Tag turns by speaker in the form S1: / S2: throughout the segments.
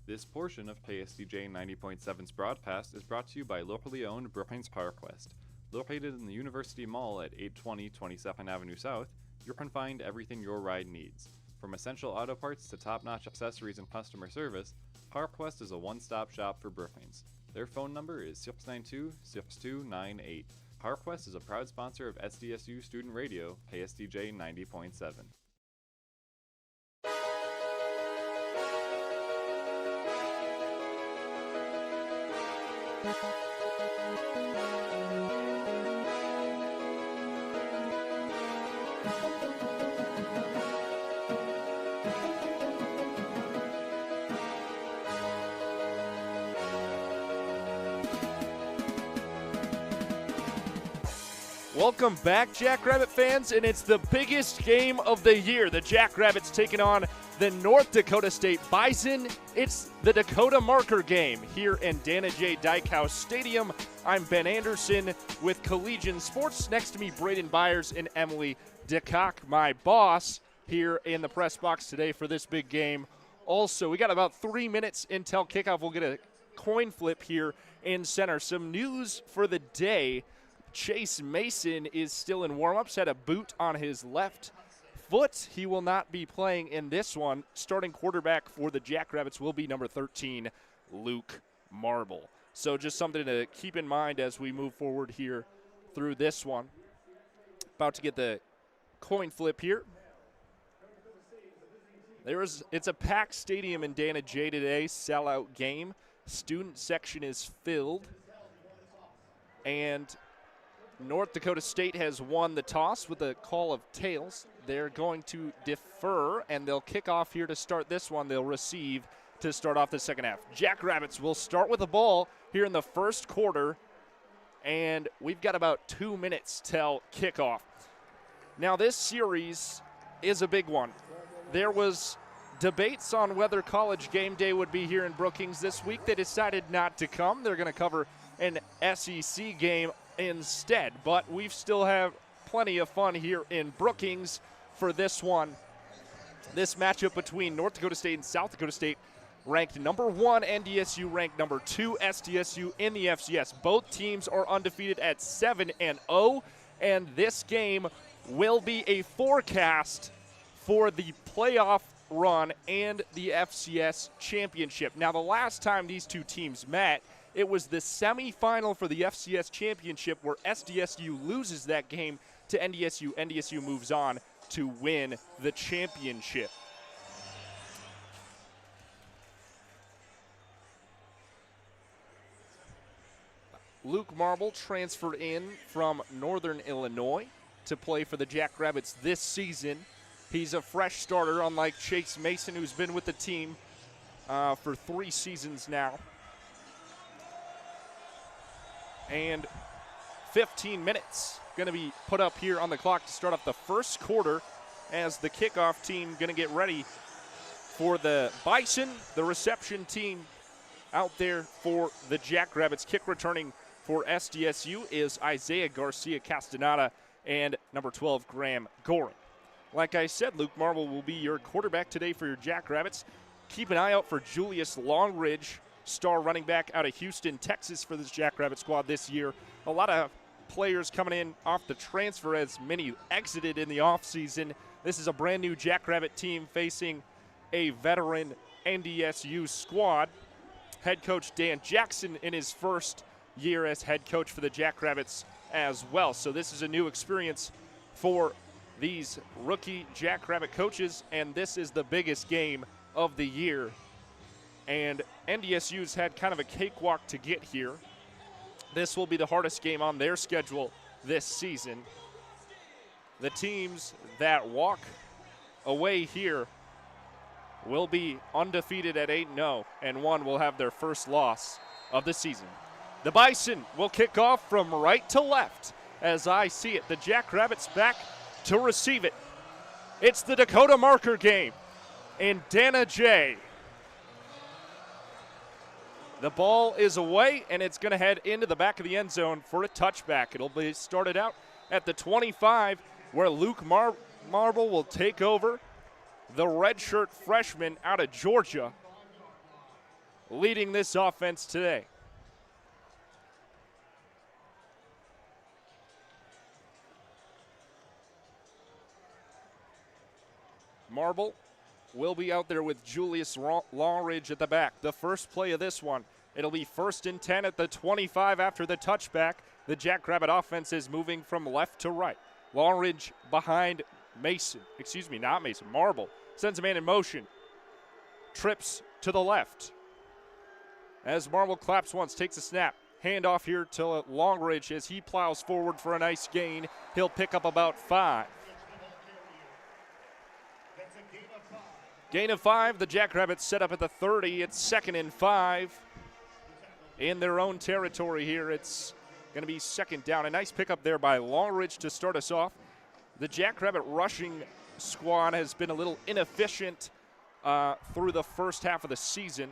S1: This portion of KSDJ 90.7's broadcast is brought to you by locally owned Brookings PowerQuest. Located in the University Mall at 820 22nd Avenue South, you can find everything your ride needs. From essential auto parts to top-notch accessories and customer service, PowerQuest is a one-stop shop for Brookings. Their phone number is 692-6298. PowerQuest is a proud sponsor of SDSU Student Radio, KSDJ 90.7.
S2: Welcome back, Jackrabbit fans, and it's the biggest game of the year. The Jackrabbits taking on the North Dakota State Bison. It's the Dakota marker game here in Dana J. Dykehouse Stadium. I'm Ben Anderson with Collegian Sports. Next to me, Braden Byers and Emily DeCock, my boss, here in the press box today for this big game. Also, we got about 3 minutes until kickoff. We'll get a coin flip here in center. Some news for the day. Chase Mason is still in warm-ups, had a boot on his left foot. He will not be playing in this one. Starting quarterback for the Jackrabbits will be number 13, Luke Marble. So just something to keep in mind as we move forward here through this one. About to get the coin flip here. It's a packed stadium in Dana J today, sellout game. Student section is filled. And North Dakota State has won the toss with a call of tails. They're going to defer, and they'll kick off here to start this one. They'll receive to start off the second half. Jackrabbits will start with the ball here in the first quarter, and we've got about 2 minutes till kickoff. Now, this series is a big one. There was debates on whether College Game Day would be here in Brookings this week. They decided not to come. They're going to cover an SEC game instead, but we still have plenty of fun here in Brookings for this one. This matchup between North Dakota State and South Dakota State, ranked number 1 NDSU, ranked number 2 SDSU in the FCS. Both teams are undefeated at 7-0, and this game will be a forecast for the playoff run and the FCS championship. Now, the last time these two teams met, it was the semifinal for the FCS championship where SDSU loses that game to NDSU. NDSU moves on to win the championship. Luke Marble transferred in from Northern Illinois to play for the Jackrabbits this season. He's a fresh starter, unlike Chase Mason, who's been with the team for 3 seasons now. And 15 minutes going to be put up here on the clock to start off the first quarter as the kickoff team going to get ready for the Bison. The reception team out there for the Jackrabbits. Kick returning for SDSU is Isaiah Garcia Castaneda and number 12, Graham Goring. Like I said, Luke Marble will be your quarterback today for your Jackrabbits. Keep an eye out for Julius Longridge, star running back out of Houston, Texas for this Jackrabbit squad this year. A lot of players coming in off the transfer as many exited in the offseason. This is a brand new Jackrabbit team facing a veteran NDSU squad. Head coach Dan Jackson in his first year as head coach for the Jackrabbits as well. So this is a new experience for these rookie Jackrabbit coaches, and this is the biggest game of the year. And NDSU's had kind of a cakewalk to get here. This will be the hardest game on their schedule this season. The teams that walk away here will be undefeated at 8-0, and one will have their first loss of the season. The Bison will kick off from right to left as I see it. The Jackrabbits back to receive it. It's the Dakota marker game in Dana J. The ball is away, and it's going to head into the back of the end zone for a touchback. It'll be started out at the 25, where Luke Marble will take over, the redshirt freshman out of Georgia. leading this offense today. Marble will be out there with Julius Longridge at the back. The first play of this one, it'll be 1st and 10 at the 25 after the touchback. The Jackrabbit offense is moving from left to right. Longridge behind Marble. Sends a man in motion. Trips to the left. As Marble claps once, takes a snap. Handoff here to Longridge as he plows forward for a nice gain. He'll pick up about 5. Gain of 5. The Jackrabbits set up at the 30. It's 2nd and 5 in their own territory here. It's going to be 2nd down. A nice pickup there by Longridge to start us off. The Jackrabbit rushing squad has been a little inefficient through the first half of the season.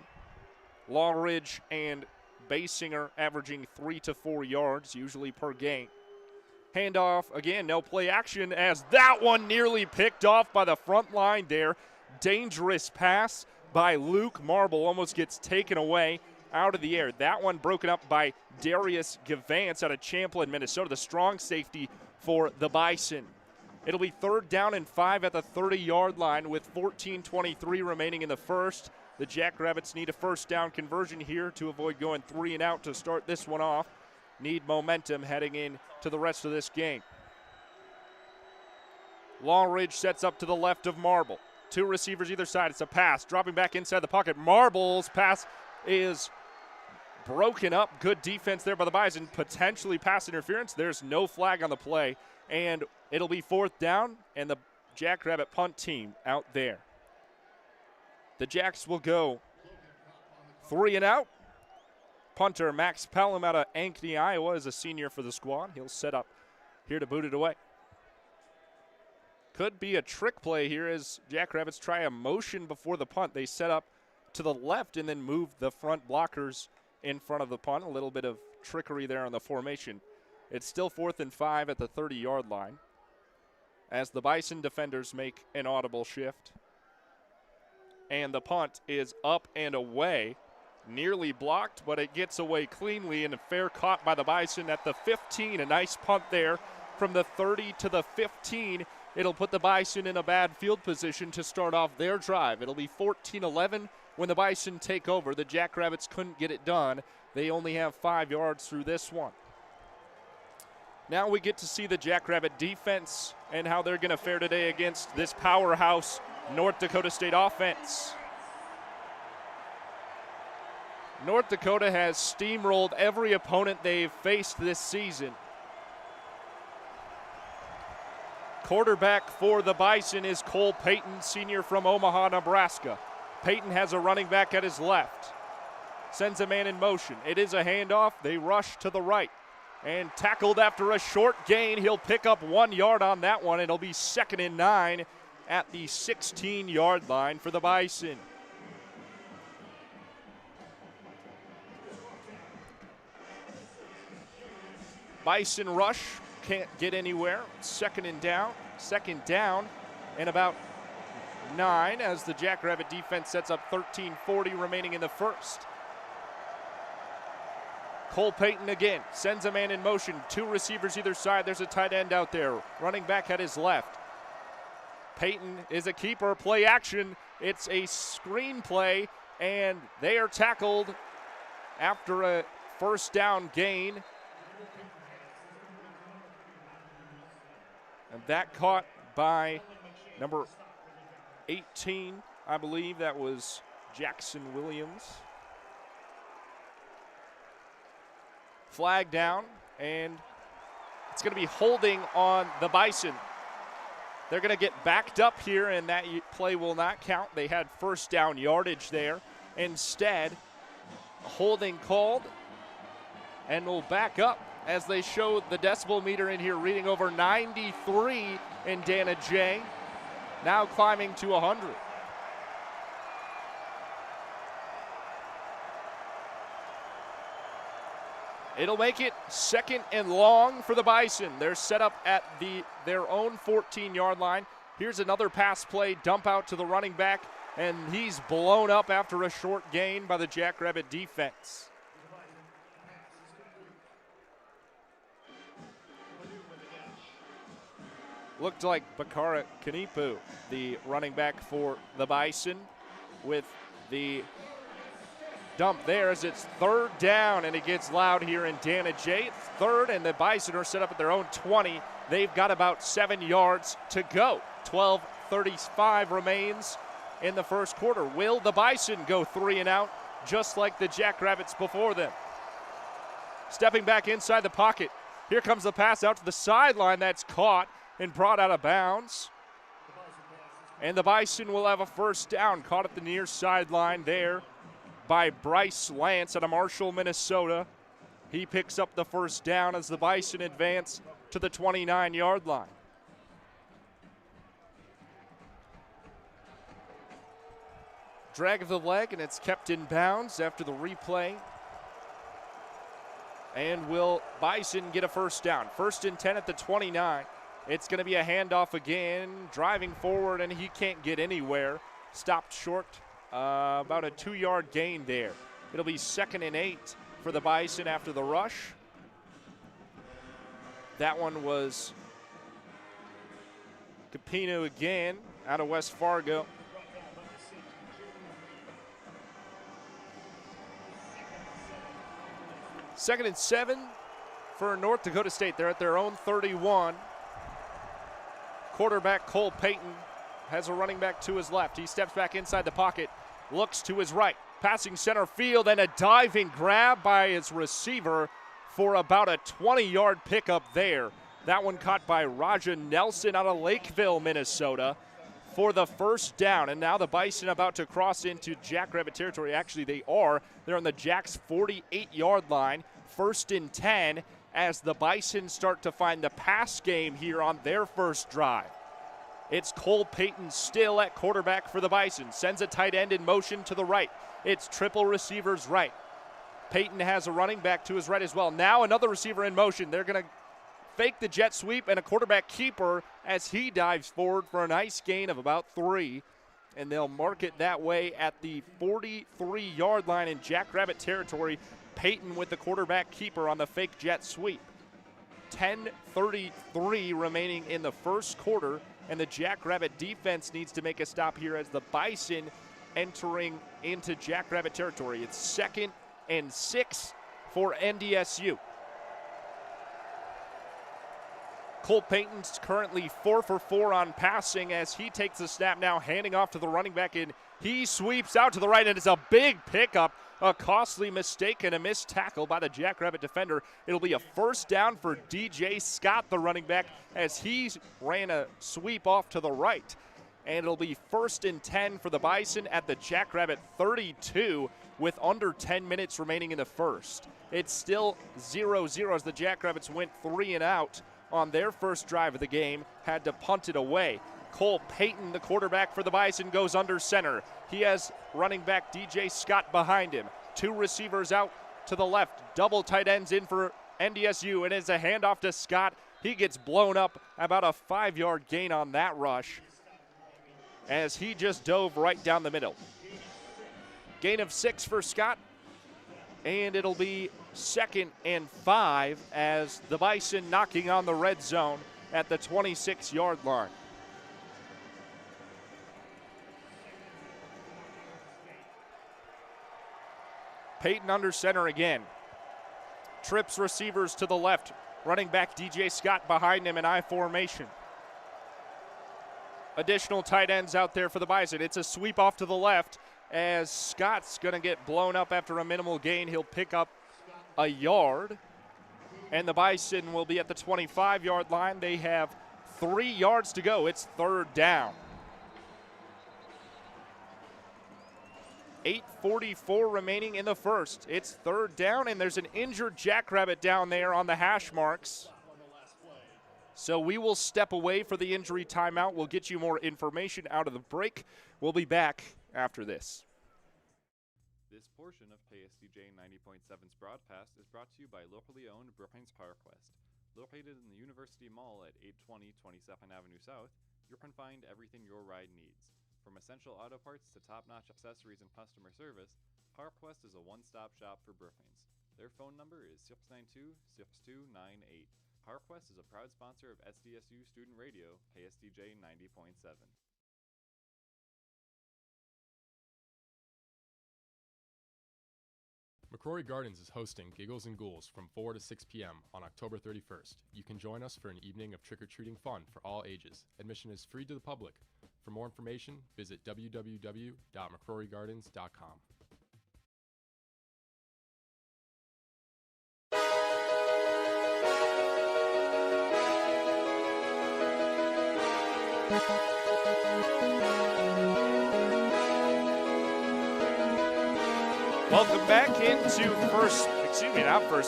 S2: Longridge and Basinger averaging 3 to 4 yards usually per game. Handoff again, no play action as that one nearly picked off by the front line there. Dangerous pass by Luke Marble, almost gets taken away out of the air. That one broken up by Darius Gavance out of Champlin, Minnesota, the strong safety for the Bison. It'll be 3rd down and 5 at the 30-yard line with 14:23 remaining in the first. The Jackrabbits need a 1st down conversion here to avoid going 3 and out to start this one off. Need momentum heading in to the rest of this game. Longridge sets up to the left of Marble. 2 receivers either side. It's a pass. Dropping back inside the pocket. Marble's pass is broken up. Good defense there by the Bison. Potentially pass interference. There's no flag on the play. And it'll be 4th down and the Jackrabbit punt team out there. The Jacks will go 3 and out. Punter Max Pelham out of Ankeny, Iowa is a senior for the squad. He'll set up here to boot it away. Could be a trick play here as Jackrabbits try a motion before the punt. They set up to the left and then move the front blockers in front of the punt. A little bit of trickery there on the formation. It's still 4th and 5 at the 30-yard line as the Bison defenders make an audible shift. And the punt is up and away. Nearly blocked, but it gets away cleanly and a fair caught by the Bison at the 15. A nice punt there from the 30 to the 15. It'll put the Bison in a bad field position to start off their drive. It'll be 14-11 when the Bison take over. The Jackrabbits couldn't get it done. They only have 5 yards through this one. Now we get to see the Jackrabbit defense and how they're going to fare today against this powerhouse North Dakota State offense. North Dakota has steamrolled every opponent they've faced this season. Quarterback for the Bison is Cole Payton, senior from Omaha, Nebraska. Payton has a running back at his left. Sends a man in motion. It is a handoff. They rush to the right. And tackled after a short gain. He'll pick up 1 yard on that one. It'll be 2nd and 9 at the 16-yard line for the Bison. Bison rush, can't get anywhere. 2nd down, and about 9 as the Jackrabbit defense sets up 13:40 remaining in the first. Cole Payton again, sends a man in motion. 2 receivers either side. There's a tight end out there. Running back at his left. Payton is a keeper, play action. It's a screen play, and they are tackled after a 1st down gain. And that caught by number 18, I believe. That was Jackson Williams. Flag down, and it's going to be holding on the Bison. They're going to get backed up here, and that play will not count. They had 1st down yardage there. Instead, holding called, and will back up as they show the decibel meter in here reading over 93 in Dana J. Now climbing to 100. It'll make it 2nd and long for the Bison. They're set up at their own 14-yard line. Here's another pass play, dump out to the running back and he's blown up after a short gain by the Jackrabbit defense. Looked like Bakara Kanipu, the running back for the Bison, with the dump there as it's third down, and it gets loud here in Danijay. It's third, and the Bison are set up at their own 20. They've got about 7 yards to go. 12:35 remains in the first quarter. Will the Bison go 3 and out, just like the Jackrabbits before them? Stepping back inside the pocket. Here comes the pass out to the sideline. That's caught and brought out of bounds. And the Bison will have a first down, caught at the near sideline there by Bryce Lance out of Marshall, Minnesota. He picks up the first down as the Bison advance to the 29-yard line. Drag of the leg, and it's kept in bounds after the replay. And will Bison get a first down? First and 10 at the 29. It's going to be a handoff again, driving forward, and he can't get anywhere. Stopped short, about a 2-yard gain there. It'll be 2nd and 8 for the Bison after the rush. That one was Capino again out of West Fargo. Second and 7 for North Dakota State. They're at their own 31. Quarterback Cole Payton has a running back to his left. He steps back inside the pocket, looks to his right, passing center field, and a diving grab by his receiver for about a 20-yard pickup there. That one caught by Raja Nelson out of Lakeville, Minnesota for the first down. And now the Bison about to cross into Jackrabbit territory. Actually, they are. They're on the Jacks' 48-yard line. 1st and 10 as the Bison start to find the pass game here on their first drive. It's Cole Payton still at quarterback for the Bison. Sends a tight end in motion to the right. It's triple receivers right. Payton has a running back to his right as well. Now another receiver in motion. They're going to fake the jet sweep and a quarterback keeper as he dives forward for a nice gain of about 3. And they'll mark it that way at the 43-yard line in Jackrabbit territory. Payton with the quarterback keeper on the fake jet sweep. 10:33 remaining in the first quarter, and the Jackrabbit defense needs to make a stop here as the Bison entering into Jackrabbit territory. It's 2nd and 6 for NDSU. Cole Payton's currently 4 for 4 on passing as he takes the snap now, handing off to the running back, and he sweeps out to the right, and it's a big pickup. A costly mistake and a missed tackle by the Jackrabbit defender. It'll be a first down for DJ Scott, the running back, as he ran a sweep off to the right. And it'll be 1st and 10 for the Bison at the Jackrabbit 32 with under 10 minutes remaining in the first. It's still 0-0 as the Jackrabbits went 3 and out on their first drive of the game, had to punt it away. Cole Payton, the quarterback for the Bison, goes under center. He has running back DJ Scott behind him. 2 receivers out to the left. Double tight ends in for NDSU, and it's a handoff to Scott. He gets blown up, about a 5-yard gain on that rush as he just dove right down the middle. Gain of 6 for Scott, and it'll be 2nd and 5 as the Bison knocking on the red zone at the 26-yard line. Payton under center again. Trips receivers to the left. Running back DJ Scott behind him in I formation. Additional tight ends out there for the Bison. It's a sweep off to the left as Scott's going to get blown up after a minimal gain. He'll pick up a yard. And the Bison will be at the 25-yard line. They have 3 yards to go. It's 3rd down. 8:44 remaining in the first. It's 3rd down, and there's an injured Jackrabbit down there on the hash marks. So we will step away for the injury timeout. We'll get you more information out of the break. We'll be back after this.
S1: This portion of KSCJ 90.7's broadcast is brought to you by locally owned Brookings PowerQuest. Located in the University Mall at 820 22nd Avenue South, you can find everything your ride needs. From essential auto parts to top-notch accessories and customer service, PowerQuest is a one-stop shop for Brookings. Their phone number is 692-6298. PowerQuest is a proud sponsor of SDSU Student Radio, KSDJ 90.7.
S3: McCrory Gardens is hosting Giggles and Ghouls from 4 to 6 p.m. on October 31st. You can join us for an evening of trick-or-treating fun for all ages. Admission is free to the public. For more information, visit www.mccrorygardens.com.
S2: Welcome back into First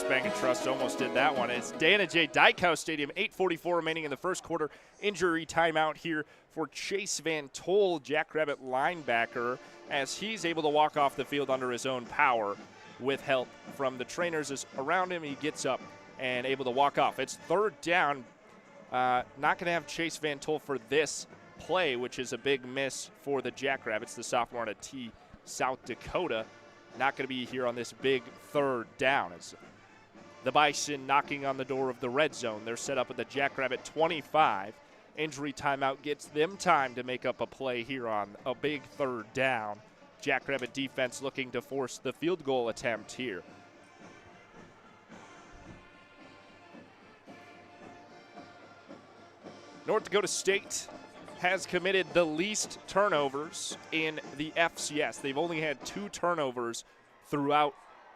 S2: Bank & Trust, almost did that one. It's Dana J. Dykehouse Stadium, 8:44 remaining in the first quarter. Injury timeout here for Chase Van Tol, Jackrabbit linebacker, as he's able to walk off the field under his own power with help from the trainers around him. He gets up and able to walk off. It's third down. Not going to have Chase Van Tol for this play, which is a big miss for the Jackrabbits, the sophomore out of T, South Dakota. Not going to be here on this big third down. As the Bison knocking on the door of the red zone. They're set up at the Jackrabbit 25. Injury timeout gets them time to make up a play here on a big third down. Jackrabbit defense looking to force the field goal attempt here. North Dakota State has committed the least turnovers in the FCS. They've only had 2 turnovers throughout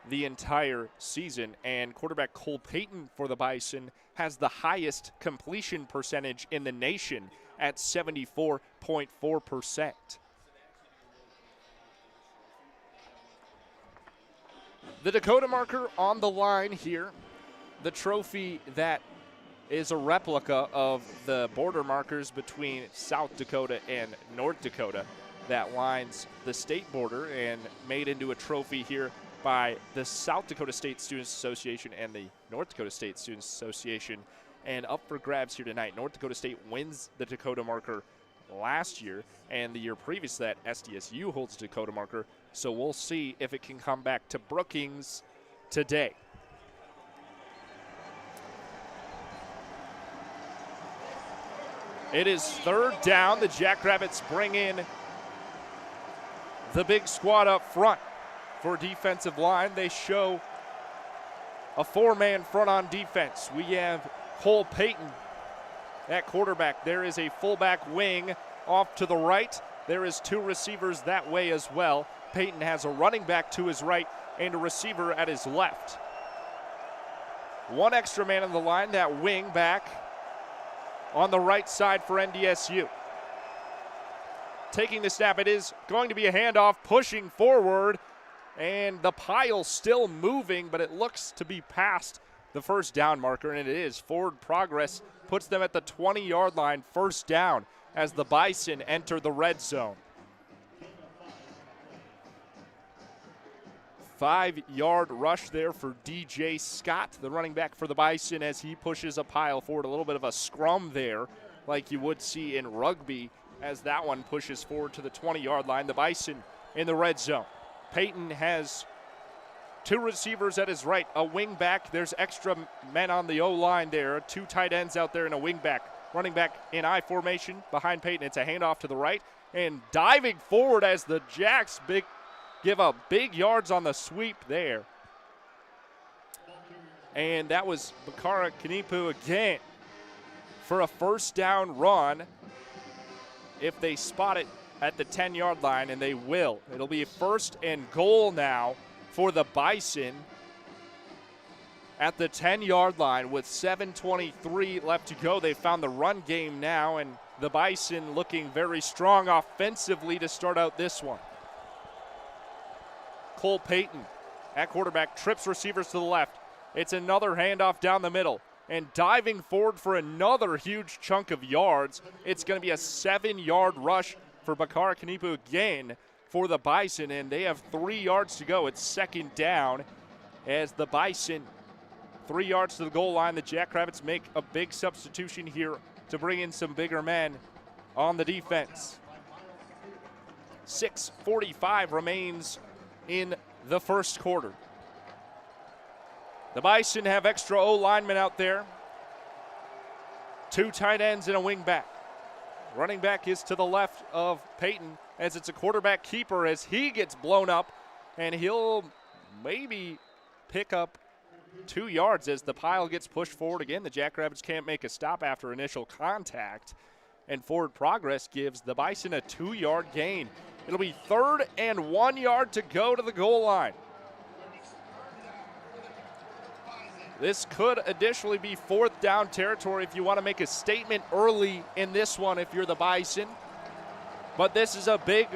S2: the entire season, and quarterback Cole Payton for the Bison has the highest completion percentage in the nation at 74.4%. The Dakota marker on the line here, the trophy that is a replica of the border markers between South Dakota and North Dakota that lines the state border and made into a trophy here by the South Dakota State Students Association and the North Dakota State Students Association. And up for grabs here tonight. North Dakota State wins the Dakota marker last year, and the year previous to that, SDSU holds the Dakota marker. So we'll see if it can come back to Brookings today. It is third down. The Jackrabbits bring in the big squad up front for defensive line. They show a 4-man front on defense. We have Cole Payton at quarterback. There is a fullback wing off to the right. There is 2 receivers that way as well. Payton has a running back to his right and a receiver at his left. 1 extra man on the line, that wing back on the right side for NDSU. Taking the snap, it is going to be a handoff, pushing forward, and the pile still moving, but it looks to be past the first down marker, and it is. Forward progress puts them at the 20-yard line, first down, as the Bison enter the red zone. 5-yard rush there for DJ Scott, the running back for the Bison, as he pushes a pile forward. A little bit of a scrum there, like you would see in rugby, as that one pushes forward to the 20-yard line. The Bison in the red zone. Payton has 2 receivers at his right, a wing back. There's extra men on the O-line there, 2 tight ends out there and a wing back. Running back in I formation behind Payton. It's a handoff to the right, and diving forward as the Jacks give up big yards on the sweep there. And that was Bakara Kanipu again for a first down run if they spot it at the 10-yard line, and they will. It'll be first and goal now for the Bison at the 10-yard line with 7:23 left to go. They found the run game now, and the Bison looking very strong offensively to start out this one. Cole Payton at quarterback, trips receivers to the left. It's another handoff down the middle, and diving forward for another huge chunk of yards. It's going to be a 7-yard rush for Bakara Kanipu again for the Bison, and they have 3 yards to go. It's second down as the Bison 3 yards to the goal line. The Jackrabbits make a big substitution here to bring in some bigger men on the defense. 6:45 remains in the first quarter. The Bison have extra O linemen out there. 2 tight ends and a wing back. Running back is to the left of Peyton as it's a quarterback keeper as he gets blown up, and he'll maybe pick up 2 yards as the pile gets pushed forward again. The Jackrabbits can't make a stop after initial contact, and forward progress gives the Bison a 2-yard gain. It'll be 3rd and 1 yard to go to the goal line. This could additionally be 4th down territory if you want to make a statement early in this one if you're the Bison. But this is a big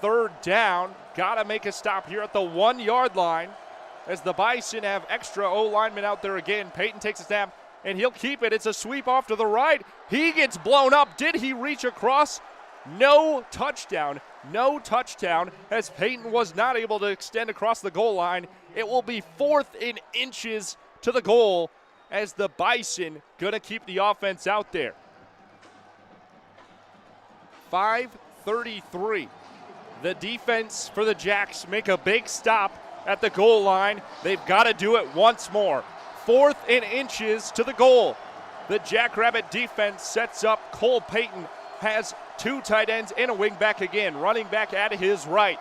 S2: 3rd down. Got to make a stop here at the 1-yard line as the Bison have extra O linemen out there again. Peyton takes a snap, and he'll keep it. It's a sweep off to the right. He gets blown up. Did he reach across? No touchdown. No touchdown as Peyton was not able to extend across the goal line. It will be 4th in inches to the goal as the Bison gonna keep the offense out there. 5:33. The defense for the Jacks make a big stop at the goal line. They've got to do it once more. 4th in inches to the goal. The Jackrabbit defense sets up. Cole Peyton has 2 tight ends and a wing back again. Running back at his right.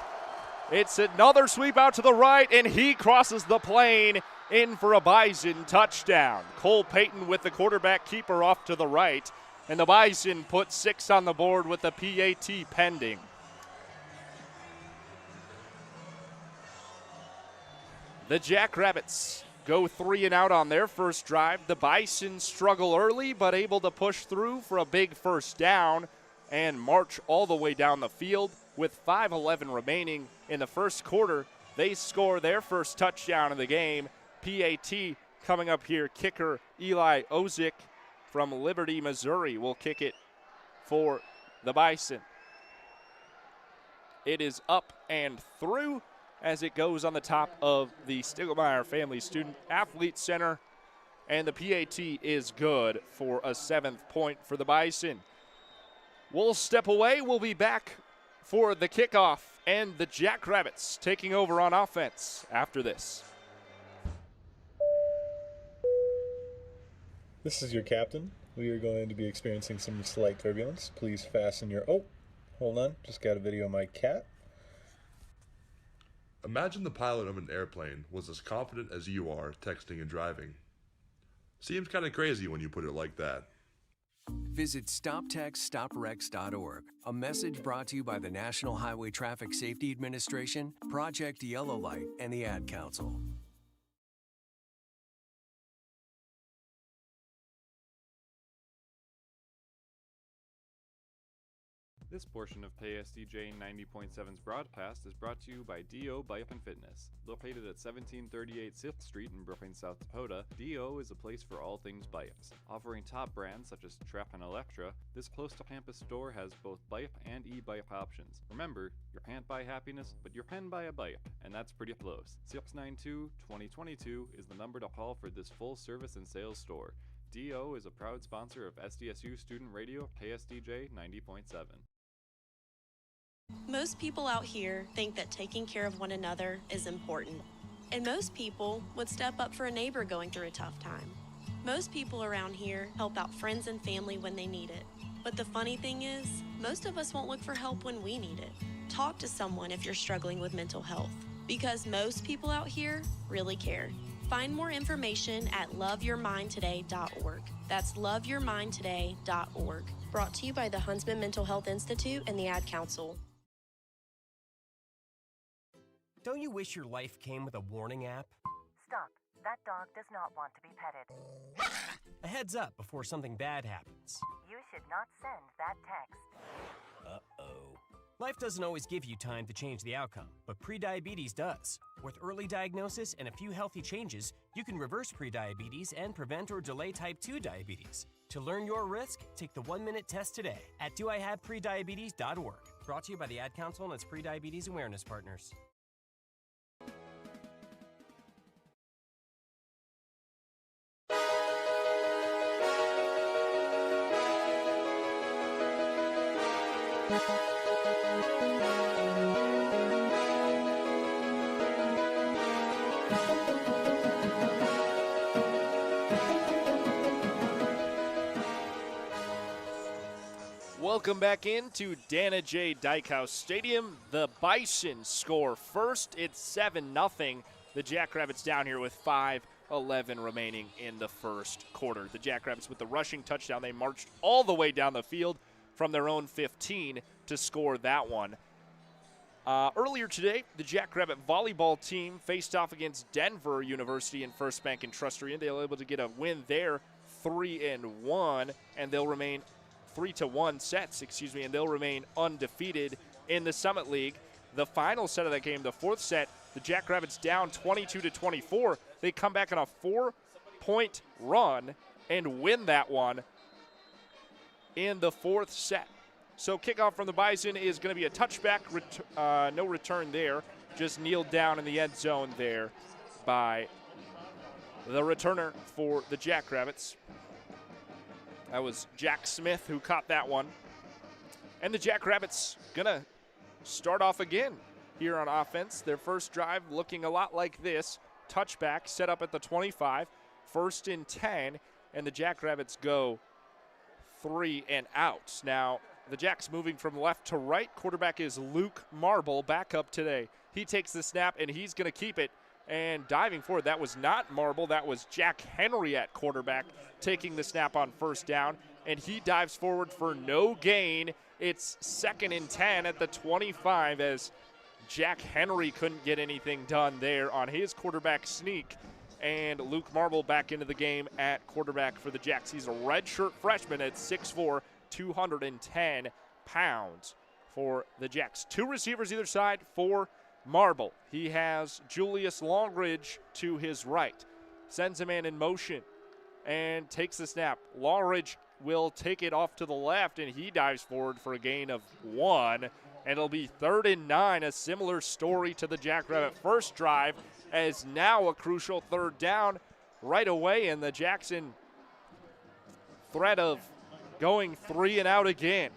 S2: It's another sweep out to the right, and he crosses the plane in for a Bison touchdown. Cole Peyton with the quarterback keeper off to the right, and the Bison put 6 on the board with the PAT pending. The Jackrabbits go 3 and out on their first drive. The Bison struggle early, but able to push through for a big 1st down and march all the way down the field. With 5:11 remaining in the first quarter, they score their first touchdown of the game. PAT coming up here. Kicker Eli Ozick from Liberty, Missouri will kick it for the Bison. It is up and through as it goes on the top of the Stiglmeyer Family Student Athlete Center, and the PAT is good for a 7th point for the Bison. We'll step away. We'll be back for the kickoff and the Jackrabbits taking over on offense after this.
S4: This is your captain. We are going to be experiencing some slight turbulence. Please fasten your... Oh, hold on. Just got a video of my cat.
S5: Imagine the pilot of an airplane was as confident as you are texting and driving. Seems kind of crazy when you put it like that.
S6: Visit StopTextStopWrecks.org. A message brought to you by the National Highway Traffic Safety Administration, Project Yellow Light, and the Ad Council.
S1: This portion of KSDJ 90.7's broadcast is brought to you by D.O. Bike and Fitness. Located at 1738 6th Street in Brooklyn, South Dakota, D.O. is a place for all things bikes. Offering top brands such as Trap and Electra, this close-to-campus store has both bike and e-bike options. Remember, you can't buy happiness, but you can buy a bike, and that's pretty close. 692-2022 is the number to call for this full-service and sales store. D.O. is a proud sponsor of SDSU Student Radio KSDJ 90.7.
S7: Most people out here think that taking care of one another is important. And most people would step up for a neighbor going through a tough time. Most people around here help out friends and family when they need it. But the funny thing is, most of us won't look for help when we need it. Talk to someone if you're struggling with mental health, because most people out here really care. Find more information at loveyourmindtoday.org. That's loveyourmindtoday.org. Brought to you by the Huntsman Mental Health Institute and the Ad Council.
S8: Don't you wish your life came with a warning app?
S9: Stop. That dog does not want to be petted.
S8: A heads up before something bad happens.
S9: You should not send that text.
S8: Uh-oh. Life doesn't always give you time to change the outcome, but prediabetes does. With early diagnosis and a few healthy changes, you can reverse prediabetes and prevent or delay type 2 diabetes. To learn your risk, take the 1-minute test today at doihaveprediabetes.org. Brought to you by the Ad Council and its prediabetes awareness partners.
S2: Welcome back into Dana J. Dykehouse Stadium. The Bison score first. It's 7-0. The Jackrabbits down here with 5:11 remaining in the first quarter. The Jackrabbits with the rushing touchdown. They marched all the way down the field from their own 15 to score that one. Earlier today, the Jackrabbit volleyball team faced off against Denver University in First Bank and Trust Arena. They were able to get a win there, 3-1, and they'll remain 3-1 sets, and they'll remain undefeated in the Summit League. The final set of that game, the fourth set, the Jackrabbits down 22-24. They come back on a 4-point run and win that one in the fourth set. So kickoff from the Bison is going to be a touchback, no return there, just kneeled down in the end zone there by the returner for the Jackrabbits. That was Jack Smith who caught that one. And the Jackrabbits going to start off again here on offense. Their first drive looking a lot like this. Touchback set up at the 25, 1st and 10, and the Jackrabbits go 3 and out. Now, the Jacks moving from left to right. Quarterback is Luke Marble, backup today. He takes the snap, and he's going to keep it. And diving forward, that was not Marble, that was Jack Henry at quarterback taking the snap on first down, and he dives forward for no gain. It's 2nd and 10 at the 25 as Jack Henry couldn't get anything done there on his quarterback sneak, and Luke Marble back into the game at quarterback for the Jacks. He's a redshirt freshman at 6'4", 210 pounds for the Jacks. 2 receivers either side for Marble. He has Julius Longridge to his right. Sends a man in motion and takes the snap. Longridge will take it off to the left, and he dives forward for a gain of 1. And it'll be 3rd and 9, a similar story to the Jackrabbit first drive, as now a crucial 3rd down right away, and the Jackson threat of going 3 and out again.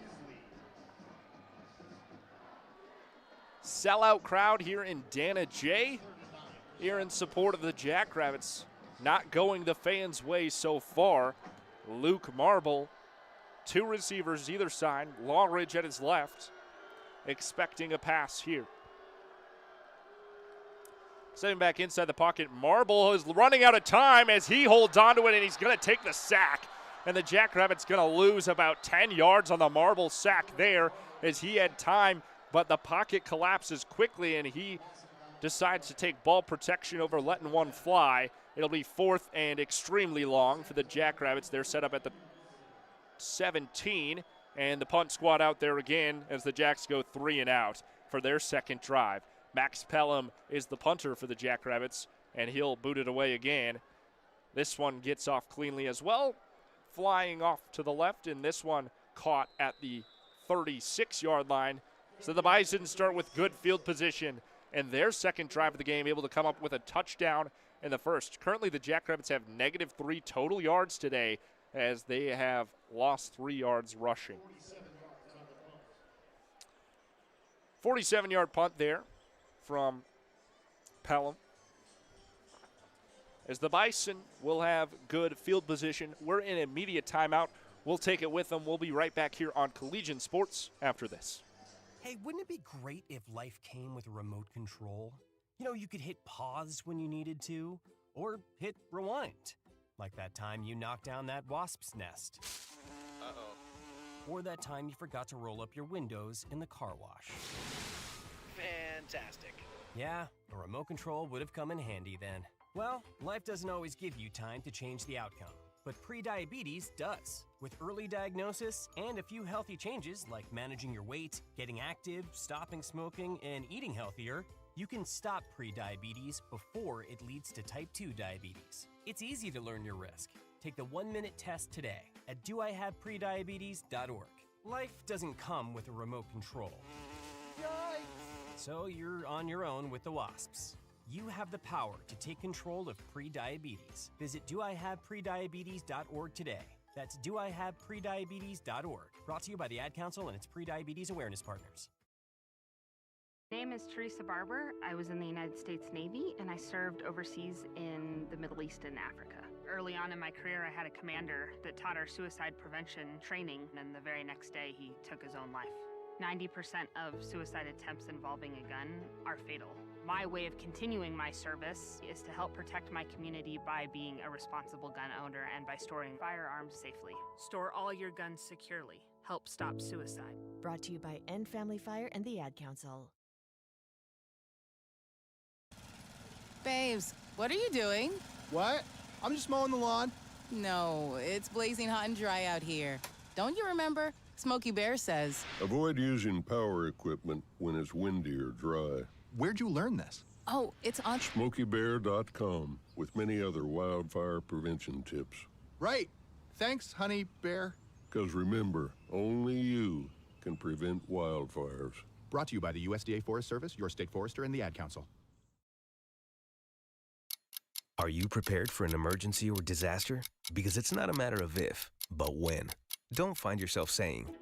S2: Sellout crowd here in Dana J, here in support of the Jackrabbits. Not going the fans' way so far. Luke Marble, 2 receivers either side. Longridge at his left, expecting a pass here. Setting back inside the pocket, Marble is running out of time as he holds onto it, and he's going to take the sack. And the Jackrabbits going to lose about 10 yards on the Marble sack there as he had time, but the pocket collapses quickly, and he decides to take ball protection over letting one fly. It'll be 4th and extremely long for the Jackrabbits. They're set up at the 17, and the punt squad out there again as the Jacks go 3 and out for their second drive. Max Pelham is the punter for the Jackrabbits, and he'll boot it away again. This one gets off cleanly as well, flying off to the left, and this one caught at the 36-yard line. So the Bison start with good field position, and their second drive of the game able to come up with a touchdown in the first. Currently, the Jackrabbits have -3 total yards today as they have lost 3 yards rushing. 47-yard punt there from Pelham. As the Bison will have good field position, we're in immediate timeout. We'll take it with them. We'll be right back here on Collegian Sports after this.
S8: Hey, wouldn't it be great if life came with a remote control? You know, you could hit pause when you needed to, or hit rewind. Like that time you knocked down that wasp's nest. Uh-oh. Or that time you forgot to roll up your windows in the car wash.
S10: Fantastic.
S8: Yeah, a remote control would have come in handy then. Well, life doesn't always give you time to change the outcome, but prediabetes does. With early diagnosis and a few healthy changes like managing your weight, getting active, stopping smoking, and eating healthier, you can stop prediabetes before it leads to type 2 diabetes. It's easy to learn your risk. Take the 1-minute test today at doihaveprediabetes.org. Life doesn't come with a remote control. Yikes! So you're on your own with the wasps. You have the power to take control of prediabetes. Visit doihaveprediabetes.org today. That's doihaveprediabetes.org. Brought to you by the Ad Council and its prediabetes awareness partners.
S10: My name is Teresa Barber. I was in the United States Navy, and I served overseas in the Middle East and Africa. Early on in my career, I had a commander that taught our suicide prevention training, and the very next day, he took his own life. 90% of suicide attempts involving a gun are fatal. My way of continuing my service is to help protect my community by being a responsible gun owner and by storing firearms safely. Store all your guns securely. Help stop suicide.
S11: Brought to you by End Family Fire and the Ad Council.
S12: Babes, what are you doing?
S13: What? I'm just mowing the lawn.
S12: No, it's blazing hot and dry out here. Don't you remember? Smokey Bear says.
S14: Avoid using power equipment when it's windy or dry.
S13: Where'd you learn this?
S12: Oh, it's on
S14: SmokeyBear.com with many other wildfire prevention tips.
S13: Right. Thanks, Honey Bear.
S14: Because remember, only you can prevent wildfires.
S13: Brought to you by the USDA Forest Service, your state forester, and the Ad Council.
S15: Are you prepared for an emergency or disaster? Because it's not a matter of if, but when. Don't find yourself saying,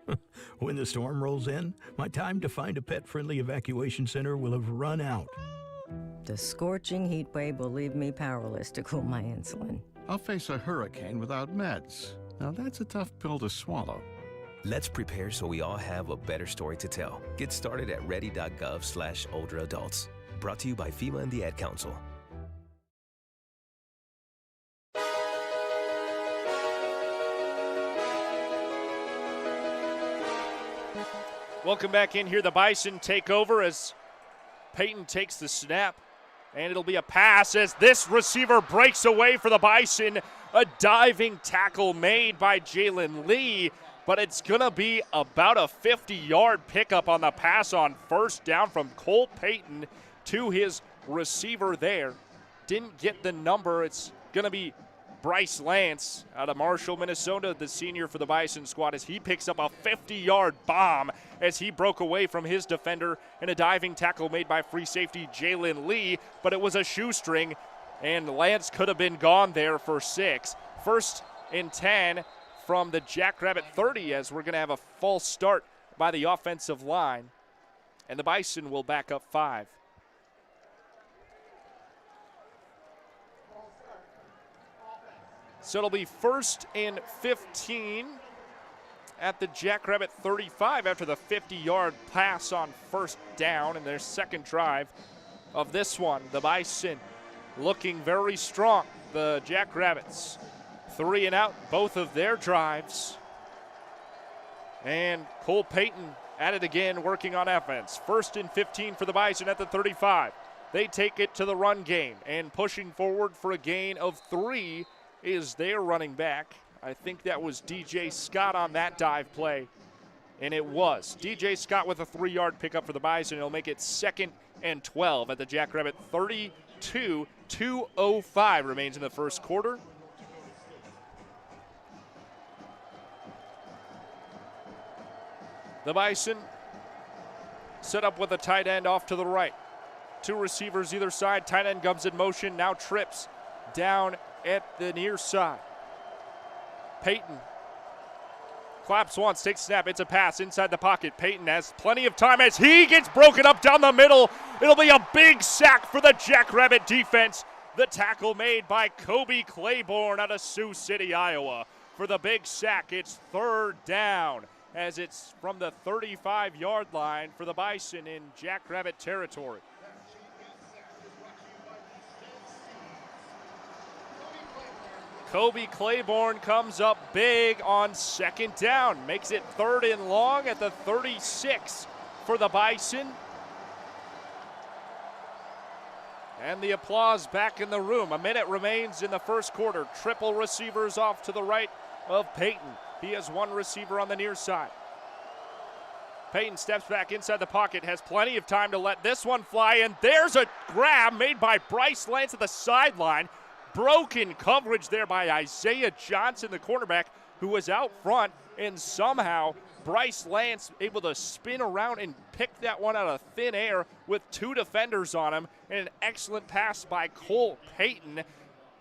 S16: when the storm rolls in, my time to find a pet-friendly evacuation center will have run out.
S17: The scorching heat wave will leave me powerless to cool my insulin.
S18: I'll face a hurricane without meds. Now that's a tough pill to swallow.
S15: Let's prepare so we all have a better story to tell. Get started at ready.gov/older adults. Brought to you by FEMA and the Ad Council.
S2: Welcome back in here. The Bison take over as Peyton takes the snap. And it'll be a pass as this receiver breaks away for the Bison. A diving tackle made by Jalen Lee. But it's going to be about a 50-yard pickup on the pass on first down from Cole Peyton to his receiver there. Didn't get the number. It's going to be Bryce Lance out of Marshall, Minnesota, the senior for the Bison squad, as he picks up a 50-yard bomb as he broke away from his defender and a diving tackle made by free safety Jalen Lee, but it was a shoestring, and Lance could have been gone there for 6. 1st and 10 from the Jackrabbit 30 as we're going to have a false start by the offensive line, and the Bison will back up 5. So it'll be 1st and 15 at the Jackrabbit 35 after the 50-yard pass on first down in their second drive of this one. The Bison looking very strong. The Jackrabbits 3 and out, both of their drives. And Cole Peyton at it again, working on offense. 1st and 15 for the Bison at the 35. They take it to the run game, and pushing forward for a gain of 3 is their running back. I think that was DJ Scott on that dive play, and it was. DJ Scott with a 3-yard pickup for the Bison. It'll make it 2nd and 12 at the Jackrabbit 32. 2:05 remains in the first quarter. The Bison set up with a tight end off to the right. 2 receivers either side. Tight end comes in motion, now trips down at the near side. Peyton claps once, takes snap. It's a pass inside the pocket. Peyton has plenty of time as he gets broken up down the middle. It'll be a big sack for the Jackrabbit defense. The tackle made by Kobe Claiborne out of Sioux City, Iowa. For the big sack, it's 3rd down as it's from the 35-yard line for the Bison in Jackrabbit territory. Kobe Claiborne comes up big on 2nd down, makes it 3rd and long at the 36 for the Bison. And the applause back in the room. A minute remains in the first quarter. Triple receivers off to the right of Peyton. He has 1 receiver on the near side. Peyton steps back inside the pocket, has plenty of time to let this one fly, and there's a grab made by Bryce Lance at the sideline. Broken coverage there by Isaiah Johnson, the cornerback, who was out front, and somehow Bryce Lance able to spin around and pick that one out of thin air with 2 defenders on him, and an excellent pass by Cole Peyton.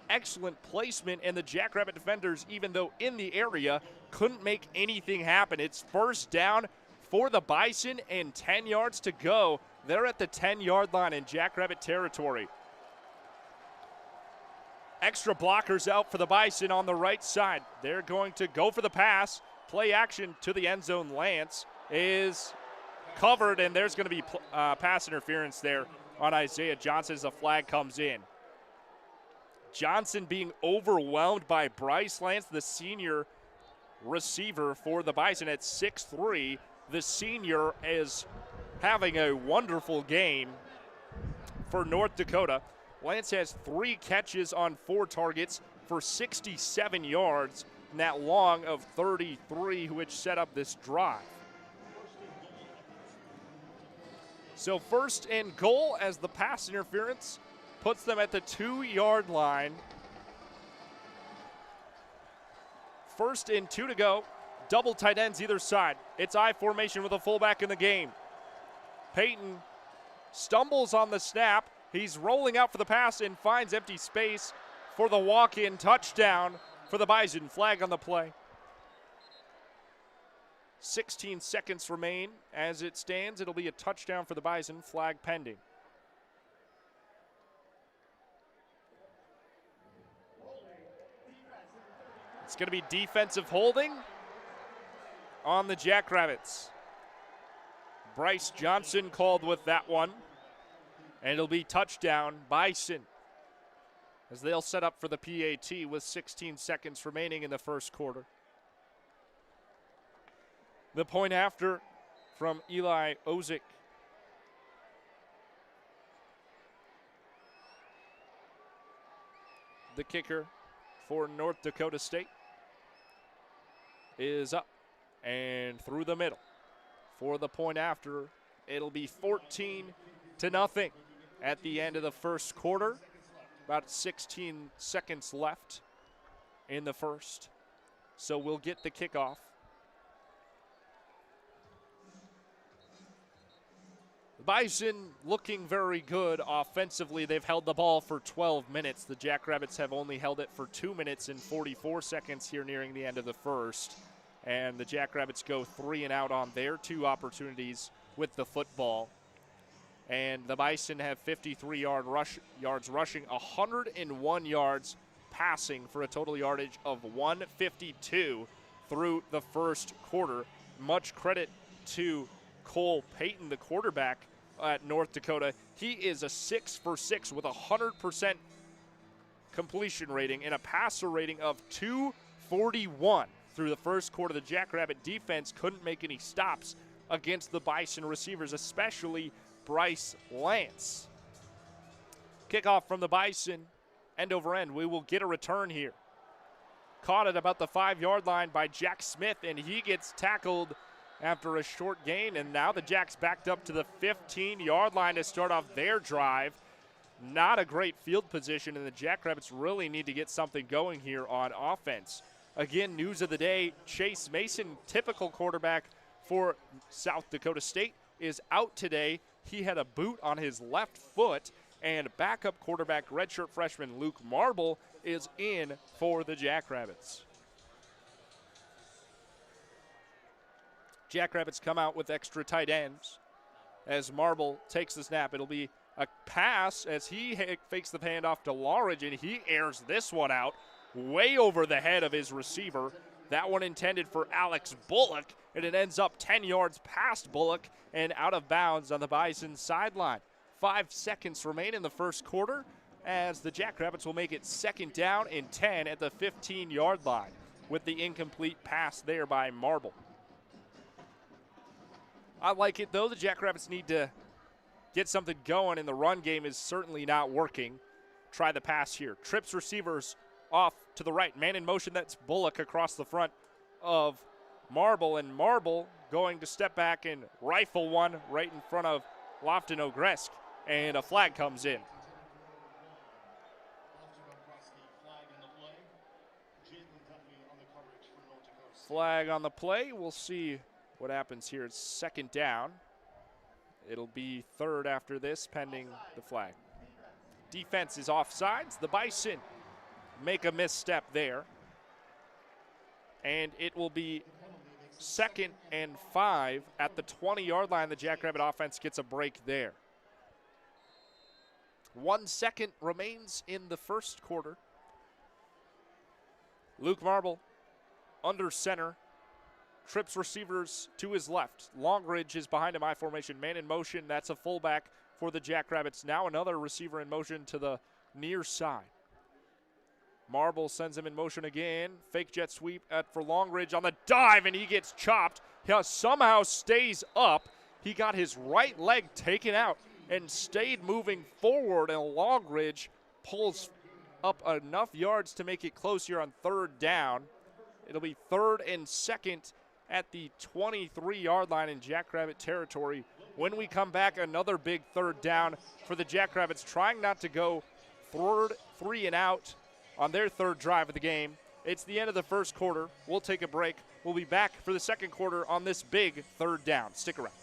S2: Excellent placement, and the Jackrabbit defenders, even though in the area, couldn't make anything happen. It's 1st down for the Bison and 10 yards to go They're at the 10-yard line in Jackrabbit territory. Extra blockers out for the Bison on the right side. They're going to go for the pass. Play action to the end zone. Lance is covered, and there's going to be pass interference there on Isaiah Johnson as a flag comes in. Johnson being overwhelmed by Bryce Lance, the senior receiver for the Bison at 6'3". The senior is having a wonderful game for North Dakota. Lance has 3 catches on 4 targets for 67 yards, and that long of 33, which set up this drive. So first and goal as the pass interference puts them at the 2-yard line. 1st and 2 to go. Double tight ends either side. It's I formation with a fullback in the game. Peyton stumbles on the snap. He's rolling out for the pass and finds empty space for the walk-in touchdown for the Bison. Flag on the play. 16 seconds remain. As it stands, it'll be a touchdown for the Bison. Flag pending. It's going to be defensive holding on the Jackrabbits. Bryce Johnson called with that one. And it'll be touchdown Bison as they'll set up for the PAT with 16 seconds remaining in the first quarter. The point after from Eli Ozick. The kicker for North Dakota State is up and through the middle. For the point after, it'll be 14-0 at the end of the first quarter. About 16 seconds left in the first. So we'll get the kickoff. The Bison looking very good offensively. They've held the ball for 12 minutes. The Jackrabbits have only held it for 2 minutes and 44 seconds here nearing the end of the first. And the Jackrabbits go 3 and out on their 2 opportunities with the football. And the Bison have 53 yards rushing, 101 yards passing for a total yardage of 152 through the first quarter. Much credit to Cole Payton, the quarterback at North Dakota. He is a 6 for 6 with 100% completion rating and a passer rating of 241 through the first quarter. The Jackrabbit defense couldn't make any stops against the Bison receivers, especially Bryce Lance. Kickoff from the Bison, end over end. We will get a return here. Caught at about the 5-yard line by Jack Smith, and he gets tackled after a short gain, and now the Jacks backed up to the 15-yard line to start off their drive. Not a great field position, and the Jackrabbits really need to get something going here on offense. Again, news of the day, Chase Mason, typical quarterback for South Dakota State, is out today. He had a boot on his left foot, and backup quarterback redshirt freshman Luke Marble is in for the Jackrabbits. Jackrabbits come out with extra tight ends as Marble takes the snap. It'll be a pass as he fakes the handoff to Larridge, and he airs this one out way over the head of his receiver. That one intended for Alex Bullock, and it ends up 10 yards past Bullock and out of bounds on the Bison sideline. 5 seconds remain in the first quarter as the Jackrabbits will make it 2nd down and 10 at the 15-yard line with the incomplete pass there by Marble. I like it, though. The Jackrabbits need to get something going, and the run game is certainly not working. Try the pass here. Trips receivers off to the right. Man in motion, that's Bullock across the front of Marble, and Marble going to step back and rifle one right in front of Lofton Ogresk, and a flag comes in. Flag on the play. We'll see what happens here. It's 2nd down. It'll be 3rd after this, pending the flag. Defense is offsides. The Bison make a misstep there. And it will be 2nd and 5 at the 20-yard line. The Jackrabbit offense gets a break there. 1 second remains in the first quarter. Luke Marble under center. Trips receivers to his left. Longridge is behind him, I formation. Man in motion, that's a fullback for the Jackrabbits. Now another receiver in motion to the near side. Marble sends him in motion again. Fake jet sweep for Longridge on the dive, and he gets chopped. He somehow stays up. He got his right leg taken out and stayed moving forward, and Longridge pulls up enough yards to make it close here on 3rd down. It'll be 3rd and 2nd at the 23-yard line in Jackrabbit territory. When we come back, another big 3rd down for the Jackrabbits, trying not to go 3 and out on their 3rd drive of the game. It's the end of the first quarter. We'll take a break. We'll be back for the 2nd quarter on this big 3rd down. Stick around.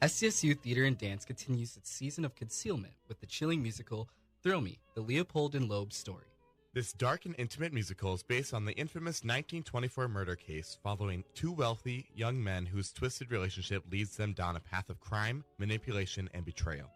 S19: SDSU Theater and Dance continues its season of concealment with the chilling musical Thrill Me, the Leopold and Loeb story.
S20: This dark and intimate musical is based on the infamous 1924 murder case following 2 wealthy young men whose twisted relationship leads them down a path of crime, manipulation, and betrayal.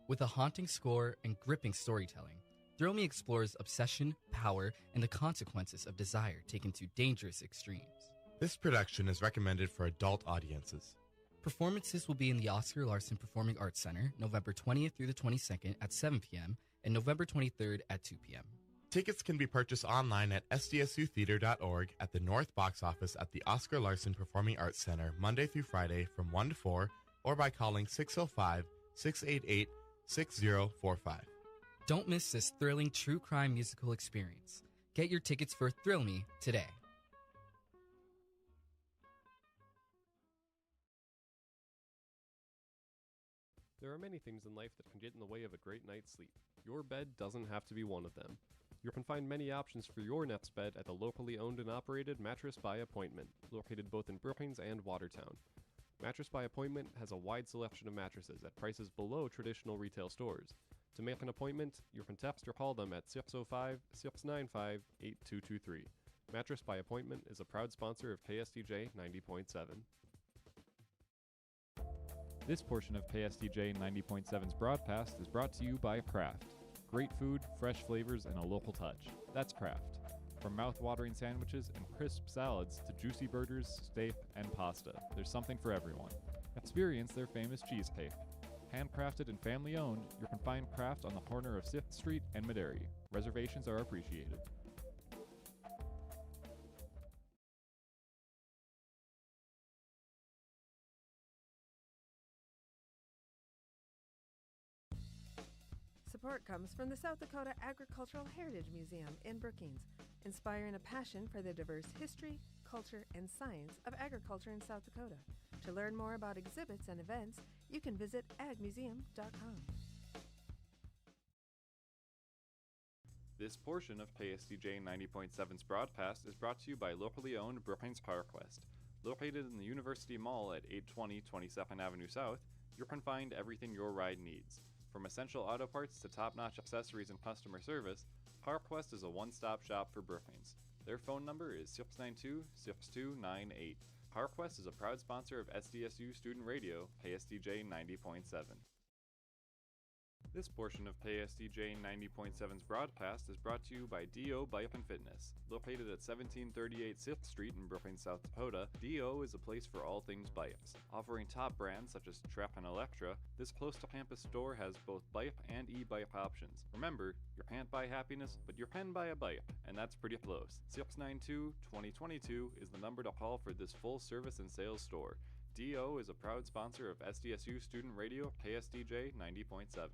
S19: With a haunting score and gripping storytelling, Thrill Me explores obsession, power, and the consequences of desire taken to dangerous extremes.
S20: This production is recommended for adult audiences.
S19: Performances will be in the Oscar Larson Performing Arts Center, November 20th through the 22nd at 7 p.m. and November 23rd at 2 p.m.
S20: Tickets can be purchased online at sdsutheater.org, at the North Box Office at the Oscar Larson Performing Arts Center, Monday through Friday from 1 to 4, or by calling 605-688-6045.
S19: Don't miss this thrilling true crime musical experience. Get your tickets for Thrill Me today.
S3: There are many things in life that can get in the way of a great night's sleep. Your bed doesn't have to be one of them. You can find many options for your nest bed at the locally owned and operated Mattress by Appointment, located both in Brookings and Watertown. Mattress by Appointment has a wide selection of mattresses at prices below traditional retail stores. To make an appointment, you can text or call them at 605-695-8223. Mattress by Appointment is a proud sponsor of KSDJ 90.7.
S1: This portion of KSDJ 90.7's broadcast is brought to you by Kraft. Great food, fresh flavors, and a local touch. That's Kraft. From mouth-watering sandwiches and crisp salads to juicy burgers, steak, and pasta, there's something for everyone. Experience their famous cheesecake. Handcrafted and family-owned, you can find Kraft on the corner of 6th Street and Maderi. Reservations are appreciated.
S21: Support comes from the South Dakota Agricultural Heritage Museum in Brookings, inspiring a passion for the diverse history, culture, and science of agriculture in South Dakota. To learn more about exhibits and events, you can visit agmuseum.com.
S1: This portion of KSDJ 90.7's broadcast is brought to you by locally owned Brookings PowerQuest. Located in the University Mall at 820 22nd Avenue South, you can find everything your ride needs. From essential auto parts to top-notch accessories and customer service, PowerQuest is a one-stop shop for Brookings. Their phone number is 692-6298. PowerQuest is a proud sponsor of SDSU Student Radio, KSDJ 90.7. This portion of KSDJ 90.7's broadcast is brought to you by D.O. Bike and Fitness. Located at 1738 6th Street in Brookings, South Dakota, D.O. is a place for all things bikes. Offering top brands such as Trek and Electra, this close-to-campus store has both bike and e-bike options. Remember, you can't buy happiness, but you can buy a bike, and that's pretty close. 692-2022 is the number to call for this full-service and sales store. D.O. is a proud sponsor of SDSU Student Radio, KSDJ 90.7.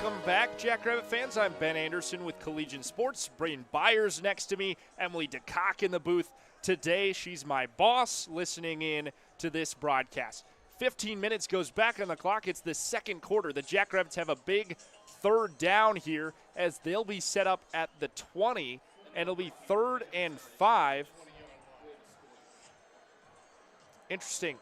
S2: Welcome back, Jackrabbit fans. I'm Ben Anderson with Collegiate Sports. Braden Byers next to me. Emily DeCock in the booth today. She's my boss listening in to this broadcast. 15 minutes goes back on the clock. It's the second quarter. The Jackrabbits have a big third down here as they'll be set up at the 20, and it'll be 3rd and 5. Interesting.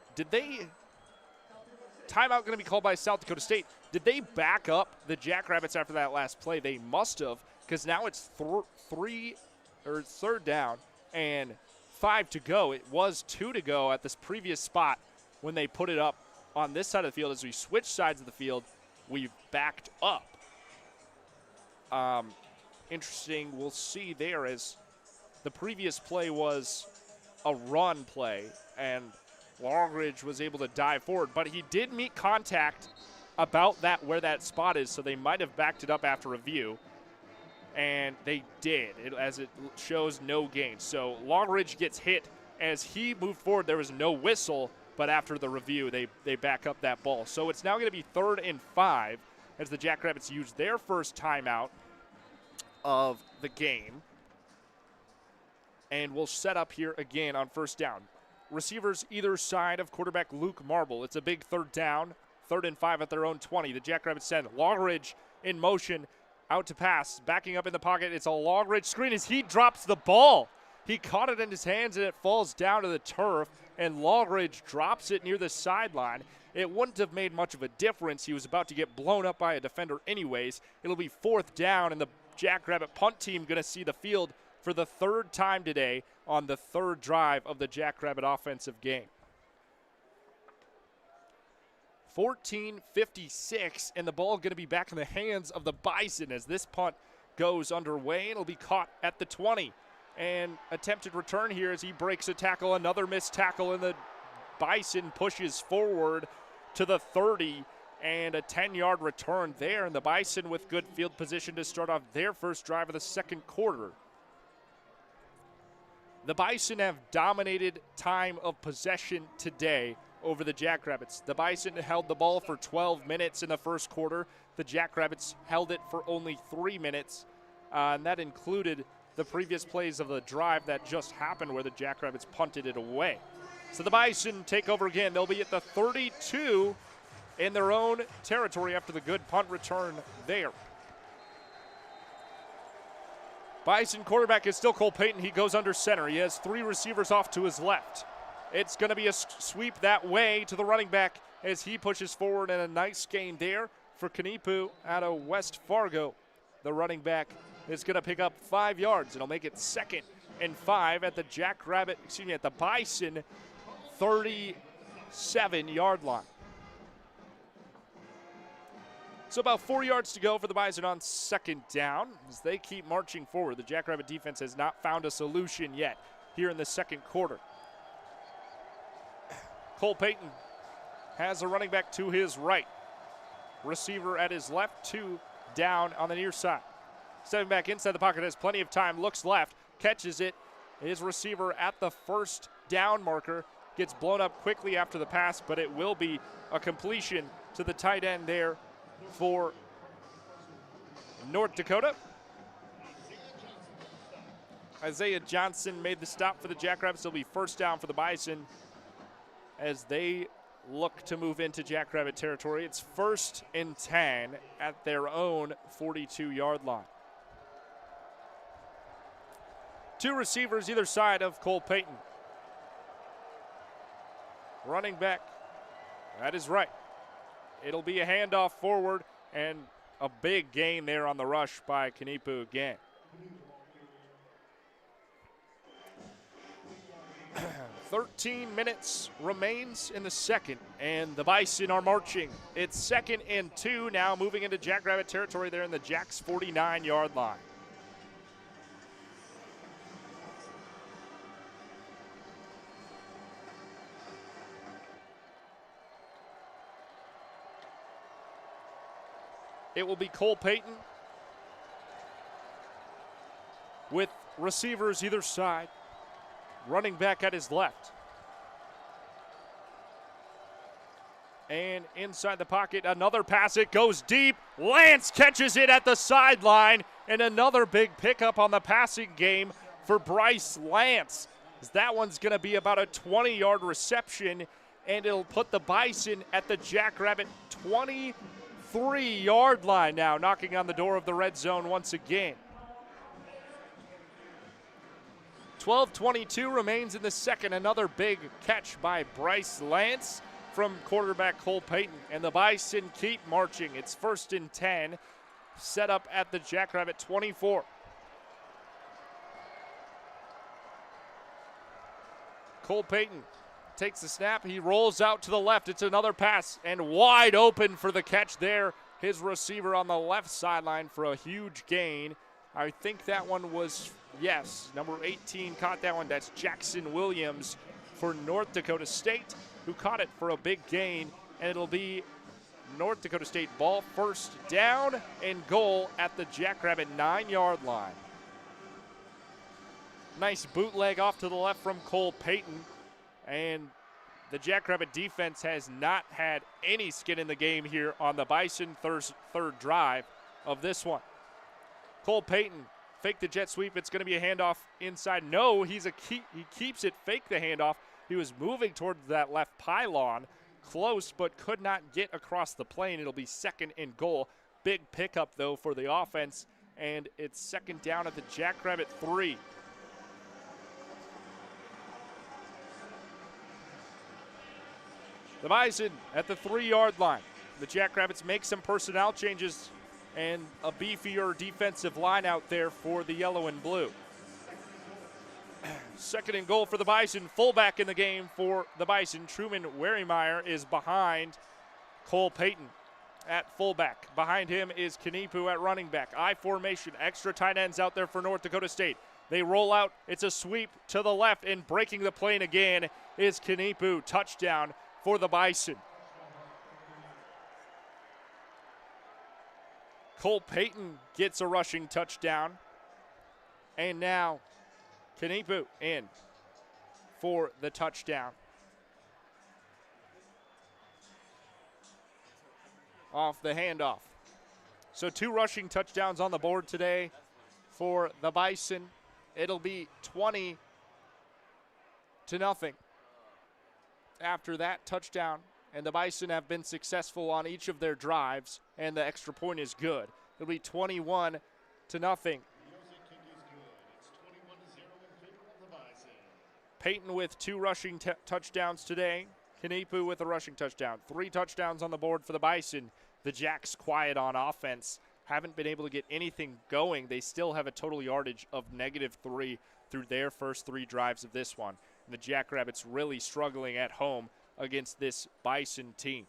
S2: Timeout going to be called by South Dakota State. Did they back up the Jackrabbits after that last play? They must have, because now it's 3rd down and 5 to go. It was 2 to go at this previous spot when they put it up on this side of the field. As we switch sides of the field, we've backed up. Interesting. We'll see there as the previous play was a run play, and Longridge was able to dive forward, but he did meet contact about that where that spot is, so they might have backed it up after review, and they did, as it shows no gain. So Longridge gets hit as he moved forward. There was no whistle, but after the review, they back up that ball. So it's now going to be 3rd and 5 as the Jackrabbits use their first timeout of the game, and we'll set up here again on 1st down. Receivers either side of quarterback Luke Marble. It's a big 3rd down, 3rd and 5 at their own 20. The Jackrabbits send Longridge in motion out to pass. Backing up in the pocket, it's a Longridge screen as he drops the ball. He caught it in his hands and it falls down to the turf, and Longridge drops it near the sideline. It wouldn't have made much of a difference. He was about to get blown up by a defender anyways. It'll be 4th down, and the Jackrabbit punt team going to see the field for the 3rd time today on the 3rd drive of the Jackrabbit offensive game. 14:56, and the ball going to be back in the hands of the Bison as this punt goes underway. It'll be caught at the 20. And attempted return here as he breaks a tackle. Another missed tackle, and the Bison pushes forward to the 30, and a 10-yard return there. And the Bison with good field position to start off their first drive of the second quarter. The Bison have dominated time of possession today over the Jackrabbits. The Bison held the ball for 12 minutes in the first quarter. The Jackrabbits held it for only 3 minutes, and that included the previous plays of the drive that just happened where the Jackrabbits punted it away. So the Bison take over again. They'll be at the 32 in their own territory after the good punt return there. Bison quarterback is still Cole Payton. He goes under center. He has 3 receivers off to his left. It's going to be a sweep that way to the running back as he pushes forward, and a nice gain there for Kanipu out of West Fargo. The running back is going to pick up 5 yards. It'll make it 2nd and 5 at the at the Bison 37-yard line. So about 4 yards to go for the Bison on 2nd down as they keep marching forward. The Jackrabbit defense has not found a solution yet here in the second quarter. Cole Payton has a running back to his right. Receiver at his left, 2 down on the near side. Stepping back inside the pocket, has plenty of time, looks left, catches it. His receiver at the 1st down marker gets blown up quickly after the pass, but it will be a completion to the tight end there for North Dakota. Isaiah Johnson made the stop for the Jackrabbits. It'll be 1st down for the Bison as they look to move into Jackrabbit territory. It's 1st and 10 at their own 42-yard line. 2 receivers either side of Cole Payton. Running back at his right. It'll be a handoff forward and a big gain there on the rush by Kanipu again. 13 minutes remains in the second, and the Bison are marching. It's 2nd and 2 now, moving into Jackrabbit territory there in the Jacks 49-yard line. It will be Cole Payton with receivers either side. Running back at his left. And inside the pocket, another pass. It goes deep. Lance catches it at the sideline. And another big pickup on the passing game for Bryce Lance. That one's going to be about a 20-yard reception, and it'll put the Bison at the Jackrabbit 23-yard line now, knocking on the door of the red zone once again. 12:22 remains in the second. Another big catch by Bryce Lance from quarterback Cole Payton. And the Bison keep marching. It's 1st and 10, set up at the Jackrabbit 24. Cole Payton takes the snap. He rolls out to the left. It's another pass, and wide open for the catch there. His receiver on the left sideline for a huge gain. I think that one was, yes, number 18 caught that one. That's Jackson Williams for North Dakota State, who caught it for a big gain, and it'll be North Dakota State ball, 1st down and goal at the Jackrabbit 9-yard line. Nice bootleg off to the left from Cole Payton, and the Jackrabbit defense has not had any skin in the game here on the Bison third drive of this one. Cole Payton, fake the jet sweep. It's going to be a handoff inside. No, he keeps it, fake the handoff. He was moving towards that left pylon, close, but could not get across the plane. It'll be 2nd and goal. Big pickup, though, for the offense, and it's 2nd down at the Jackrabbit 3. The Bison at the 3-yard line. The Jackrabbits make some personnel changes and a beefier defensive line out there for the yellow and blue. 2nd and goal for the Bison. Fullback in the game for the Bison. Truman Werrymeyer is behind Cole Payton at fullback. Behind him is Kanipu at running back. I formation, extra tight ends out there for North Dakota State. They roll out. It's a sweep to the left, and breaking the plane again is Kanipu. Touchdown for the Bison. Cole Payton gets a rushing touchdown. And now Kanipu in for the touchdown. Off the handoff. So 2 rushing touchdowns on the board today for the Bison. It'll be 20-0 after that touchdown. And the Bison have been successful on each of their drives, and the extra point is good. It'll be 21-0. Payton with 2 rushing touchdowns today. Kanipu with a rushing touchdown. 3 touchdowns on the board for the Bison. The Jacks quiet on offense. Haven't been able to get anything going. They still have a total yardage of -3 through their first 3 drives of this one. And the Jackrabbits really struggling at home against this Bison team.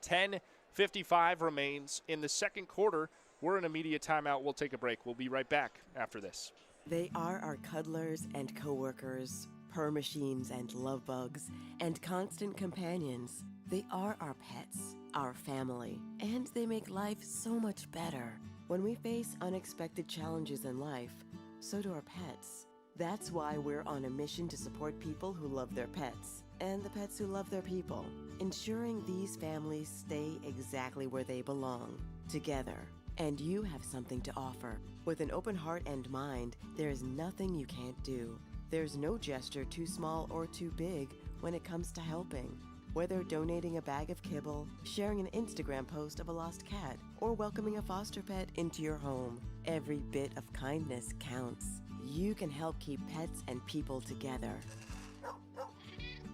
S2: 10:55 remains in the second quarter. We're in a media timeout. We'll take a break. We'll be right back after this.
S4: They are our cuddlers and coworkers, purr machines and love bugs, and constant companions. They are our pets, our family, and they make life so much better. When we face unexpected challenges in life, so do our pets. That's why we're on a mission to support people who love their pets and the pets who love their people, ensuring these families stay exactly where they belong, together. And you have something to offer. With an open heart and mind, there is nothing you can't do. There's no gesture too small or too big when it comes to helping. Whether donating a bag of kibble, sharing an Instagram post of a lost cat, or welcoming a foster pet into your home, every bit of kindness counts. You can help keep pets and people together.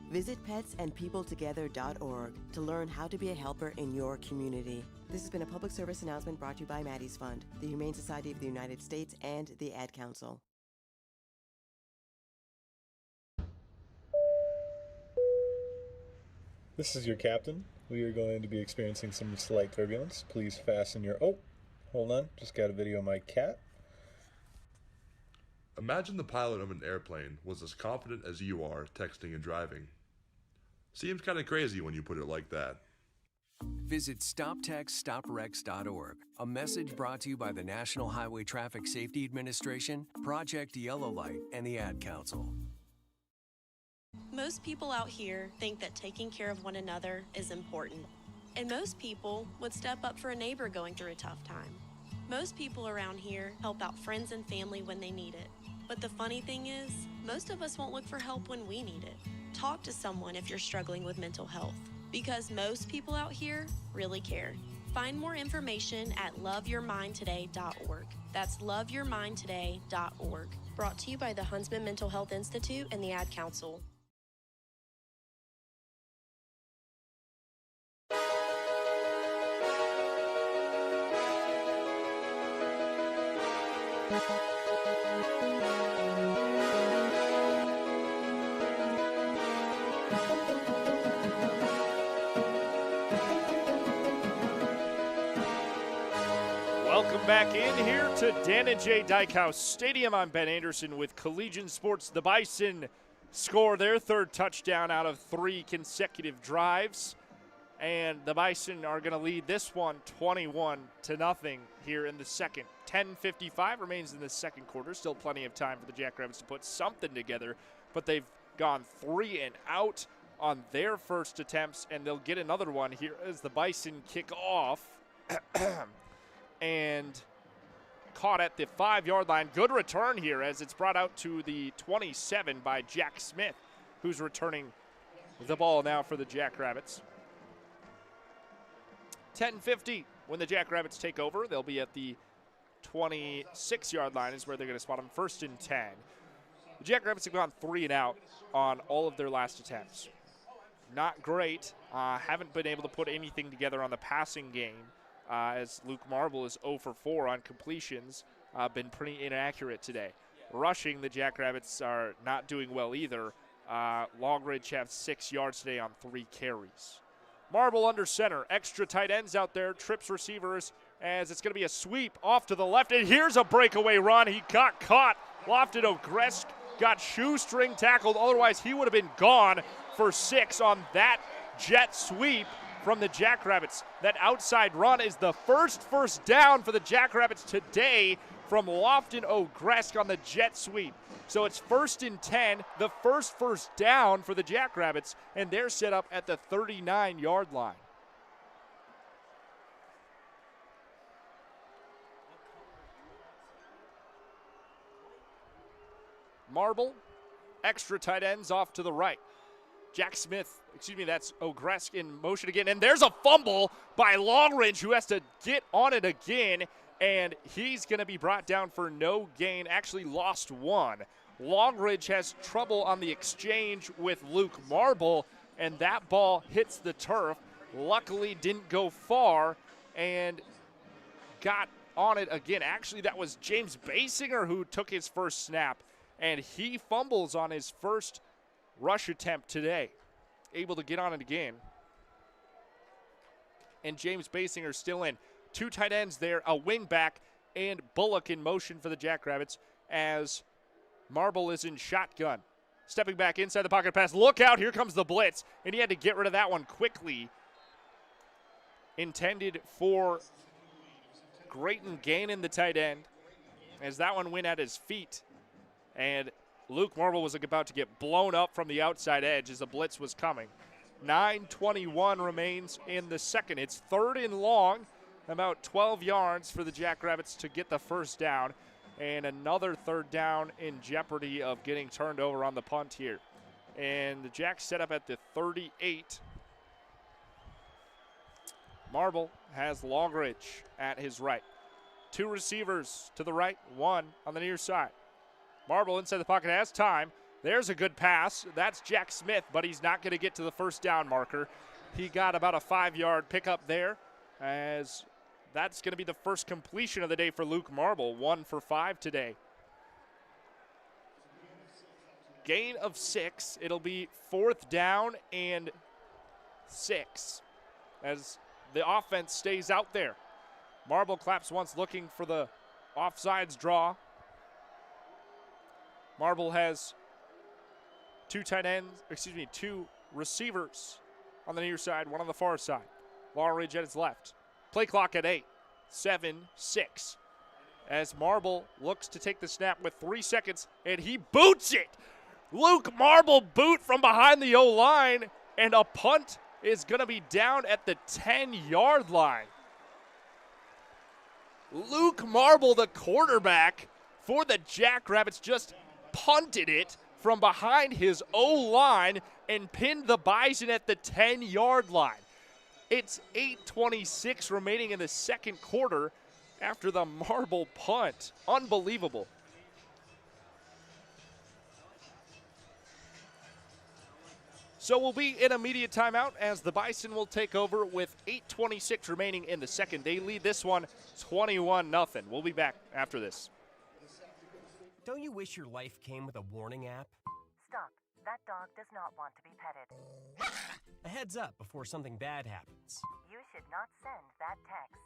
S4: Visit petsandpeopletogether.org to learn how to be a helper in your community. This has been a public service announcement brought to you by Maddie's Fund, the Humane Society of the United States, and the Ad Council.
S22: This is your captain. We are going to be experiencing some slight turbulence. Please fasten your... Oh, hold on. Just got a video of my cat.
S5: Imagine the pilot of an airplane was as confident as you are texting and driving. Seems kind of crazy when you put it like that.
S6: Visit StopTextStopWrecks.org. A message brought to you by the National Highway Traffic Safety Administration, Project Yellow Light, and the Ad Council.
S7: Most Most people out here think that taking care of one another is important. And most people would step up for a neighbor going through a tough time. Most people around here help out friends and family when they need it. But the funny thing is, most of us won't look for help when we need it. Talk to someone if you're struggling with mental health, because most people out here really care. Find more information at loveyourmindtoday.org. That's loveyourmindtoday.org. Brought to you by the Huntsman Mental Health Institute and the Ad Council.
S2: Welcome back in here to Dan and Jay Dykehouse Stadium. I'm Ben Anderson with Collegiate Sports. The Bison score their third touchdown out of 3 consecutive drives. And the Bison are going to lead this one 21-0 here in the second. 10:55 remains in the second quarter. Still plenty of time for the Jackrabbits to put something together. But they've gone 3 and out on their first attempts, and they'll get another one here as the Bison kick off. And caught at the 5-yard line. Good return here as it's brought out to the 27 by Jack Smith, who's returning the ball now for the Jackrabbits. 10:50 when the Jackrabbits take over. They'll be at the 26-yard line is where they're going to spot them, 1st and 10. The Jackrabbits have gone 3 and out on all of their last attempts. Not great. Haven't been able to put anything together on the passing game. As Luke Marble is 0 for 4 on completions, been pretty inaccurate today. Rushing, the Jackrabbits are not doing well either. Longridge have 6 yards today on 3 carries. Marble under center, extra tight ends out there, trips receivers as it's going to be a sweep off to the left. And here's a breakaway run. He got caught. Lofted Ogresk got shoestring tackled. Otherwise, he would have been gone for 6 on that jet sweep from the Jackrabbits. That outside run is the first down for the Jackrabbits today from Lofton Ogresk on the jet sweep. So it's 1st and 10, the first down for the Jackrabbits, and they're set up at the 39-yard line. Marble, extra tight ends off to the right. That's Ogresk in motion again. And there's a fumble by Longridge, who has to get on it again. And he's going to be brought down for no gain. Actually lost 1. Longridge has trouble on the exchange with Luke Marble. And that ball hits the turf. Luckily didn't go far and got on it again. Actually, that was James Basinger who took his first snap. And he fumbles on his first rush attempt today. Able to get on it again. And James Basinger still in. 2 tight ends there, a wing back, and Bullock in motion for the Jackrabbits as Marble is in shotgun. Stepping back inside the pocket pass. Look out, here comes the blitz. And he had to get rid of that one quickly. Intended for Grayton Gannon, the tight end, as that one went at his feet. And Luke Marble was about to get blown up from the outside edge as the blitz was coming. 9:21 remains in the second. It's 3rd and long, about 12 yards for the Jackrabbits to get the first down. And another 3rd down in jeopardy of getting turned over on the punt here. And the Jacks set up at the 38. Marble has Longridge at his right. 2 receivers to the right, 1 on the near side. Marble inside the pocket has time. There's a good pass. That's Jack Smith, but he's not going to get to the first down marker. He got about a 5-yard pickup there, as that's going to be the first completion of the day for Luke Marble, 1 for 5 today. Gain of 6. It'll be 4th down and 6 as the offense stays out there. Marble claps once, looking for the offsides draw. Marble has 2 receivers on the near side, 1 on the far side. Longridge at his left. Play clock at 8, 7, 6. As Marble looks to take the snap with 3 seconds, and he boots it Luke Marble boot from behind the O-line, and a punt is going to be down at the 10-yard line. Luke Marble, the quarterback for the Jackrabbits, just punted it from behind his O-line and pinned the Bison at the 10-yard line. It's 8:26 remaining in the second quarter after the Marble punt. Unbelievable. So we'll be in immediate timeout as the Bison will take over with 8:26 remaining in the second. They lead this one 21-0. We'll be back after this.
S8: Don't you wish your life came with a warning app?
S9: Stop. That dog does not want to be petted.
S8: A heads up before something bad happens.
S9: You should not send that text.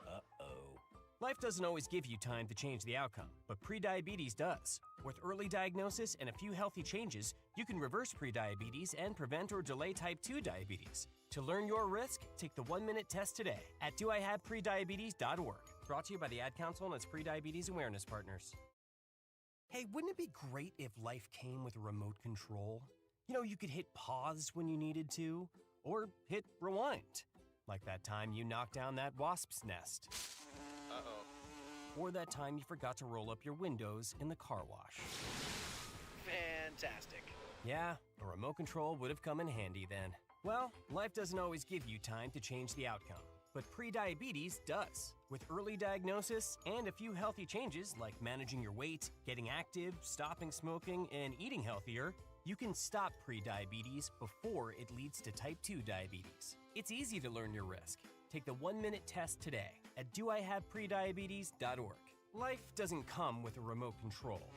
S8: Uh-oh. Life doesn't always give you time to change the outcome, but prediabetes does. With early diagnosis and a few healthy changes, you can reverse prediabetes and prevent or delay type 2 diabetes. To learn your risk, take the 1-minute test today at doihaveprediabetes.org. Brought to you by the Ad Council and its Prediabetes Awareness Partners. Hey, wouldn't it be great if life came with a remote control? You know, you could hit pause when you needed to, or hit rewind. Like that time you knocked down that wasp's nest. Uh-oh. Or that time you forgot to roll up your windows in the car wash.
S23: Fantastic.
S8: Yeah, a remote control would have come in handy then. Well, life doesn't always give you time to change the outcome, but prediabetes does. With early diagnosis and a few healthy changes like managing your weight, getting active, stopping smoking, and eating healthier, you can stop prediabetes before it leads to type 2 diabetes. It's easy to learn your risk. Take the 1-minute test today at doihaveprediabetes.org. Life doesn't come with a remote control.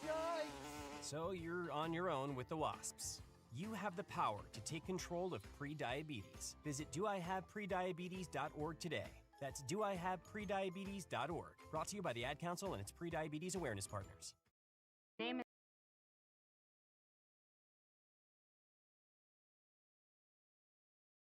S8: Yikes! So you're on your own with the wasps. You have the power to take control of prediabetes. Visit doihaveprediabetes.org today. That's doihaveprediabetes.org. Brought to you by the Ad Council and its Prediabetes Awareness Partners.
S10: Name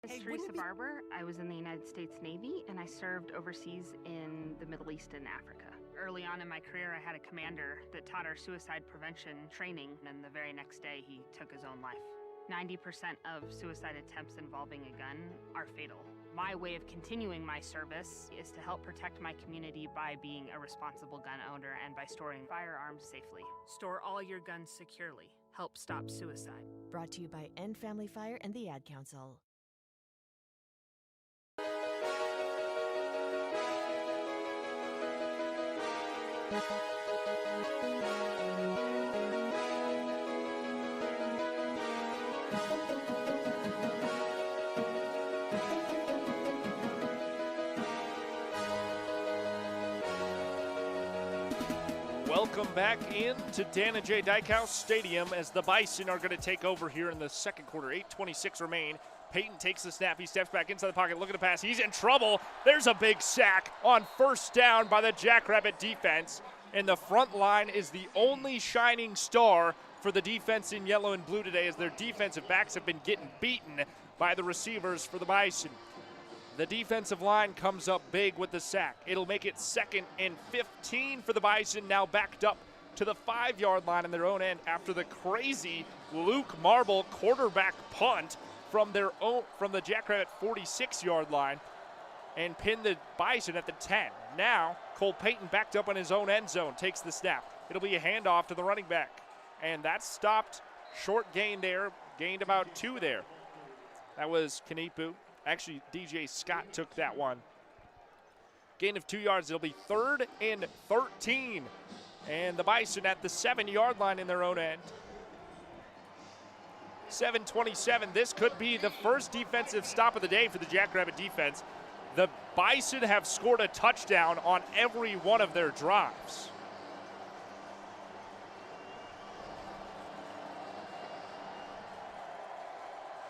S10: is Teresa Barber. I was in the United States Navy, and I served overseas in the Middle East and Africa. Early on in my career, I had a commander that taught our suicide prevention training, and the very next day, he took his own life. 90% of suicide attempts involving a gun are fatal. My way of continuing my service is to help protect my community by being a responsible gun owner and by storing firearms safely. Store all your guns securely. Help stop suicide.
S11: Brought to you by End Family Fire and the Ad Council.
S2: Welcome back into Dana J. Dykehouse Stadium as the Bison are going to take over here in the second quarter. 8:26 remain. Peyton takes the snap. He steps back inside the pocket, looking to pass. He's in trouble. There's a big sack on first down by the Jackrabbit defense. And the front line is the only shining star for the defense in yellow and blue today as their defensive backs have been getting beaten by the receivers for the Bison. The defensive line comes up big with the sack. It'll make it 2nd and 15 for the Bison, now backed up to the 5-yard line on their own end after the crazy Luke Marble quarterback punt from the Jackrabbit 46-yard line and pinned the Bison at the 10. Now, Cole Payton backed up on his own end zone, takes the snap. It'll be a handoff to the running back. And that's stopped. Short gain there, gained about 2 there. That was Kanipu. Actually, DJ Scott took that one. Gain of 2 yards. It'll be 3rd and 13. And the Bison at the 7-yard line in their own end. 7:27. This could be the first defensive stop of the day for the Jackrabbit defense. The Bison have scored a touchdown on every one of their drives.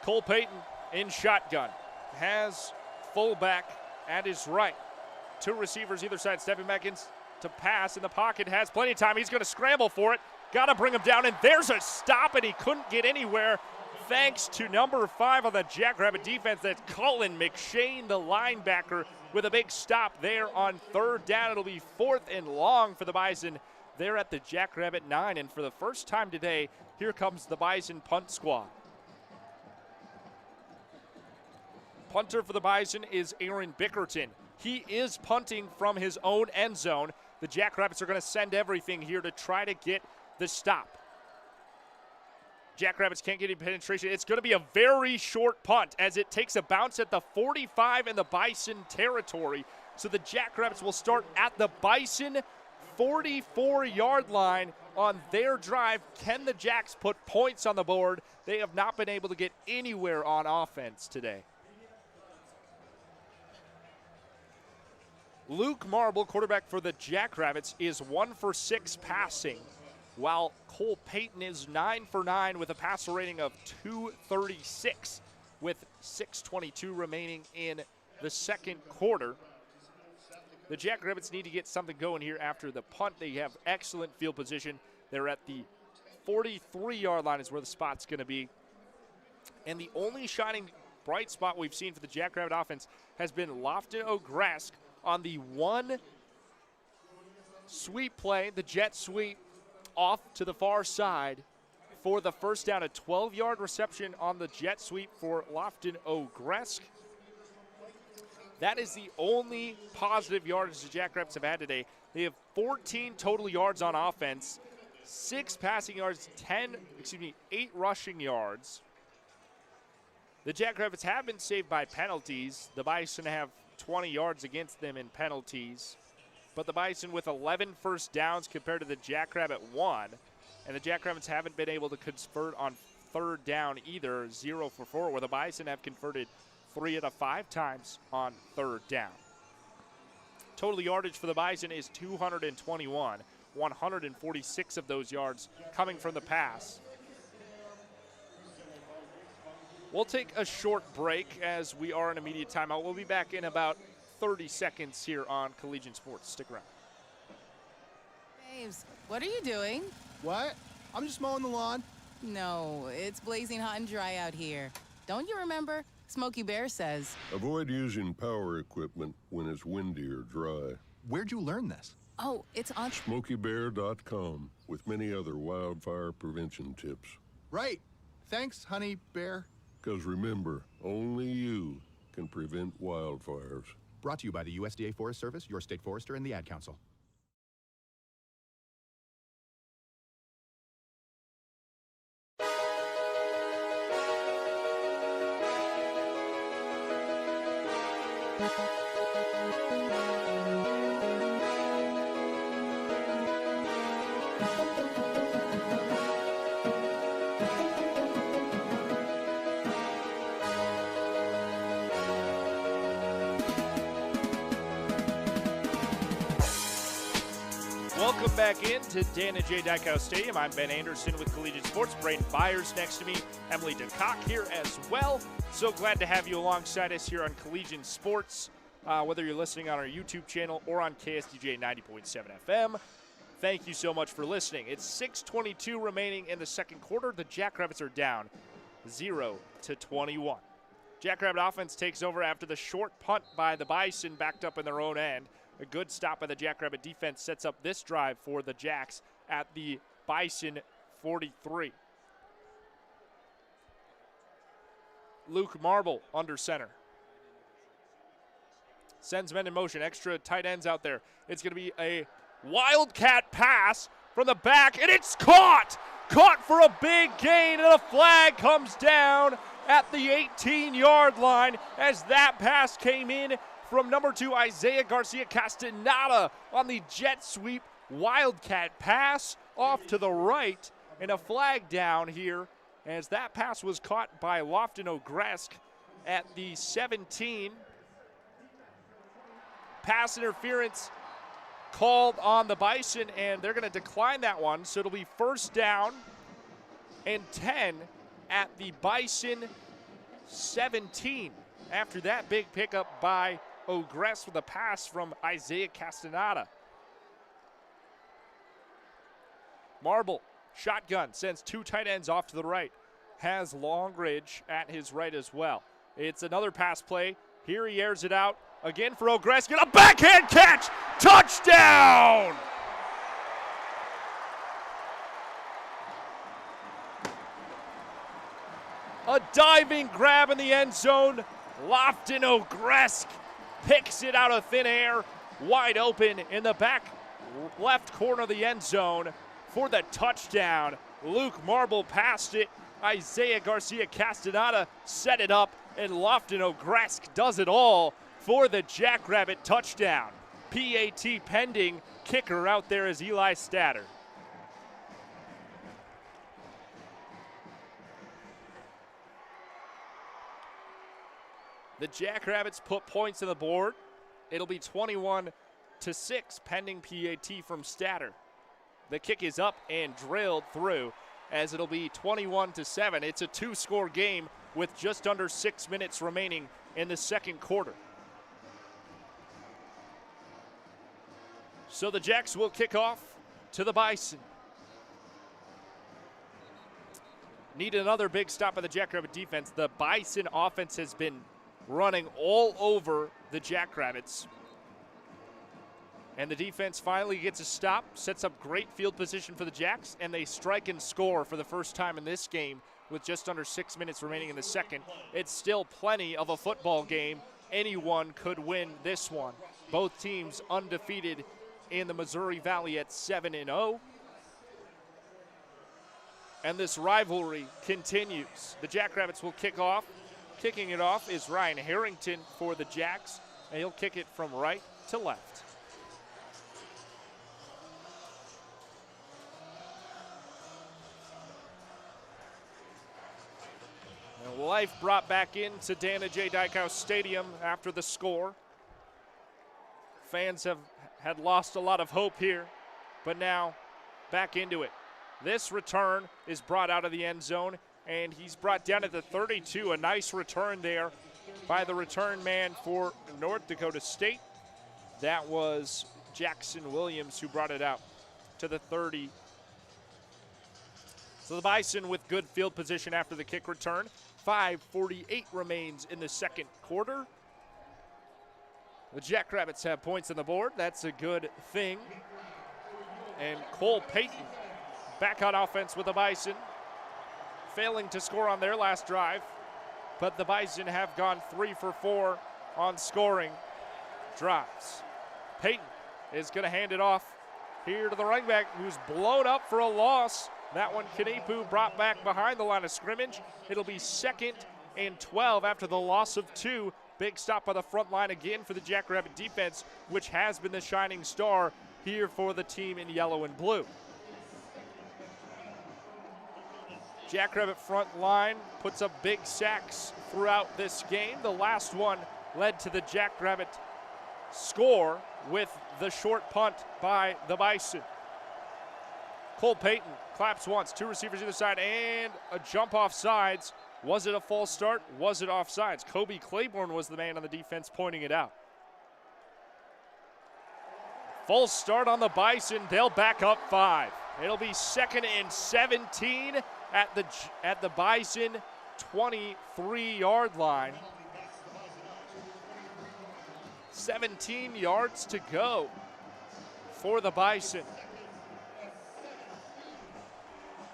S2: Cole Payton in shotgun. Has fullback at his right. 2 receivers either side stepping back in to pass in the pocket. Has plenty of time. He's going to scramble for it. Got to bring him down, and there's a stop, and he couldn't get anywhere thanks to number 5 on the Jackrabbit defense. That's Cullen McShane, the linebacker, with a big stop there on 3rd down. It'll be 4th and long for the Bison there at the Jackrabbit 9. And for the first time today, here comes the Bison punt squad. Punter for the Bison is Aaron Bickerton. He is punting from his own end zone. The Jackrabbits are going to send everything here to try to get the stop. Jackrabbits can't get any penetration. It's going to be a very short punt as it takes a bounce at the 45 in the Bison territory. So the Jackrabbits will start at the Bison 44-yard line on their drive. Can the Jacks put points on the board? They have not been able to get anywhere on offense today. Luke Marble, quarterback for the Jackrabbits, is 1 for 6 passing, while Cole Payton is 9 for 9 with a passer rating of 236 with 6:22 remaining in the second quarter. The Jackrabbits need to get something going here after the punt. They have excellent field position. They're at the 43-yard line is where the spot's going to be. And the only shining bright spot we've seen for the Jackrabbit offense has been Lofton Ogresk on the one sweep play, the jet sweep off to the far side for the first down. A 12-yard reception on the jet sweep for Lofton Ogresk. That is the only positive yardage the Jackrabbits have had today. They have 14 total yards on offense, 6 passing yards, 8 rushing yards. The Jackrabbits have been saved by penalties. The Bison have 20 yards against them in penalties. But the Bison with 11 first downs compared to the Jackrabbit 1. And the Jackrabbits haven't been able to convert on third down either, 0 for 4, where the Bison have converted 3 out of 5 times on third down. Total yardage for the Bison is 221, 146 of those yards coming from the pass. We'll take a short break as we are in immediate timeout. We'll be back in about 30 seconds here on Collegiate Sports. Stick around.
S12: James, what are you doing?
S14: What? I'm just mowing the lawn.
S12: No, it's blazing hot and dry out here. Don't you remember? Smokey Bear says.
S23: Avoid using power equipment when it's windy or dry.
S14: Where'd you learn this?
S12: Oh, it's on
S23: SmokeyBear.com with many other wildfire prevention tips.
S14: Right. Thanks, Honey Bear.
S23: Because remember, only you can prevent wildfires.
S13: Brought to you by the USDA Forest Service, your state forester, and the Ad Council.
S2: Welcome back into Dan and J. Dykow Stadium. I'm Ben Anderson with Collegiate Sports. Braden Byers next to me. Emily DeCock here as well. So glad to have you alongside us here on Collegiate Sports, whether you're listening on our YouTube channel or on KSDJ 90.7 FM. Thank you so much for listening. It's 6:22 remaining in the second quarter. The Jackrabbits are down 0-21. Jackrabbit offense takes over after the short punt by the Bison backed up in their own end. A good stop by the Jackrabbit defense sets up this drive for the Jacks at the Bison 43. Luke Marble under center. Sends men in motion. Extra tight ends out there. It's going to be a wildcat pass from the back, and it's caught! Caught for a big gain, and a flag comes down at the 18-yard line as that pass came in from number 2, Isaiah Garcia Castaneda on the jet sweep wildcat pass off to the right, and a flag down here as that pass was caught by Lofton Ogresk at the 17. Pass interference called on the Bison, and they're going to decline that one, so it'll be first down and 10 at the Bison 17. After that big pickup by Ogresk with a pass from Isaiah Castaneda. Marble, shotgun, sends 2 tight ends off to the right. Has Longridge at his right as well. It's another pass play. Here he airs it out again for Ogresk, and a backhand catch! Touchdown! A diving grab in the end zone. Lofton Ogresk picks it out of thin air, wide open in the back left corner of the end zone for the touchdown. Luke Marble passed it. Isaiah Garcia Castaneda set it up, and Lofton Ogresk does it all for the Jackrabbit touchdown. PAT pending. Kicker out there is Eli Statter. The Jackrabbits put points on the board. It'll be 21-6 pending PAT from Statter. The kick is up and drilled through as it'll be 21-7. It's a two-score game with just under 6 minutes remaining in the second quarter. So the Jacks will kick off to the Bison. Need another big stop by the Jackrabbit defense. The Bison offense has been running all over the Jackrabbits. And the defense finally gets a stop, sets up great field position for the Jacks, and they strike and score for the first time in this game with just under 6 minutes remaining in the second. It's still plenty of a football game. Anyone could win this one. Both teams undefeated in the Missouri Valley at 7-0. And this rivalry continues. The Jackrabbits will kick off. Kicking it off is Ryan Harrington for the Jacks, and he'll kick it from right to left. And life brought back into Dana J. Dykehouse Stadium after the score. Fans had lost a lot of hope here, but now back into it. This return is brought out of the end zone, and he's brought down at the 32. A nice return there by the return man for North Dakota State. That was Jackson Williams who brought it out to the 30. So the Bison with good field position after the kick return. 5:48 remains in the second quarter. The Jackrabbits have points on the board. That's a good thing. And Cole Payton back on offense with the Bison, failing to score on their last drive, but the Bison have gone 3 for 4 on scoring drives. Payton is going to hand it off here to the running back, who's blown up for a loss. That one, Kanepu brought back behind the line of scrimmage. It'll be 2nd and 12 after the loss of 2. Big stop by the front line again for the Jackrabbit defense, which has been the shining star here for the team in yellow and blue. Jackrabbit front line puts up big sacks throughout this game. The last one led to the Jackrabbit score with the short punt by the Bison. Cole Payton claps once, 2 receivers either side, and a jump off sides. Was it a false start? Was it offsides? Kobe Claiborne was the man on the defense pointing it out. False start on the Bison. They'll back up 5. It'll be 2nd and 17 at the Bison 23-yard line. 17 yards to go for the Bison.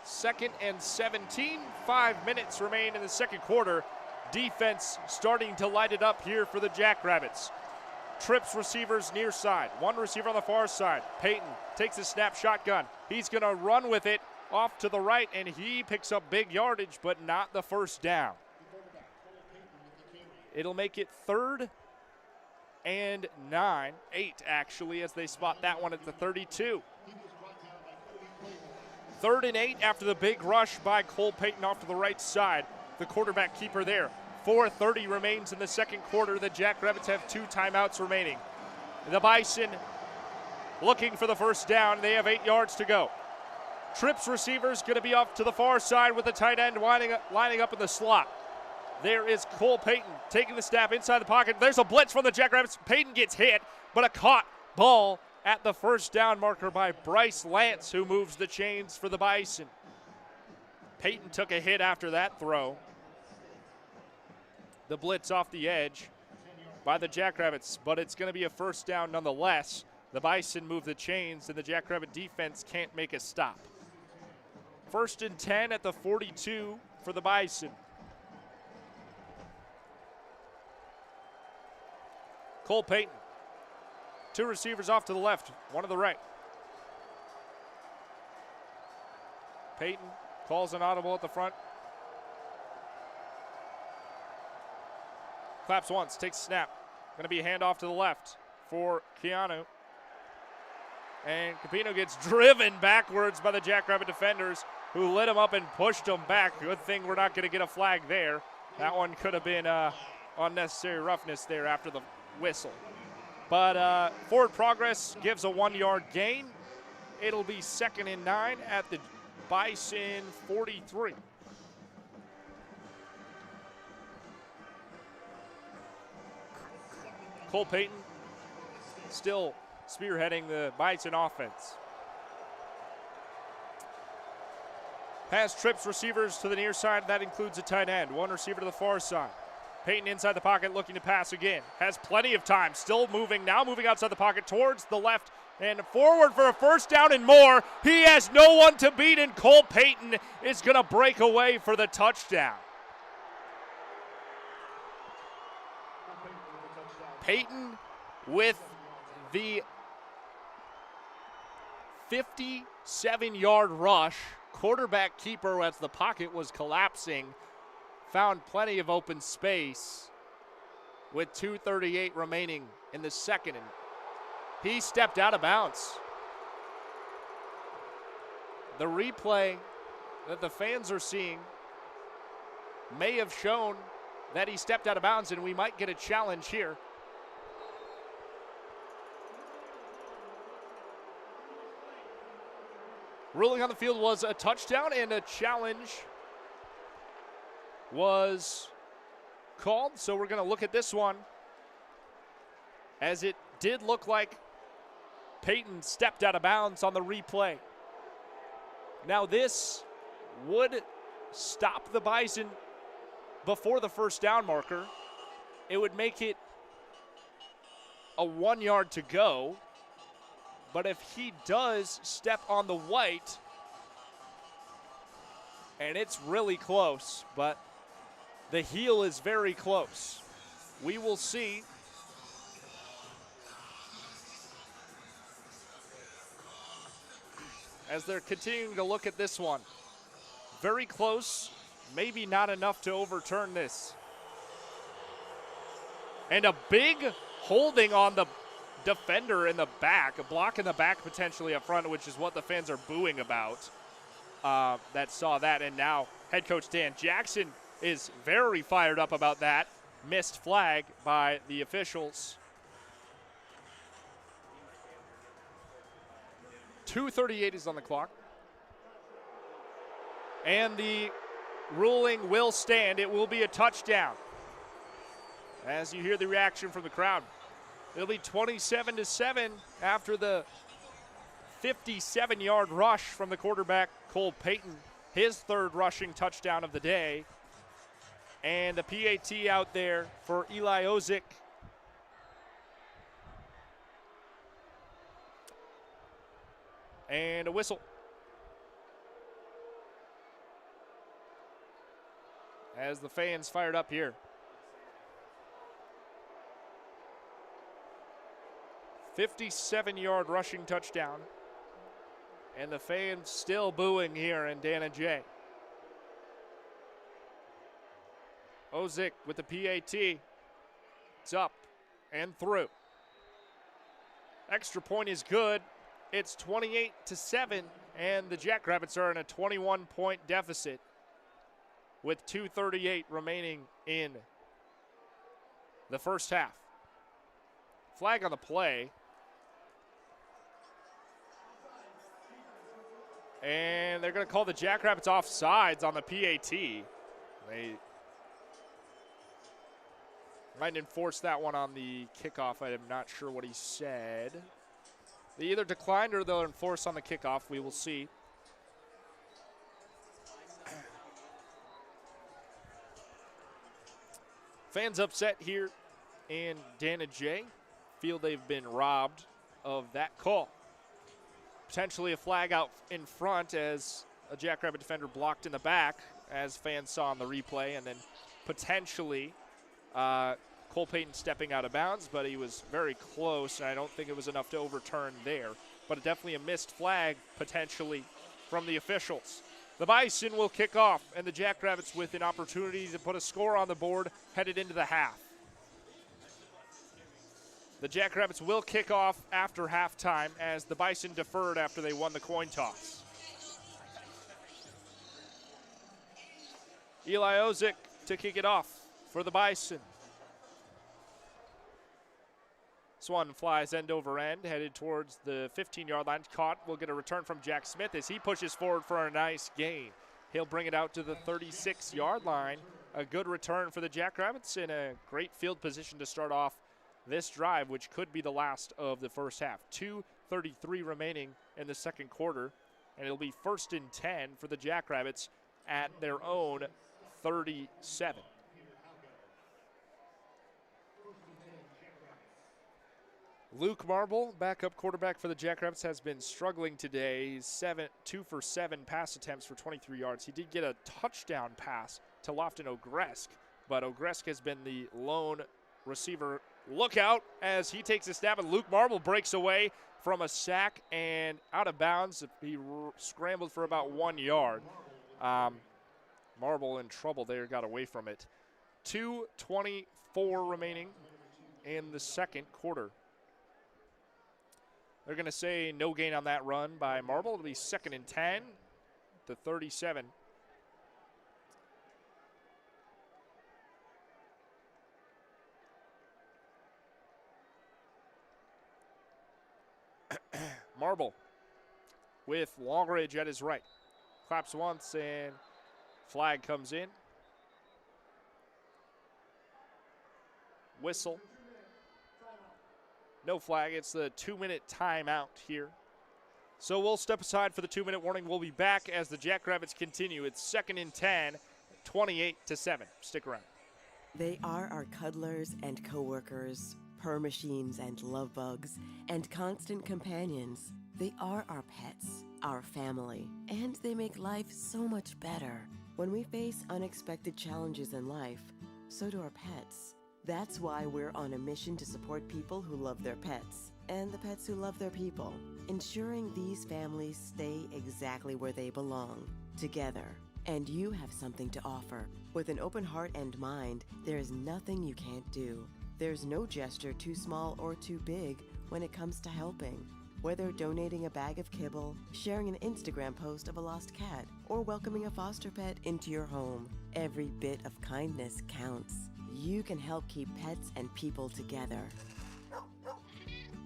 S2: 2nd and 17, 5 minutes remain in the second quarter. Defense starting to light it up here for the Jackrabbits. Trips receivers near side. One receiver on the far side. Payton takes a snap shotgun. He's going to run with it off to the right, and he picks up big yardage, but not the first down. It'll make it 3rd and 8 actually, as they spot that one at the 32. 3rd and 8 after the big rush by Cole Payton off to the right side. The quarterback keeper there. 4:30 remains in the second quarter. The Jackrabbits have 2 timeouts remaining. The Bison looking for the first down. They have 8 yards to go. Trips receivers going to be off to the far side with the tight end lining up in the slot. There is Cole Payton taking the snap inside the pocket. There's a blitz from the Jackrabbits. Payton gets hit, but a caught ball at the first down marker by Bryce Lance, who moves the chains for the Bison. Payton took a hit after that throw. The blitz off the edge by the Jackrabbits, but it's going to be a first down nonetheless. The Bison move the chains, and the Jackrabbit defense can't make a stop. 1st and 10 at the 42 for the Bison. Cole Payton. 2 receivers off to the left, 1 to the right. Payton calls an audible at the front. Claps once, takes a snap. Going to be a handoff to the left for Keanu. And Capino gets driven backwards by the Jackrabbit defenders who lit him up and pushed him back. Good thing we're not going to get a flag there. That one could have been unnecessary roughness there after the whistle. But forward progress gives a 1-yard gain. It'll be 2nd and 9 at the Bison 43. Cole Payton still spearheading the Bison offense. Pass trips receivers to the near side. That includes a tight end. 1 receiver to the far side. Payton inside the pocket looking to pass again. Has plenty of time. Still moving. Now moving outside the pocket towards the left and forward for a first down and more. He has no one to beat, and Cole Payton is going to break away for the touchdown. Payton with the 57-yard rush. Quarterback keeper as the pocket was collapsing. Found plenty of open space with 2:38 remaining in the second. And he stepped out of bounds. The replay that the fans are seeing may have shown that he stepped out of bounds, and we might get a challenge here. Ruling on the field was a touchdown, and a challenge was called. So we're going to look at this one, as it did look like Payton stepped out of bounds on the replay. Now this would stop the Bison before the first down marker. It would make it a 1 yard to go. But if he does step on the white, and it's really close, but the heel is very close. We will see. As they're continuing to look at this one. Very close, maybe not enough to overturn this. And a big holding on the defender in the back, a block in the back potentially up front, which is what the fans are booing about, that saw that. And now head coach Dan Jackson is very fired up about that missed flag by the officials. 2:38 is on the clock. And the ruling will stand. It will be a touchdown. As you hear the reaction from the crowd. It'll be 27-7 after the 57-yard rush from the quarterback, Cole Payton, his 3rd rushing touchdown of the day. And a PAT out there for Eli Ozick. And a whistle. As the fans fired up here. 57-yard rushing touchdown. And the fans still booing here in Dana J. Ozick with the PAT. It's up and through. Extra point is good. It's 28-7, and the Jackrabbits are in a 21-point deficit with 2:38 remaining in the first half. Flag on the play. And they're going to call the Jackrabbits offsides on the PAT. They might enforce that one on the kickoff. I am not sure what he said. They either declined or they'll enforce on the kickoff. We will see. Fans upset here in Dana J. Feel they've been robbed of that call. Potentially a flag out in front as a Jackrabbit defender blocked in the back, as fans saw on the replay, and then potentially Cole Payton stepping out of bounds, but he was very close, and I don't think it was enough to overturn there. But definitely a missed flag, potentially, from the officials. The Bison will kick off, and the Jackrabbits with an opportunity to put a score on the board headed into the half. The Jackrabbits will kick off after halftime as the Bison deferred after they won the coin toss. Eli Ozick to kick it off for the Bison. This one flies end over end, headed towards the 15-yard line. Caught. We'll get a return from Jack Smith as he pushes forward for a nice gain. He'll bring it out to the 36-yard line. A good return for the Jackrabbits in a great field position to start off this drive, which could be the last of the first half. 2:33 remaining in the second quarter, and it'll be 1st and 10 for the Jackrabbits at their own 37. Luke Marble, backup quarterback for the Jackrabbits, has been struggling today. He's 2 for 7 pass attempts for 23 yards. He did get a touchdown pass to Lofton Ogresk, but Ogresk has been the lone receiver. Look out as he takes a snap, and Luke Marble breaks away from a sack and out of bounds. He scrambled for about 1 yard. Marble in trouble there, got away from it. 2:24 remaining in the second quarter. They're going to say no gain on that run by Marble. It'll be 2nd and 10 to 37. Marble with Longridge at his right. Claps once and flag comes in. Whistle. No flag. It's the 2-minute timeout here. So we'll step aside for the 2-minute warning. We'll be back as the Jackrabbits continue. It's 2nd and 10, 28-7. Stick around.
S4: They are our cuddlers and coworkers, purr machines and love bugs, and constant companions. They are our pets, our family, and they make life so much better. When we face unexpected challenges in life, so do our pets. That's why we're on a mission to support people who love their pets and the pets who love their people, ensuring these families stay exactly where they belong, together. And you have something to offer. With an open heart and mind, there is nothing you can't do. There's no gesture too small or too big when it comes to helping. Whether donating a bag of kibble, sharing an Instagram post of a lost cat, or welcoming a foster pet into your home, every bit of kindness counts. You can help keep pets and people together.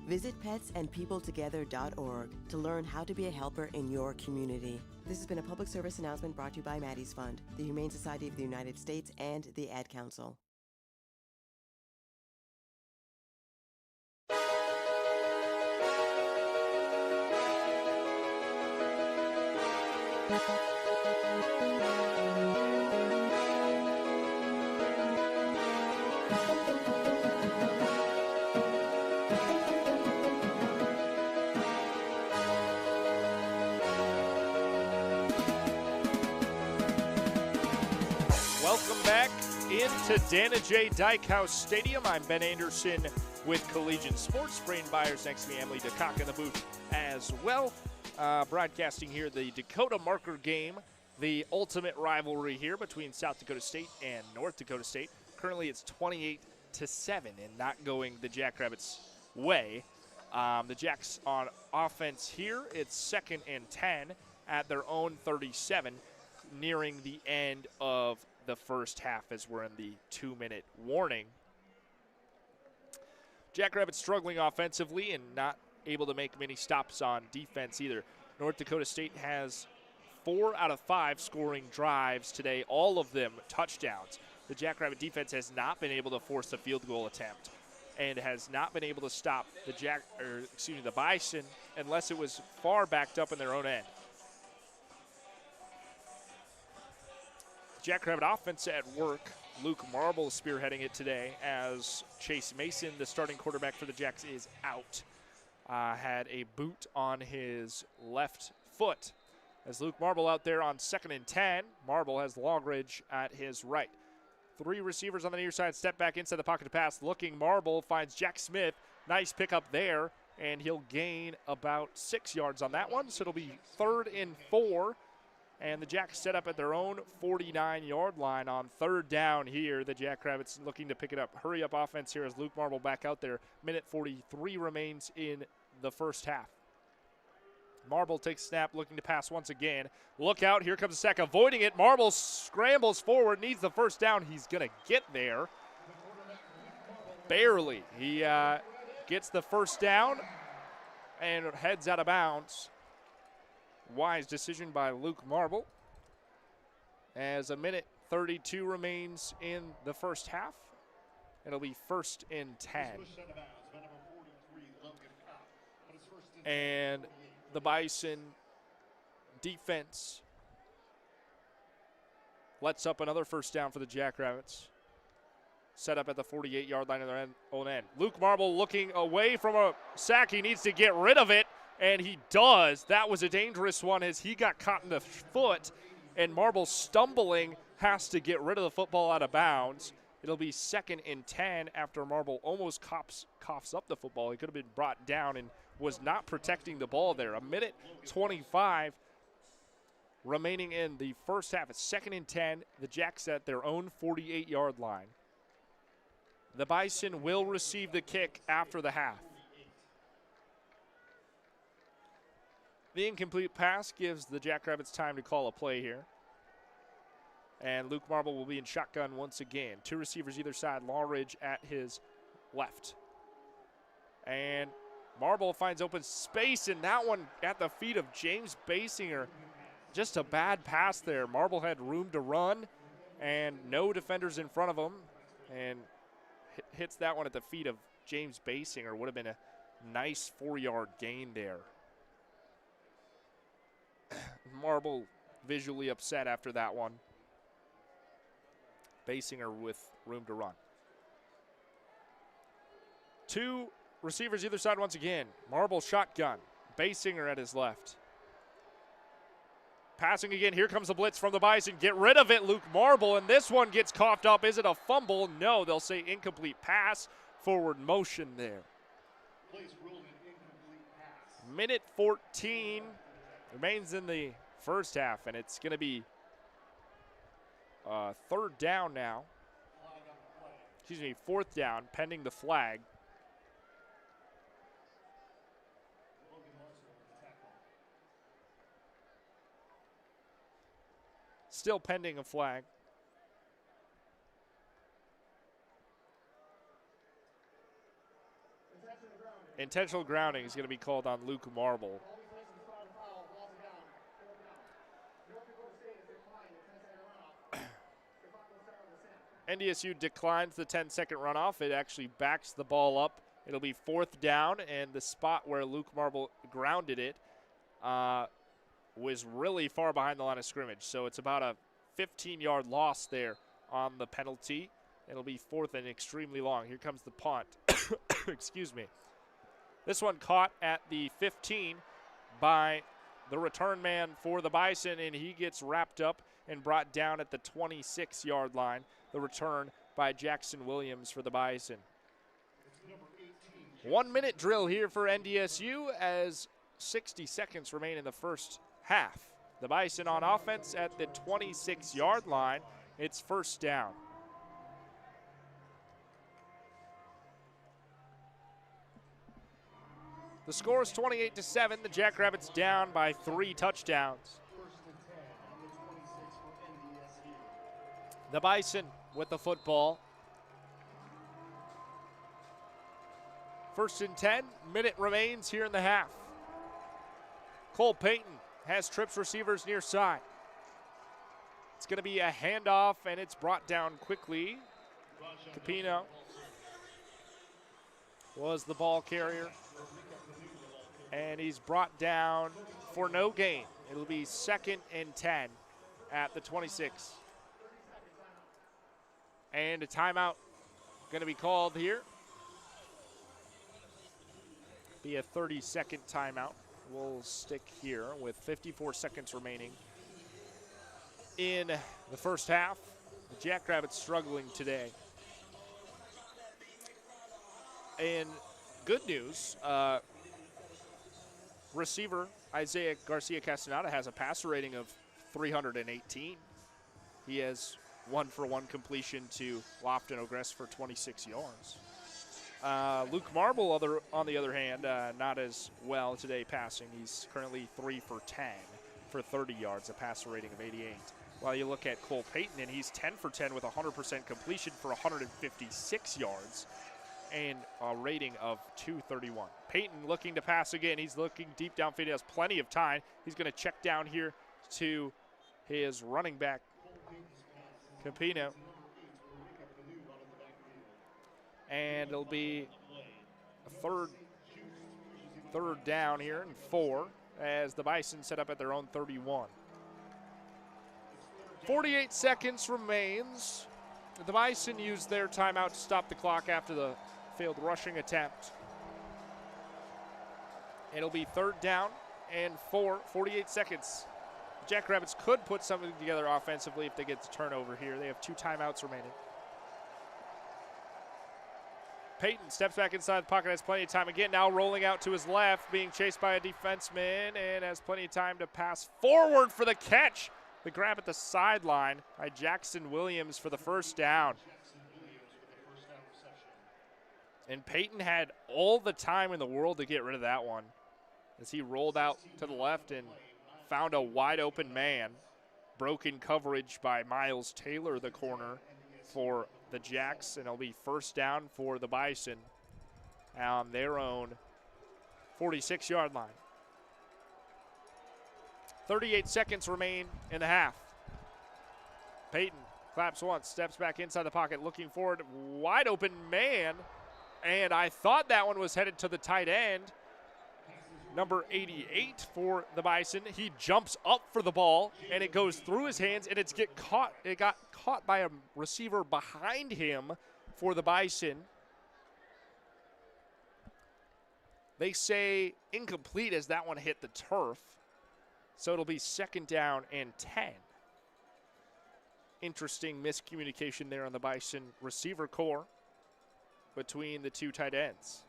S4: Visit petsandpeopletogether.org to learn how to be a helper in your community. This has been a public service announcement brought to you by Maddie's Fund, the Humane Society of the United States, and the Ad Council.
S2: Welcome back into Dana J. Dykehouse Stadium. I'm Ben Anderson with Collegiate Sports. Brain Byers next to me, Emily DeCock in the booth as well. Broadcasting here the Dakota marker game, the ultimate rivalry here between South Dakota State and North Dakota State. Currently it's 28-7 and not going the Jackrabbits' way. The Jacks on offense here. It's 2nd and 10 at their own 37, nearing the end of the first half as we're in the 2-minute warning. Jackrabbits struggling offensively and not able to make many stops on defense either. North Dakota State has 4 out of 5 scoring drives today, all of them touchdowns. The Jackrabbit defense has not been able to force a field goal attempt and has not been able to stop the Bison unless it was far backed up in their own end. Jackrabbit offense at work. Luke Marble spearheading it today as Chase Mason, the starting quarterback for the Jacks, is out. Had a boot on his left foot. As Luke Marble out there on 2nd and 10, Marble has Longridge at his right. Three receivers on the near side, step back inside the pocket to pass. Looking Marble finds Jack Smith. Nice pickup there, and he'll gain about 6 yards on that one. So it'll be 3rd and 4, and the Jacks set up at their own 49-yard line on 3rd down here. The Jackrabbits looking to pick it up. Hurry up offense here as Luke Marble back out there. Minute 43 remains in the first half. Marble takes snap, looking to pass once again. Look out, here comes a sack, avoiding it. Marble scrambles forward, needs the first down. He's going to get there. Barely. He gets the first down and heads out of bounds. Wise decision by Luke Marble. As a minute 32 remains in the first half, it'll be 1st and 10. And the Bison defense lets up another first down for the Jackrabbits. Set up at the 48-yard line of their own end. Luke Marble looking away from a sack. He needs to get rid of it, and he does. That was a dangerous one as he got caught in the foot, and Marble stumbling has to get rid of the football out of bounds. It'll be 2nd and 10 after Marble almost coughs up the football. He could have been brought down and was not protecting the ball there. A minute 25 remaining in the first half. It's 2nd and 10. The Jacks at their own 48-yard line. The Bison will receive the kick after the half. The incomplete pass gives the Jackrabbits time to call a play here. And Luke Marble will be in shotgun once again. 2 receivers either side. Lawridge at his left. And Marble finds open space, and that one at the feet of James Basinger. Just a bad pass there. Marble had room to run and no defenders in front of him. And hits that one at the feet of James Basinger. Would have been a nice 4-yard gain there. Marble visually upset after that one. Basinger with room to run. 2 receivers either side once again. Marble shotgun. Basinger at his left. Passing again. Here comes the blitz from the Bison. Get rid of it, Luke Marble. And this one gets coughed up. Is it a fumble? No, they'll say incomplete pass. Forward motion there. Minute 14 remains in the first half, and it's going to be 3rd down now. Excuse me, 4th down, pending the flag. Still pending a flag. Intentional grounding is going to be called on Luke Marble. NDSU declines the 10-second runoff. It actually backs the ball up. It'll be 4th down, and the spot where Luke Marble grounded it was really far behind the line of scrimmage. So it's about a 15-yard loss there on the penalty. It'll be 4th and extremely long. Here comes the punt. Excuse me. This one caught at the 15 by the return man for the Bison, and he gets wrapped up and brought down at the 26-yard line. The return by Jackson Williams for the Bison. 1-minute drill here for NDSU as 60 seconds remain in the first half. The Bison on offense at the 26-yard line. It's 1st down. The score is 28-7. The Jackrabbits down by 3 touchdowns. The Bison with the football. 1st and 10. Minute remains here in the half. Cole Payton has trips receivers near side. It's going to be a handoff, and it's brought down quickly. Capino was the ball carrier, and he's brought down for no gain. It'll be 2nd and 10 at the 26. And a timeout going to be called here. Be a 30-second timeout. We'll stick here with 54 seconds remaining in the first half. The Jackrabbits struggling today. And good news, receiver Isaiah Garcia-Castaneda has a passer rating of 318. He has 1-for-1 completion to Lofton O'Gress for 26 yards. Luke Marble, on the other hand, not as well today passing. He's currently 3-for-10 for 30 yards, a passer rating of 88. While you look at Cole Payton, and he's 10-for-10 with 100% completion for 156 yards and a rating of 231. Payton looking to pass again. He's looking deep downfield. He has plenty of time. He's going to check down here to his running back, Capino. And it'll be a third down here and 4 as the Bison set up at their own 31. 48 seconds remains. The Bison used their timeout to stop the clock after the failed rushing attempt. It'll be 3rd down and 4, 48 seconds. The Jackrabbits could put something together offensively if they get the turnover here. They have 2 timeouts remaining. Payton steps back inside the pocket, has plenty of time again, now rolling out to his left, being chased by a defenseman, and has plenty of time to pass forward for the catch. The grab at the sideline by Jackson Williams for the 1st down. And Payton had all the time in the world to get rid of that one as he rolled out to the left and found a wide open man. Broken coverage by Miles Taylor, the corner for the Jacks, and it'll be 1st down for the Bison on their own 46-yard line. 38 seconds remain in the half. Payton claps once, steps back inside the pocket, looking forward, wide open man, and I thought that one was headed to the tight end. Number 88 for the Bison. He jumps up for the ball, and it goes through his hands, and it got caught by a receiver behind him for the Bison. They say incomplete as that one hit the turf. So it'll be 2nd down and 10. Interesting miscommunication there on the Bison receiver core between the 2 tight ends.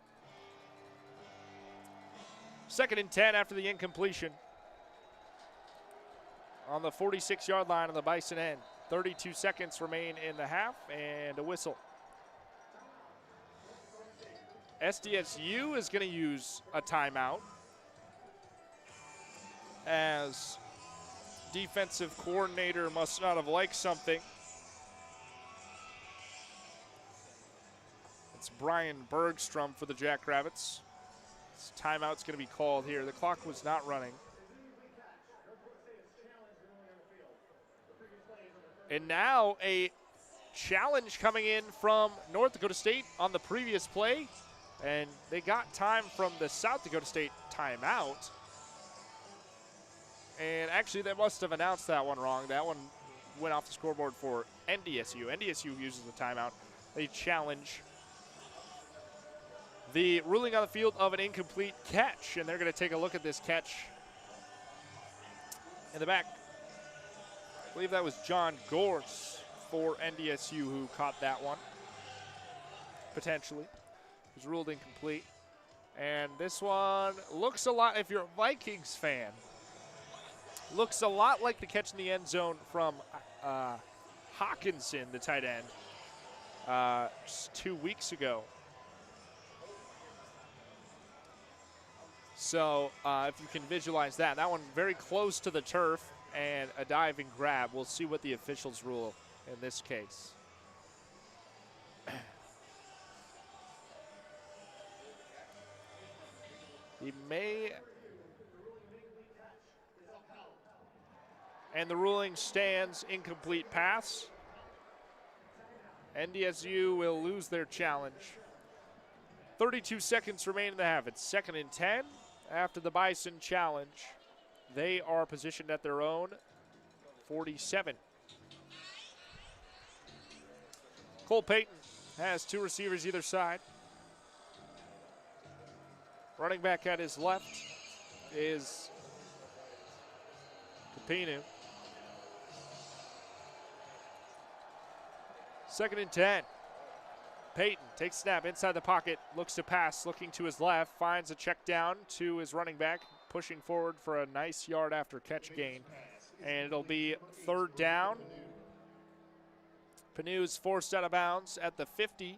S2: 2nd and 10 after the incompletion. On the 46-yard line on the Bison end. 32 seconds remain in the half and a whistle. SDSU is going to use a timeout as defensive coordinator must not have liked something. It's Brian Bergstrom for the Jackrabbits. This timeout's going to be called here. The clock was not running. And now a challenge coming in from North Dakota State on the previous play. And they got time from the South Dakota State timeout. And actually, they must have announced that one wrong. That one went off the scoreboard for NDSU. NDSU uses the timeout. They challenge the ruling on the field of an incomplete catch. And they're going to take a look at this catch in the back. I believe that was John Gorse for NDSU who caught that one, potentially. It was ruled incomplete. And this one looks a lot, if you're a Vikings fan, looks a lot like the catch in the end zone from Hawkinson, the tight end, just 2 weeks ago. So if you can visualize that one very close to the turf and a diving grab. We'll see what the officials rule in this case. He may. And the ruling stands incomplete pass. NDSU will lose their challenge. 32 seconds remain in the half. It's 2nd and 10 after the Bison challenge. They are positioned at their own 47. Cole Payton has 2 receivers either side. Running back at his left is Capino. 2nd and 10. Peyton takes snap inside the pocket, looks to pass, looking to his left, finds a check down to his running back, pushing forward for a nice yard after catch gain. And it'll be 3rd down. Panu's forced out of bounds at the 50.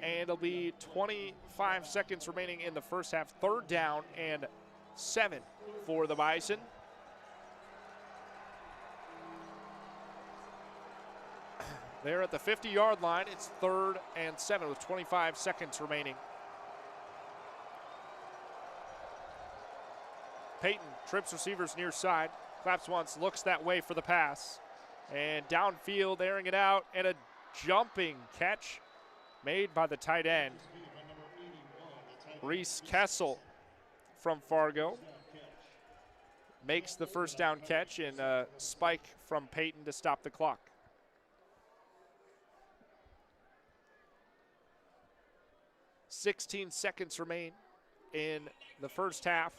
S2: And it'll be 25 seconds remaining in the first half. 3rd down and 7 for the Bison. They're at the 50-yard line. It's 3rd and 7 with 25 seconds remaining. Peyton trips receivers near side. Claps once, looks that way for the pass. And downfield, airing it out, and a jumping catch made by the tight end, Reese Kessel from Fargo. Makes the first down catch, and a spike from Peyton to stop the clock. .16 seconds remain in the first half.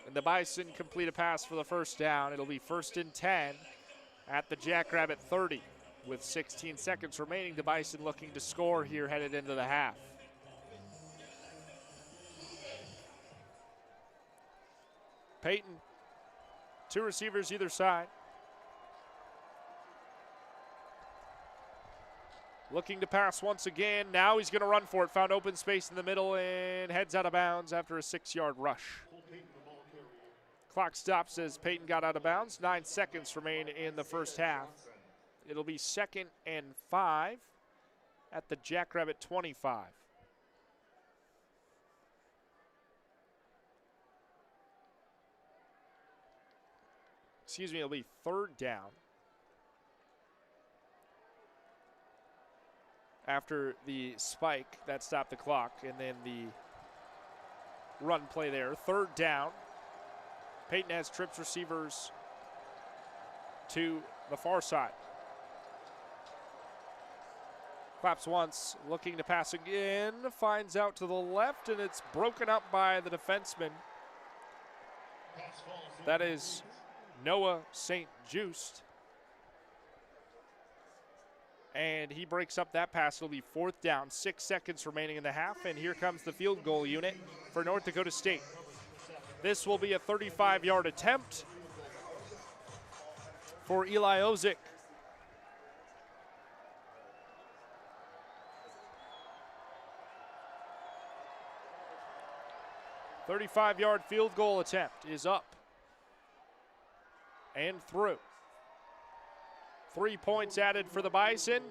S2: And the Bison complete a pass for the first down. It'll be 1st and 10 at the Jackrabbit 30. With 16 seconds remaining, the Bison looking to score here headed into the half. Peyton, 2 receivers either side. Looking to pass once again. Now he's going to run for it. Found open space in the middle and heads out of bounds after a 6-yard rush. Clock stops as Peyton got out of bounds. 9 seconds remain in the first half. It'll be 2nd and 5 at the Jackrabbit 25. Excuse me, it'll be 3rd down. After the spike that stopped the clock, and then the run play there. 3rd down. Peyton has trips receivers to the far side. Claps once, looking to pass again, finds out to the left, and it's broken up by the defenseman. That is Noah St. Just. And he breaks up that pass. It'll be 4th down, 6 seconds remaining in the half, and here comes the field goal unit for North Dakota State. This will be a 35-yard attempt for Eli Ozick. A 35-yard field goal attempt is up and through. 3 points added for the Bison.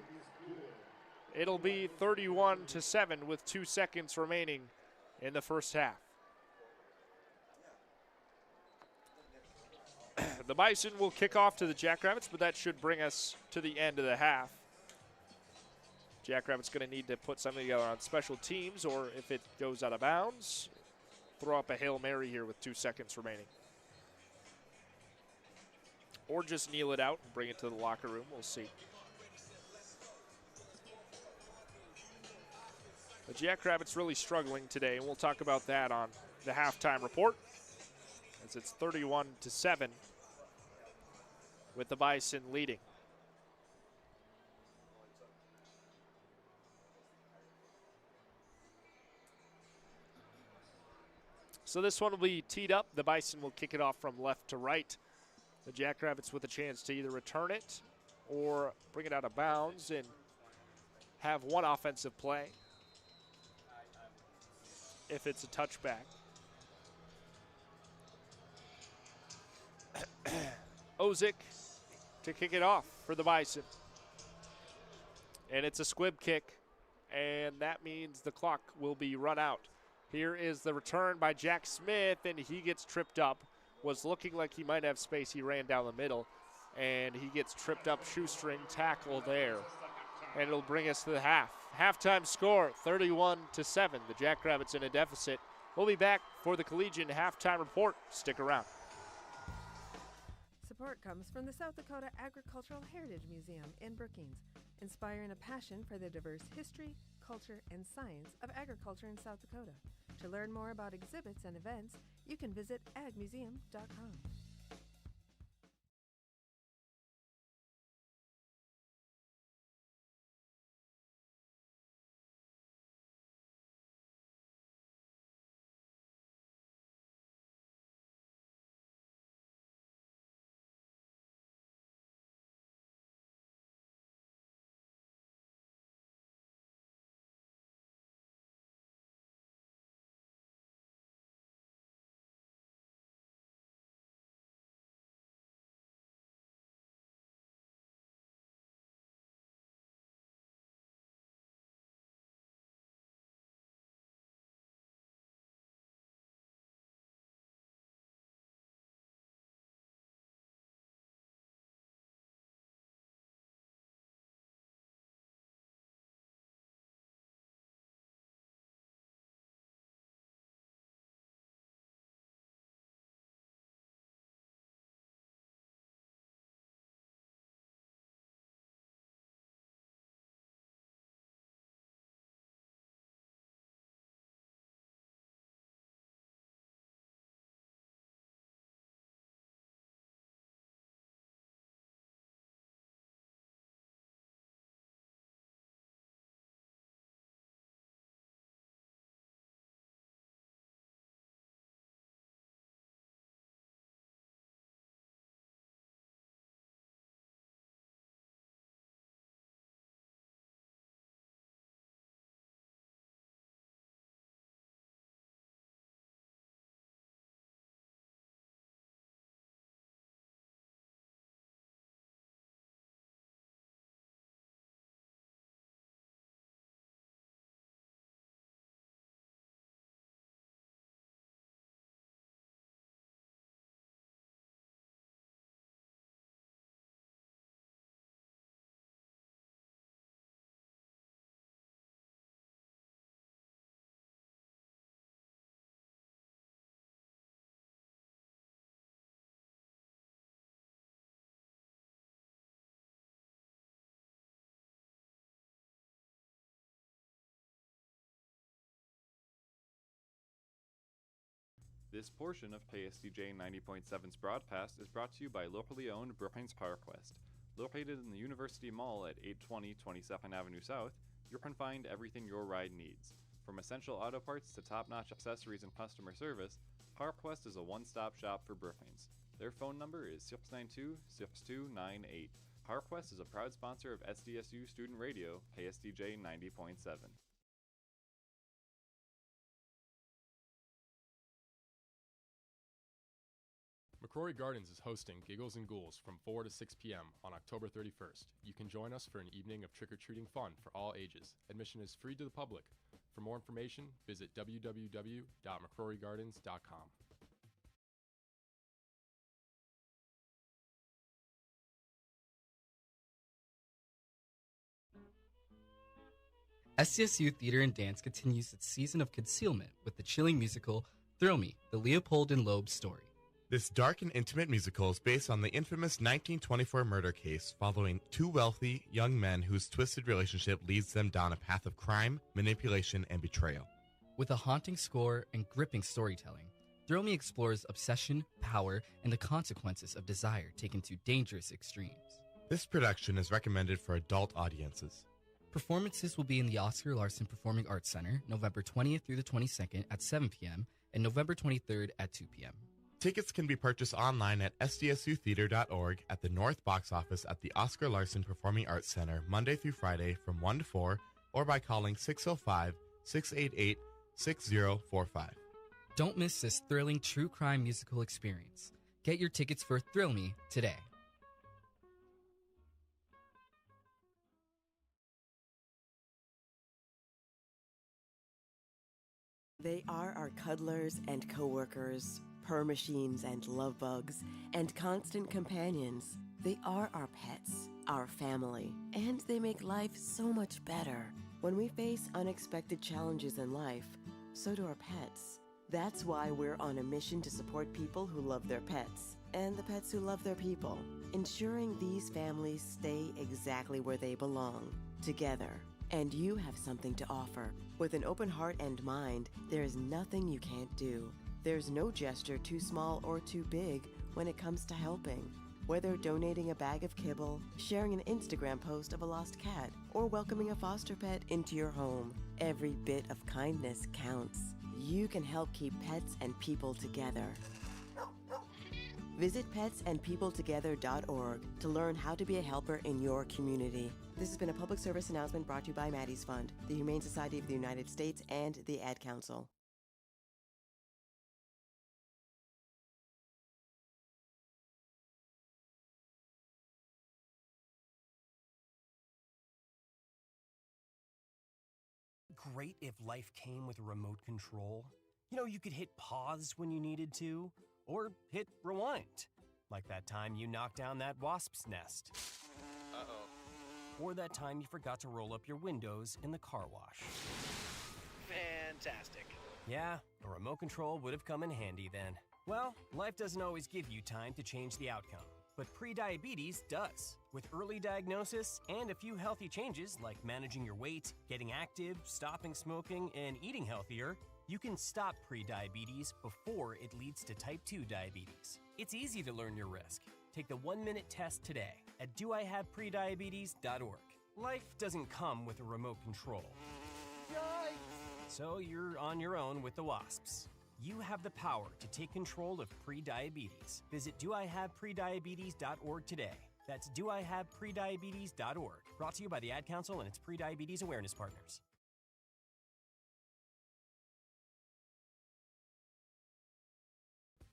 S2: It'll be 31-7 with 2 seconds remaining in the first half. The Bison will kick off to the Jackrabbits, but that should bring us to the end of the half. Jackrabbits going to need to put something together on special teams, or if it goes out of bounds, throw up a Hail Mary here with 2 seconds remaining. Or just kneel it out and bring it to the locker room. We'll see. The Jackrabbits really struggling today, and we'll talk about that on the halftime report, as it's 31-7 with the Bison leading. So this one will be teed up. The Bison will kick it off from left to right. The Jackrabbits with a chance to either return it or bring it out of bounds and have one offensive play if it's a touchback. Ozick to kick it off for the Bison. And it's a squib kick, and that means the clock will be run out. Here is the return by Jack Smith, and he gets tripped up. Was looking like he might have space. He ran down the middle, and he gets tripped up, shoestring tackle there. And it'll bring us to the half. Halftime score, 31-7. The Jackrabbits in a deficit. We'll be back for the Collegian halftime report. Stick around.
S21: Support comes from the South Dakota Agricultural Heritage Museum in Brookings, inspiring a passion for the diverse history, culture, and science of agriculture in South Dakota. To learn more about exhibits and events, you can visit agmuseum.com.
S1: This portion of KSDJ 90.7's broadcast is brought to you by locally owned Brookings PowerQuest. Located in the University Mall at 820 22nd Avenue South, you can find everything your ride needs. From essential auto parts to top-notch accessories and customer service, PowerQuest is a one-stop shop for Brookings. Their phone number is 692-6298. PowerQuest is a proud sponsor of SDSU Student Radio, KSDJ 90.7.
S16: McCrory Gardens is hosting Giggles and Ghouls from 4 to 6 p.m. on October 31st. You can join us for an evening of trick-or-treating fun for all ages. Admission is free to the public. For more information, visit www.mccrorygardens.com.
S19: SDSU Theater and Dance continues its season of concealment with the chilling musical Thrill Me, the Leopold and Loeb story.
S20: This dark and intimate musical is based on the infamous 1924 murder case following two wealthy young men whose twisted relationship leads them down a path of crime, manipulation, and betrayal.
S19: With a haunting score and gripping storytelling, Thrill Me explores obsession, power, and the consequences of desire taken to dangerous extremes.
S20: This production is recommended for adult audiences.
S19: Performances will be in the Oscar Larson Performing Arts Center, November 20th through the 22nd at 7 p.m. and November 23rd at 2 p.m.
S20: Tickets can be purchased online at sdsutheater.org, at the North Box Office at the Oscar Larson Performing Arts Center, Monday through Friday from 1 to 4, or by calling 605-688-6045.
S19: Don't miss this thrilling true crime musical experience. Get your tickets for Thrill Me today.
S4: They are our cuddlers and coworkers, purr machines and love bugs, and constant companions. They are our pets, our family, and they make life so much better. When we face unexpected challenges in life, so do our pets. That's why we're on a mission to support people who love their pets, and the pets who love their people, ensuring these families stay exactly where they belong, together. And you have something to offer. With an open heart and mind, there is nothing you can't do. There's no gesture too small or too big when it comes to helping. Whether donating a bag of kibble, sharing an Instagram post of a lost cat, or welcoming a foster pet into your home, every bit of kindness counts. You can help keep pets and people together. Visit petsandpeopletogether.org to learn how to be a helper in your community. This has been a public service announcement brought to you by Maddie's Fund, the Humane Society of the United States, and the Ad Council.
S8: Great if life came with a remote control. You know, you could hit pause when you needed to, or hit rewind, like that time you knocked down that wasp's nest. Uh-oh. Or that time you forgot to roll up your windows in the car wash.
S17: Fantastic.
S8: Yeah, a remote control would have come in handy then. Well, life doesn't always give you time to change the outcome, but prediabetes does. With early diagnosis and a few healthy changes like managing your weight, getting active, stopping smoking, and eating healthier, you can stop prediabetes before it leads to type 2 diabetes. It's easy to learn your risk. Take the 1-minute test today at doihaveprediabetes.org. Life doesn't come with a remote control. Yikes! So you're on your own with the wasps. You have the power to take control of prediabetes. Visit doihaveprediabetes.org today. That's doihaveprediabetes.org. Brought to you by the Ad Council and its prediabetes awareness partners.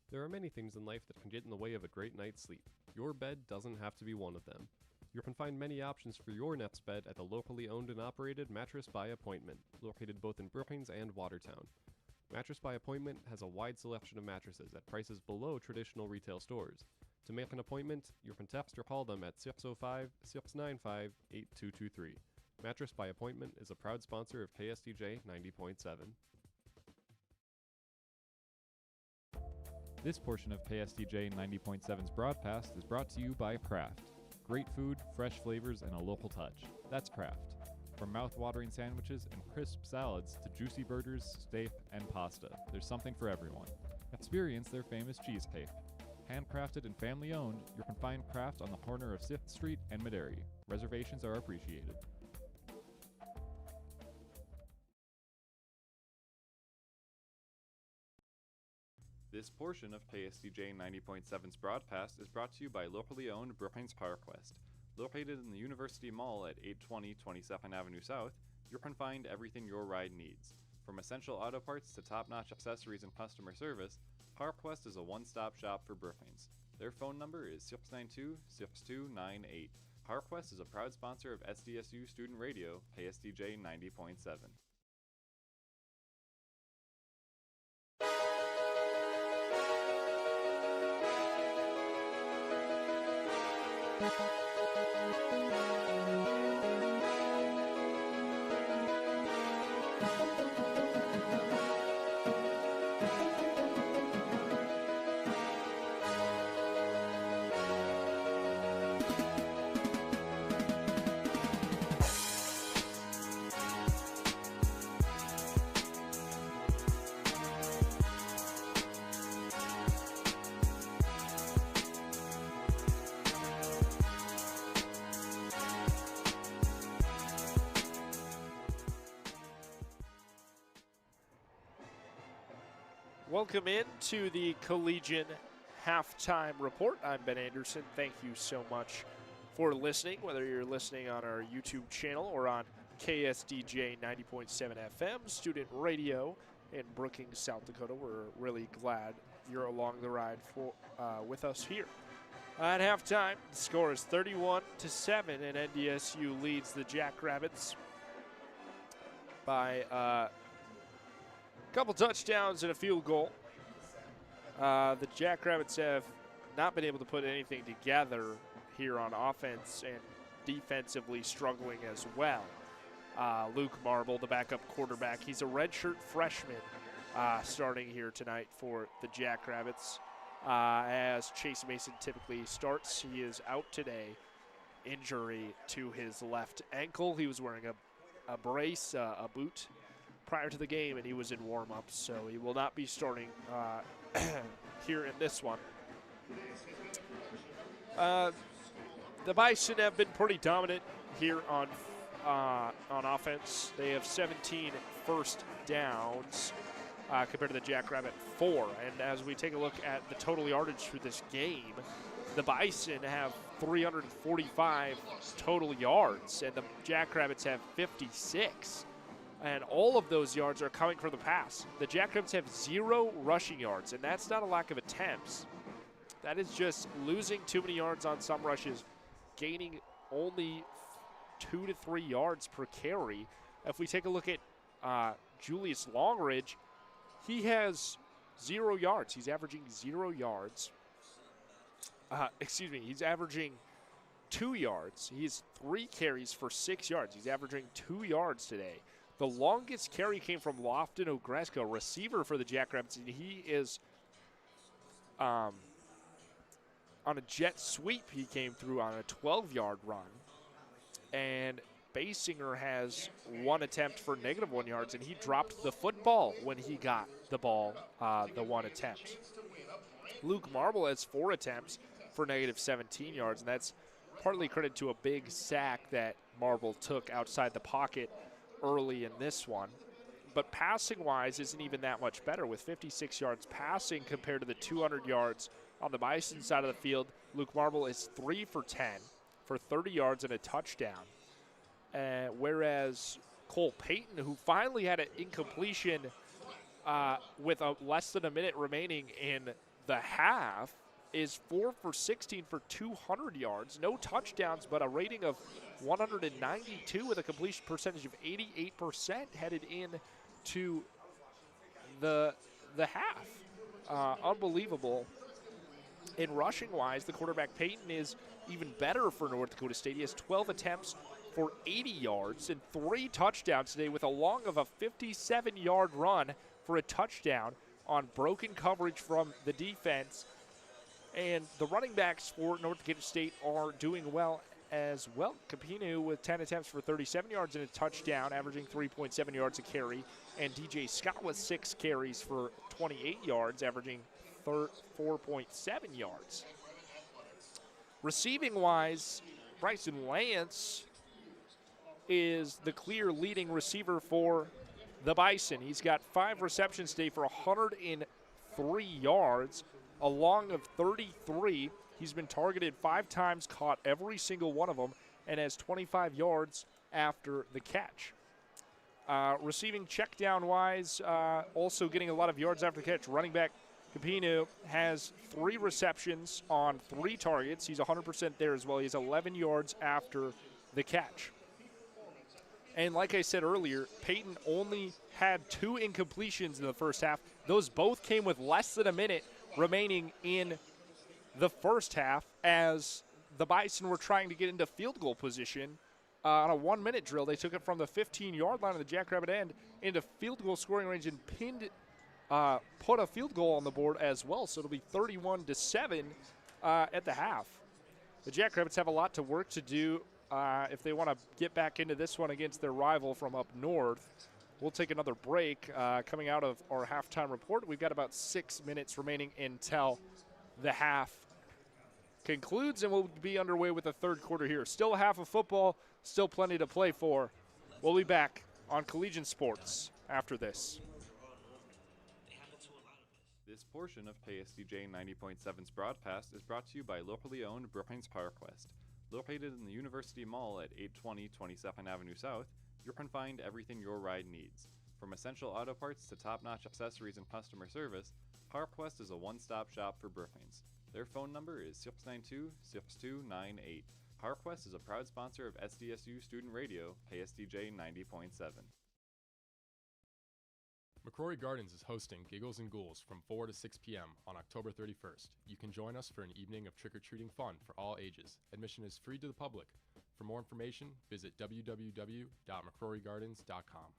S3: There are many things in life that can get in the way of a great night's sleep. Your bed doesn't have to be one of them. You can find many options for your nest bed at the locally owned and operated Mattress by Appointment, located both in Brookings and Watertown. Mattress by Appointment has a wide selection of mattresses at prices below traditional retail stores. To make an appointment, you can text or call them at 605-695-8223. Mattress by Appointment is a proud sponsor of KSDJ 90.7.
S1: This portion of KSDJ 90.7's broadcast is brought to you by Kraft. Great food, fresh flavors, and a local touch. That's Kraft. From mouth-watering sandwiches and crisp salads to juicy burgers, steak, and pasta, there's something for everyone. Experience their famous cheesecake. Handcrafted and family-owned, you can find craft on the corner of 6th Street and Maderi. Reservations are appreciated. This portion of KSDJ 90.7's broadcast is brought to you by locally owned Brookings PowerQuest. Located in the University Mall at 820 22nd Avenue South, you can find everything your ride needs. From essential auto parts to top-notch accessories and customer service, PowerQuest is a one-stop shop for Brookings. Their phone number is 692-6298. PowerQuest is a proud sponsor of SDSU Student Radio, KSDJ 90.7.
S2: Welcome in to the Collegiate Halftime Report. I'm Ben Anderson. Thank you so much for listening, whether you're listening on our YouTube channel or on KSDJ 90.7 FM, student radio in Brookings, South Dakota. We're really glad you're along the ride with us here. At halftime, the score is 31-7, and NDSU leads the Jackrabbits by couple touchdowns and a field goal. The Jackrabbits have not been able to put anything together here on offense and defensively struggling as well. Luke Marble, the backup quarterback, he's a redshirt freshman starting here tonight for the Jackrabbits. As Chase Mason typically starts, he is out today. Injury to his left ankle. He was wearing a brace, a boot, prior to the game, and he was in warm-ups, so he will not be starting here in this one. The Bison have been pretty dominant here on offense. They have 17 first downs compared to the Jackrabbit 4. And as we take a look at the total yardage for this game, the Bison have 345 total yards, and the Jackrabbits have 56. And all of those yards are coming from the pass. The Jackrabbits have 0 rushing yards, and that's not a lack of attempts. That is just losing too many yards on some rushes, gaining only 2 to 3 yards per carry. If we take a look at Julius Longridge, he has 0 yards. He's averaging 0 yards. He's averaging 2 yards. He has 3 carries for 6 yards. He's averaging 2 yards today. The longest carry came from Lofton Ogreska, receiver for the Jackrabbits, and he is on a jet sweep. He came through on a 12-yard run. And Basinger has 1 attempt for -1 yards, and he dropped the football when he got the ball, the 1 attempt. Luke Marble has 4 attempts for -17 yards, and that's partly credit to a big sack that Marble took outside the pocket early in this one. But passing-wise isn't even that much better, with 56 yards passing compared to the 200 yards on the Bison side of the field. Luke Marble is 3 for 10 for 30 yards and a touchdown. Whereas Cole Payton, who finally had an incompletion with less than a minute remaining in the half, is 4 for 16 for 200 yards. No touchdowns, but a rating of 192 with a completion percentage of 88% headed in to the half. Unbelievable. In rushing-wise, the quarterback Payton is even better for North Dakota State. He has 12 attempts for 80 yards and 3 touchdowns today, with a long of a 57-yard run for a touchdown on broken coverage from the defense. And the running backs for North Dakota State are doing well as well. Capino with 10 attempts for 37 yards and a touchdown, averaging 3.7 yards a carry. And DJ Scott with 6 carries for 28 yards, averaging 4.7 yards. Receiving-wise, Bryson Lance is the clear leading receiver for the Bison. He's got 5 receptions today for 103 yards, a long of 33. He's been targeted 5 times, caught every single one of them, and has 25 yards after the catch. Receiving check down-wise, also getting a lot of yards after the catch. Running back Capino has 3 receptions on 3 targets. He's 100% there as well. He has 11 yards after the catch. And like I said earlier, Peyton only had 2 incompletions in the first half. Those both came with less than a minute remaining in the first half as the Bison were trying to get into field goal position. On a 1-minute drill, they took it from the 15-yard line of the Jackrabbit end into field goal scoring range and put a field goal on the board as well. So it'll be 31-7 at the half. The Jackrabbits have a lot to work to do if they want to get back into this one against their rival from up north. We'll take another break. Coming out of our halftime report, we've got about 6 minutes remaining until the half concludes, and we'll be underway with the third quarter here. Still a half of football, still plenty to play for. We'll be back on Collegiate Sports after this.
S1: This portion of KSDJ 90.7's broadcast is brought to you by locally owned Brookings PowerQuest. Located in the University Mall at 820 22nd Avenue South, you can find everything your ride needs. From essential auto parts to top-notch accessories and customer service, PowerQuest is a one-stop shop for Brookings. Their phone number is 692-6298. PowerQuest is a proud sponsor of SDSU Student Radio, KSDJ 90.7.
S16: McCrory Gardens is hosting Giggles and Ghouls from 4 to 6 p.m. on October 31st. You can join us for an evening of trick-or-treating fun for all ages. Admission is free to the public. For more information, visit www.mccrorygardens.com.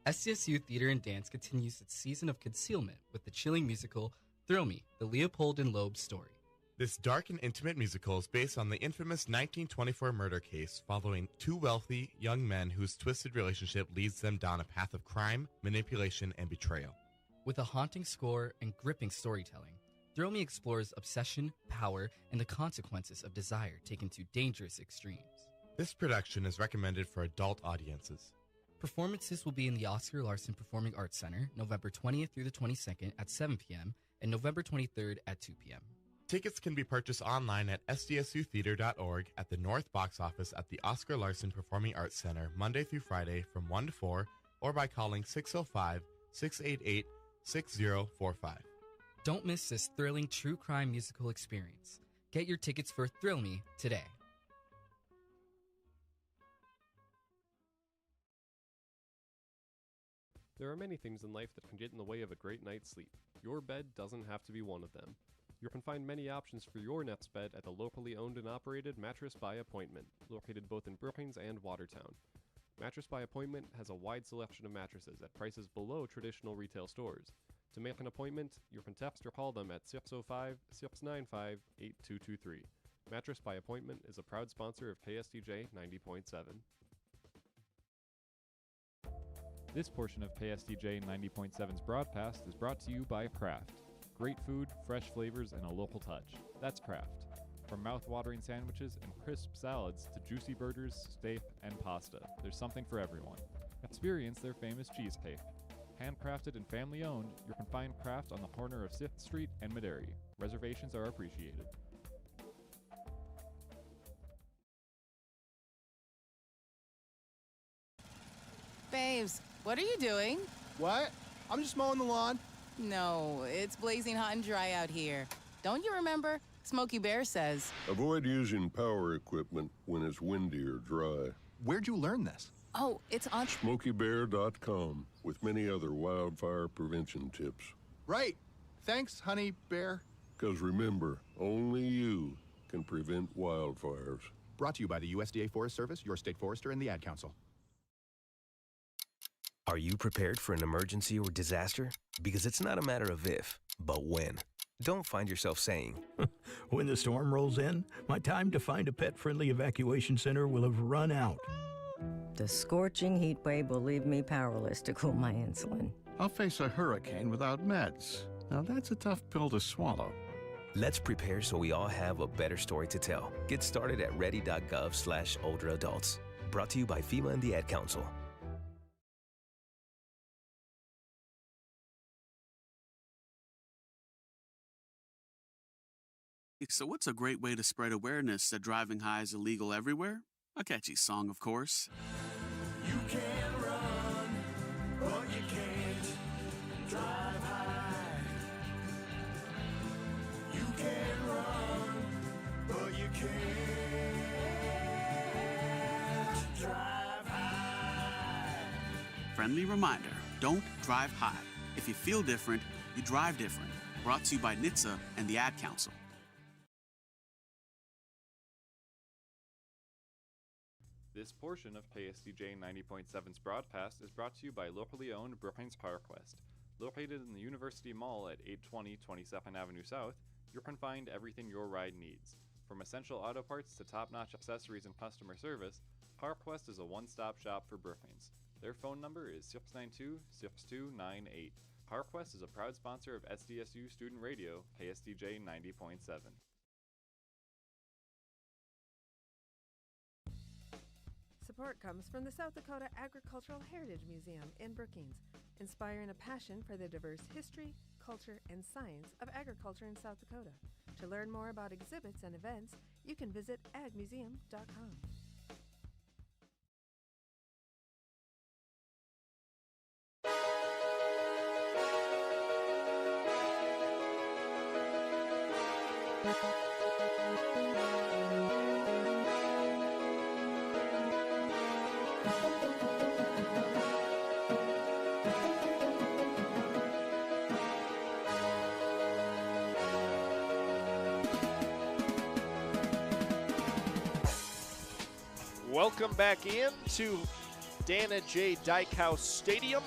S19: SDSU Theater and Dance continues its season of concealment with the chilling musical Thrill Me, the Leopold and Loeb story.
S20: This dark and intimate musical is based on the infamous 1924 murder case following 2 wealthy young men whose twisted relationship leads them down a path of crime, manipulation, and betrayal.
S19: With a haunting score and gripping storytelling, Thrill Me explores obsession, power, and the consequences of desire taken to dangerous extremes.
S20: This production is recommended for adult audiences.
S19: Performances will be in the Oscar Larson Performing Arts Center November 20th through the 22nd at 7 p.m. and November 23rd at 2 p.m.
S20: Tickets can be purchased online at sdsutheater.org, at the North Box Office at the Oscar Larson Performing Arts Center Monday through Friday from 1 to 4, or by calling 605-688-6045.
S19: Don't miss this thrilling true crime musical experience. Get your tickets for Thrill Me today.
S3: There are many things in life that can get in the way of a great night's sleep. Your bed doesn't have to be one of them. You can find many options for your nest bed at the locally owned and operated Mattress by Appointment, located both in Brookings and Watertown. Mattress by Appointment has a wide selection of mattresses at prices below traditional retail stores. To make an appointment, you can text or call them at 605-695-8223. Mattress by Appointment is a proud sponsor of KSDJ 90.7.
S1: This portion of KSDJ 90.7's broadcast is brought to you by Kraft. Great food, fresh flavors, and a local touch. That's Kraft. From mouth-watering sandwiches and crisp salads to juicy burgers, steak, and pasta, there's something for everyone. Experience their famous cheesecake. Handcrafted and family-owned, you can find Kraft on the corner of 6th Street and Maderi. Reservations are appreciated.
S12: Babes, what are you doing?
S14: What? I'm just mowing the lawn.
S12: No, it's blazing hot and dry out here. Don't you remember? Smokey Bear says.
S23: Avoid using power equipment when it's windy or dry.
S14: Where'd you learn this?
S12: Oh, it's on
S23: SmokeyBear.com with many other wildfire prevention tips.
S14: Right. Thanks, Honey Bear.
S23: Because remember, only you can prevent wildfires.
S13: Brought to you by the USDA Forest Service, your state forester, and the Ad Council.
S15: Are you prepared for an emergency or disaster? Because it's not a matter of if, but when. Don't find yourself saying,
S17: when the storm rolls in, my time to find a pet-friendly evacuation center will have run out.
S18: The scorching heat wave will leave me powerless to cool my insulin.
S24: I'll face a hurricane without meds. Now that's a tough pill to swallow.
S15: Let's prepare so we all have a better story to tell. Get started at ready.gov/older-adults. Brought to you by FEMA and the Ad Council.
S25: So what's a great way to spread awareness that driving high is illegal everywhere? A catchy song, of course.
S26: You can run, but you can't drive high. You can run, but you can't drive high.
S25: Friendly reminder, don't drive high. If you feel different, you drive different. Brought to you by NHTSA and the Ad Council.
S1: This portion of KSDJ 90.7's broadcast is brought to you by locally owned Brookings PowerQuest. Located in the University Mall at 820 22nd Avenue South, you can find everything your ride needs. From essential auto parts to top-notch accessories and customer service, PowerQuest is a one-stop shop for Brookings. Their phone number is 692-6298. PowerQuest is a proud sponsor of SDSU Student Radio, KSDJ 90.7.
S21: Support comes from the South Dakota Agricultural Heritage Museum in Brookings, inspiring a passion for the diverse history, culture, and science of agriculture in South Dakota. To learn more about exhibits and events, you can visit agmuseum.com.
S2: Welcome back in to Dana J. Dykehouse Stadium.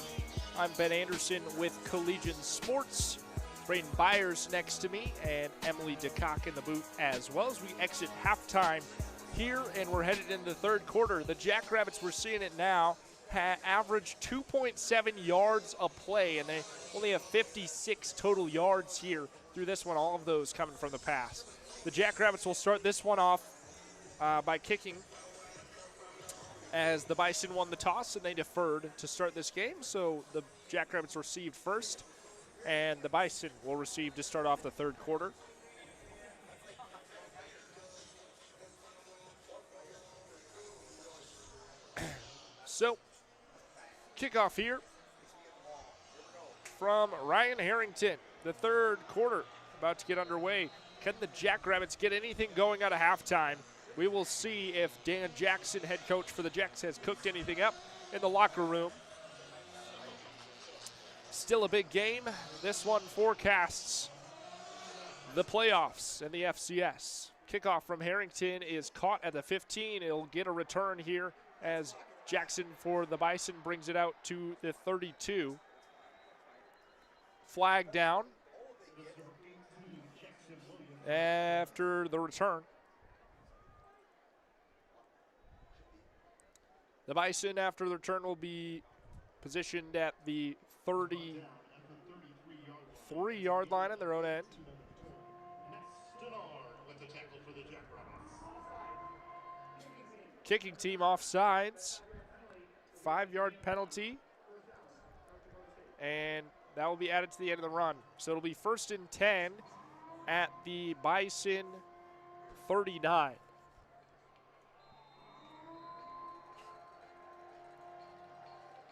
S2: I'm Ben Anderson with Collegian Sports. Braden Byers next to me and Emily DeCock in the booth as well as we exit halftime here, and we're headed into the third quarter. The Jackrabbits, we're seeing it now, average 2.7 yards a play, and they only have 56 total yards here through this one, all of those coming from the pass. The Jackrabbits will start this one off by kicking, as the Bison won the toss and they deferred to start this game. So the Jackrabbits received first, and the Bison will receive to start off the third quarter. So, kickoff here from Ryan Harrington. The third quarter about to get underway. Can the Jackrabbits get anything going out of halftime? We will see if Dan Jackson, head coach for the Jacks, has cooked anything up in the locker room. Still a big game. This one forecasts the playoffs and the FCS. Kickoff from Harrington is caught at the 15. It'll get a return here as Jackson for the Bison brings it out to the 32. Flag down after the return. The Bison, after the return, will be positioned at the 33-yard line on their own end. Kicking team offsides. 5-yard penalty. And that will be added to the end of the run. So it'll be 1st and 10 at the Bison 39.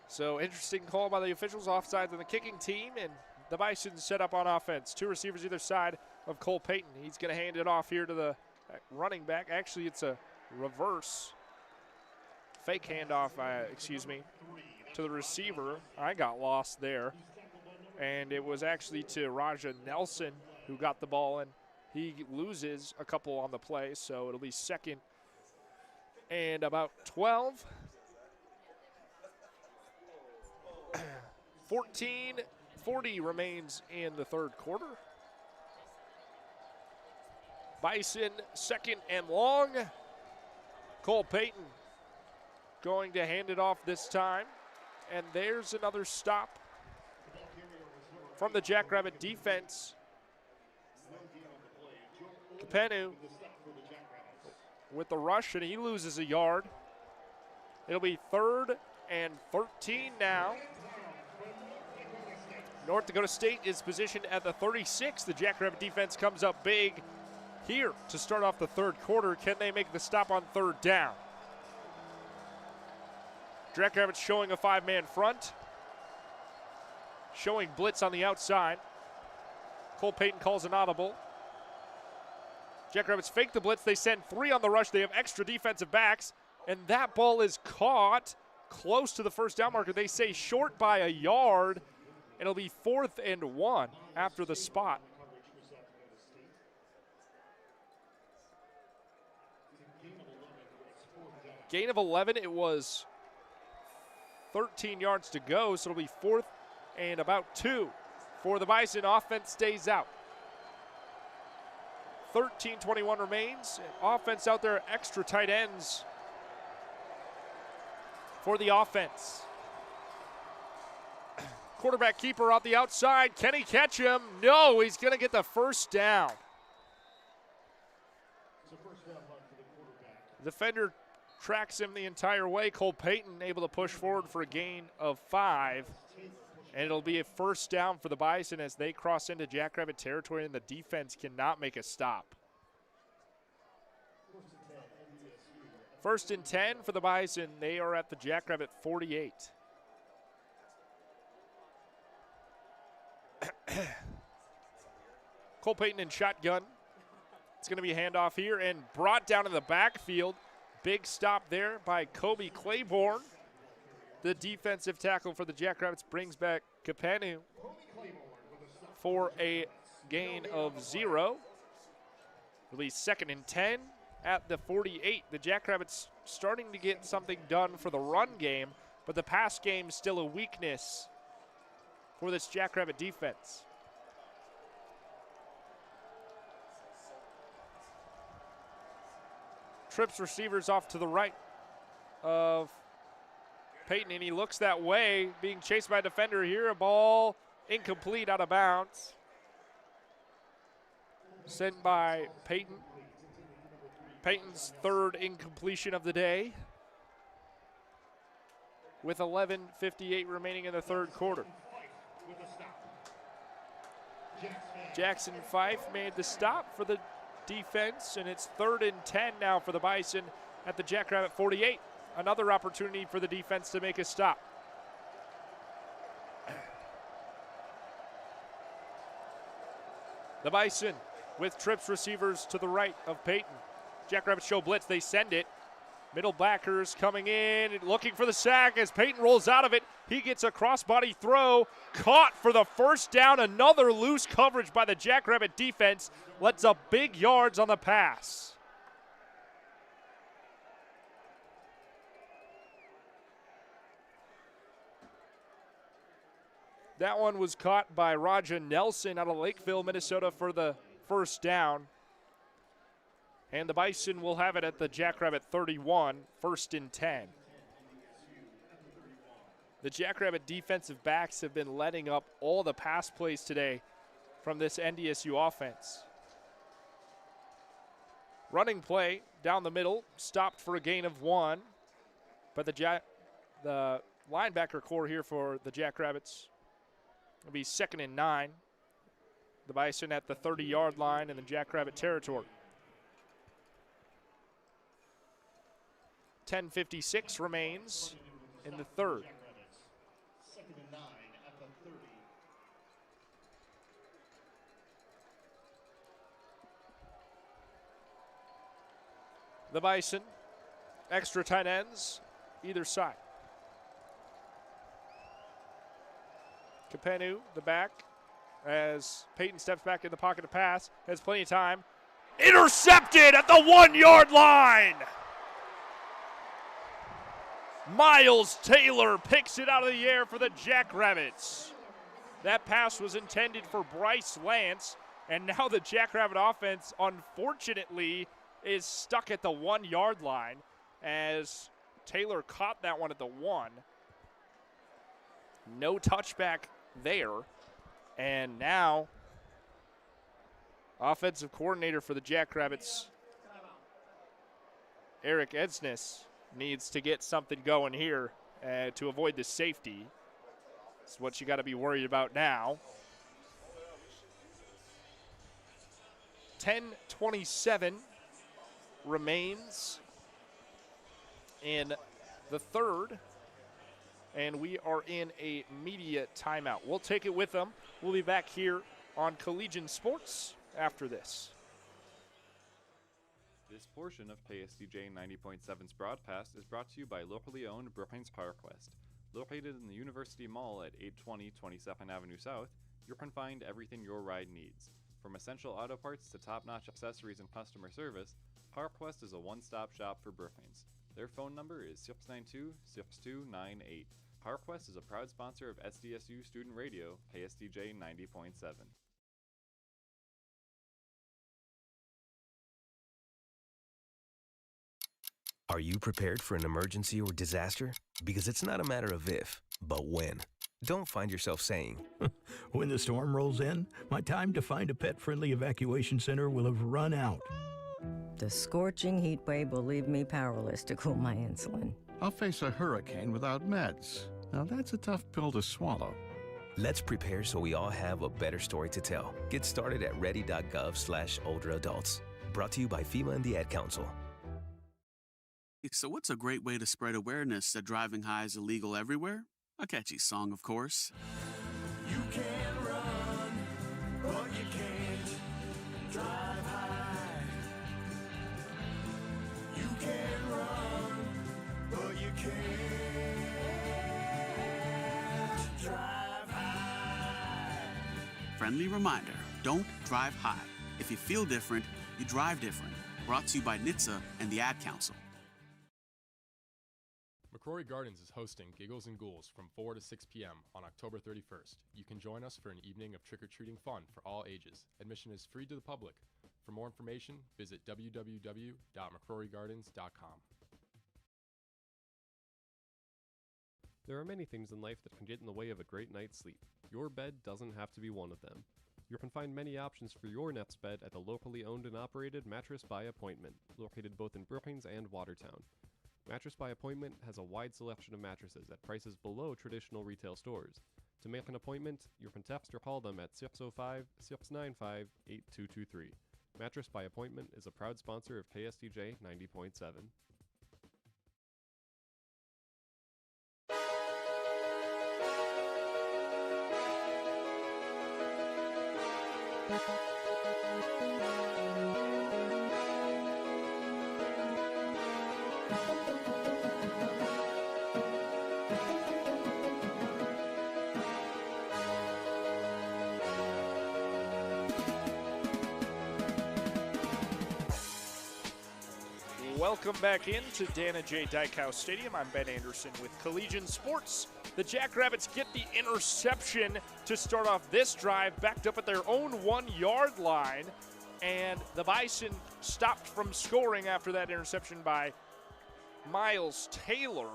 S2: So interesting call by the officials, offsides on the kicking team, and the Bison set up on offense. 2 receivers either side of Cole Payton. He's going to hand it off here to the running back. Actually, it's a reverse fake handoff, to the receiver. I got lost there. And it was actually to Raja Nelson who got the ball, and he loses a couple on the play, so it'll be 2nd and about 12. 14:40 remains in the third quarter. Bison second and long. Cole Payton going to hand it off this time. And there's another stop from the Jackrabbit defense. Kapenu with the rush, and he loses a yard. It'll be 3rd and 13 now. North Dakota State is positioned at the 36. The Jackrabbit defense comes up big here to start off the third quarter. Can they make the stop on 3rd down? Jackrabbits showing a 5-man front. Showing blitz on the outside. Cole Payton calls an audible. Jackrabbits fake the blitz. They send 3 on the rush. They have extra defensive backs. And that ball is caught close to the first down marker. They say short by a yard. It'll be 4th and 1 after the spot. Gain of 11. It was 13 yards to go, so it'll be 4th and about 2 for the Bison. Offense stays out. 13:21 remains. Offense out there, extra tight ends for the offense. Quarterback keeper out the outside. Can he catch him? No, he's going to get the first down. Defender tracks him the entire way. Cole Payton able to push forward for a gain of 5. And it'll be a first down for the Bison as they cross into Jackrabbit territory, and the defense cannot make a stop. 1st and 10 for the Bison. They are at the Jackrabbit 48. Cole Payton in shotgun. It's going to be a handoff here and brought down in the backfield. Big stop there by Kobe Claiborne. The defensive tackle for the Jackrabbits brings back Kapenu for a gain of 0. It'll be 2nd and 10 at the 48. The Jackrabbits starting to get something done for the run game, but the pass game still a weakness for this Jackrabbit defense. Trips receivers off to the right of Payton, and he looks that way, being chased by a defender here. A ball incomplete, out of bounds. Sent by Payton. Payton's 3rd incompletion of the day, with 11:58 remaining in the third quarter. Jackson Fife made the stop for the defense, and it's 3rd and 10 now for the Bison at the Jackrabbit 48. Another opportunity for the defense to make a stop. The Bison with trips receivers to the right of Payton. Jackrabbits show blitz. They send it. Middle backers coming in and looking for the sack as Payton rolls out of it. He gets a crossbody throw. Caught for the first down. Another loose coverage by the Jackrabbit defense. Lets up big yards on the pass. That one was caught by Raja Nelson out of Lakeville, Minnesota for the first down. And the Bison will have it at the Jackrabbit 31, 1st and 10. The Jackrabbit defensive backs have been letting up all the pass plays today from this NDSU offense. Running play down the middle, stopped for a gain of 1. But the linebacker core here for the Jackrabbits will be 2nd and 9. The Bison at the 30-yard line in the Jackrabbit territory. 10:56 remains in the third. The Bison, extra tight ends, either side. Kapenu, the back, as Payton steps back in the pocket to pass, has plenty of time. Intercepted at the 1-yard line! Miles Taylor picks it out of the air for the Jackrabbits. That pass was intended for Bryce Lance, and now the Jackrabbit offense, unfortunately, is stuck at the 1 yard line as Taylor caught that one at the 1. No touchback there. And now, offensive coordinator for the Jackrabbits, Eric Edsness, needs to get something going here to avoid the safety. That's what you got to be worried about now. 10:27 remains in the third, and we are in a media timeout. We'll take it with them. We'll be back here on Collegiate Sports after this.
S1: This portion of KSDJ 90.7's broadcast is brought to you by locally owned Brookings PowerQuest. Located in the University Mall at 820 22nd Avenue South, you can find everything your ride needs. From essential auto parts to top-notch accessories and customer service, PowerQuest is a one-stop shop for Brookings. Their phone number is 692-6298. PowerQuest is a proud sponsor of SDSU Student Radio, KSDJ 90.7.
S15: Are you prepared for an emergency or disaster? Because it's not a matter of if, but when. Don't find yourself saying,
S17: when the storm rolls in, my time to find a pet-friendly evacuation center will have run out.
S18: The scorching heat wave will leave me powerless to cool my insulin.
S24: I'll face a hurricane without meds. Now that's a tough pill to swallow.
S15: Let's prepare so we all have a better story to tell. Get started at ready.gov/older-adults. Brought to you by FEMA and the Ad Council.
S25: So what's a great way to spread awareness that driving high is illegal everywhere? A catchy song, of course.
S26: You can run, but you can't drive high. You can run, but you can't drive high.
S25: Friendly reminder, don't drive high. If you feel different, you drive different. Brought to you by NHTSA and the Ad Council.
S16: McCrory Gardens is hosting Giggles and Ghouls from 4 to 6 p.m. on October 31st. You can join us for an evening of trick-or-treating fun for all ages. Admission is free to the public. For more information, visit www.mccrorygardens.com.
S3: There are many things in life that can get in the way of a great night's sleep. Your bed doesn't have to be one of them. You can find many options for your nest bed at the locally owned and operated Mattress by Appointment, located both in Brookings and Watertown. Mattress by Appointment has a wide selection of mattresses at prices below traditional retail stores. To make an appointment, you can text or call them at 605-695-8223. Mattress by Appointment is a proud sponsor of KSDJ 90.7.
S2: Welcome back into Dana J. Dykehouse Stadium. I'm Ben Anderson with Collegiate Sports. The Jackrabbits get the interception to start off this drive, backed up at their own 1 yard line, and the Bison stopped from scoring after that interception by Miles Taylor.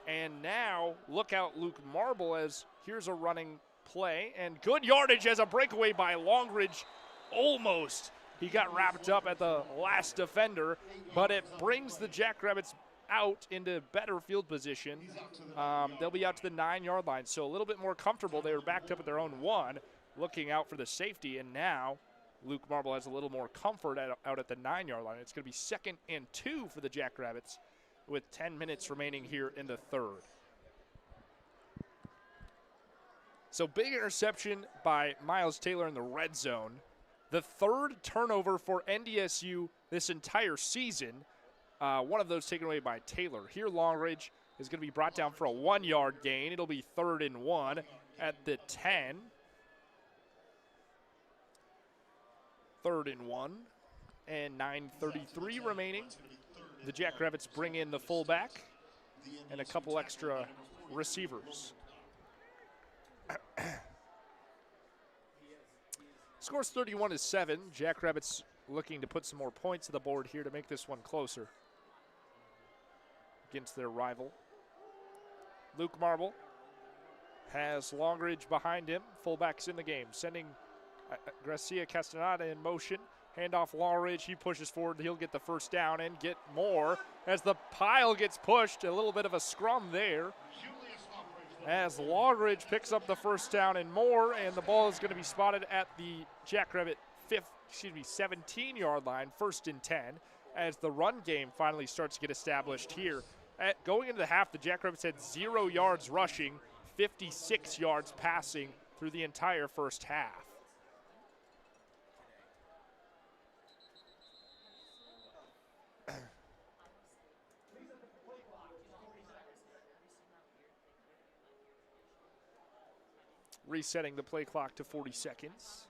S2: And now look out Luke Marble as here's a running play, and good yardage as a breakaway by Longridge. Almost he got wrapped up at the last defender, but it brings the Jackrabbits out into better field position. They'll be out to the 9 yard line, so a little bit more comfortable. They were backed up at their own 1, looking out for the safety, and now Luke Marble has a little more comfort out at the 9 yard line. It's going to be 2nd and 2 for the Jackrabbits with 10 minutes remaining here in the third. So big interception by Miles Taylor in the red zone. The third turnover for NDSU this entire season. One of those taken away by Taylor. Here Longridge is going to be brought down for a 1 yard gain. It'll be 3rd and 1 at the 10. 3rd and 1 and 9:33 remaining. The Jackrabbits bring in the fullback, and a couple extra receivers. Score's 31-7. Jackrabbits looking to put some more points on the board here to make this one closer against their rival. Luke Marble has Longridge behind him. Fullback's in the game, sending Gracia Castaneda in motion. Handoff Longridge, he pushes forward. He'll get the first down and get more as the pile gets pushed. A little bit of a scrum there as Longridge picks up the first down and more, and the ball is going to be spotted at the Jackrabbit 17-yard line, 1st and 10, as the run game finally starts to get established here. Going into the half, the Jackrabbits had 0 yards rushing, 56 yards passing through the entire first half. Resetting the play clock to 40 seconds.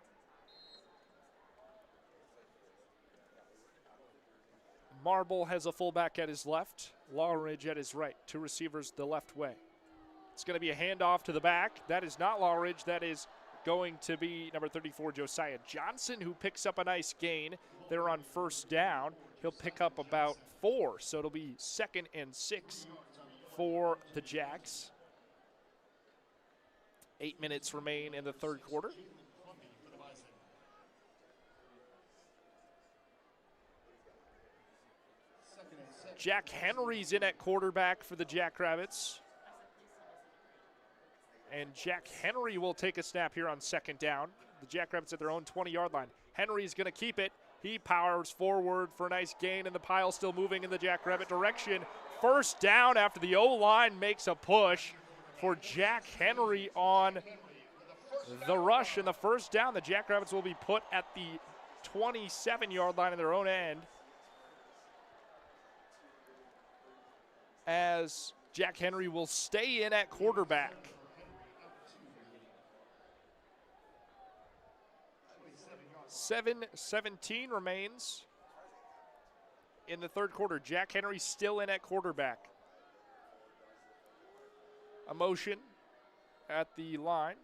S2: Marble has a fullback at his left, Longridge at his right, 2 receivers the left way. It's going to be a handoff to the back. That is not Longridge. That is going to be number 34, Josiah Johnson, who picks up a nice gain. They're on 1st down. He'll pick up about 4, so it'll be 2nd and 6 for the Jacks. 8 minutes remain in the third quarter. Jack Henry's in at quarterback for the Jackrabbits. And Jack Henry will take a snap here on 2nd down. The Jackrabbits at their own 20-yard line. Henry's going to keep it. He powers forward for a nice gain, and the pile still moving in the Jackrabbit direction. 1st down after the O-line makes a push for Jack Henry on the rush, and the 1st down. The Jackrabbits will be put at the 27-yard line in their own end as Jack Henry will stay in at quarterback. $7:17 remains in the third quarter. Jack Henry still in at quarterback. A motion at the line,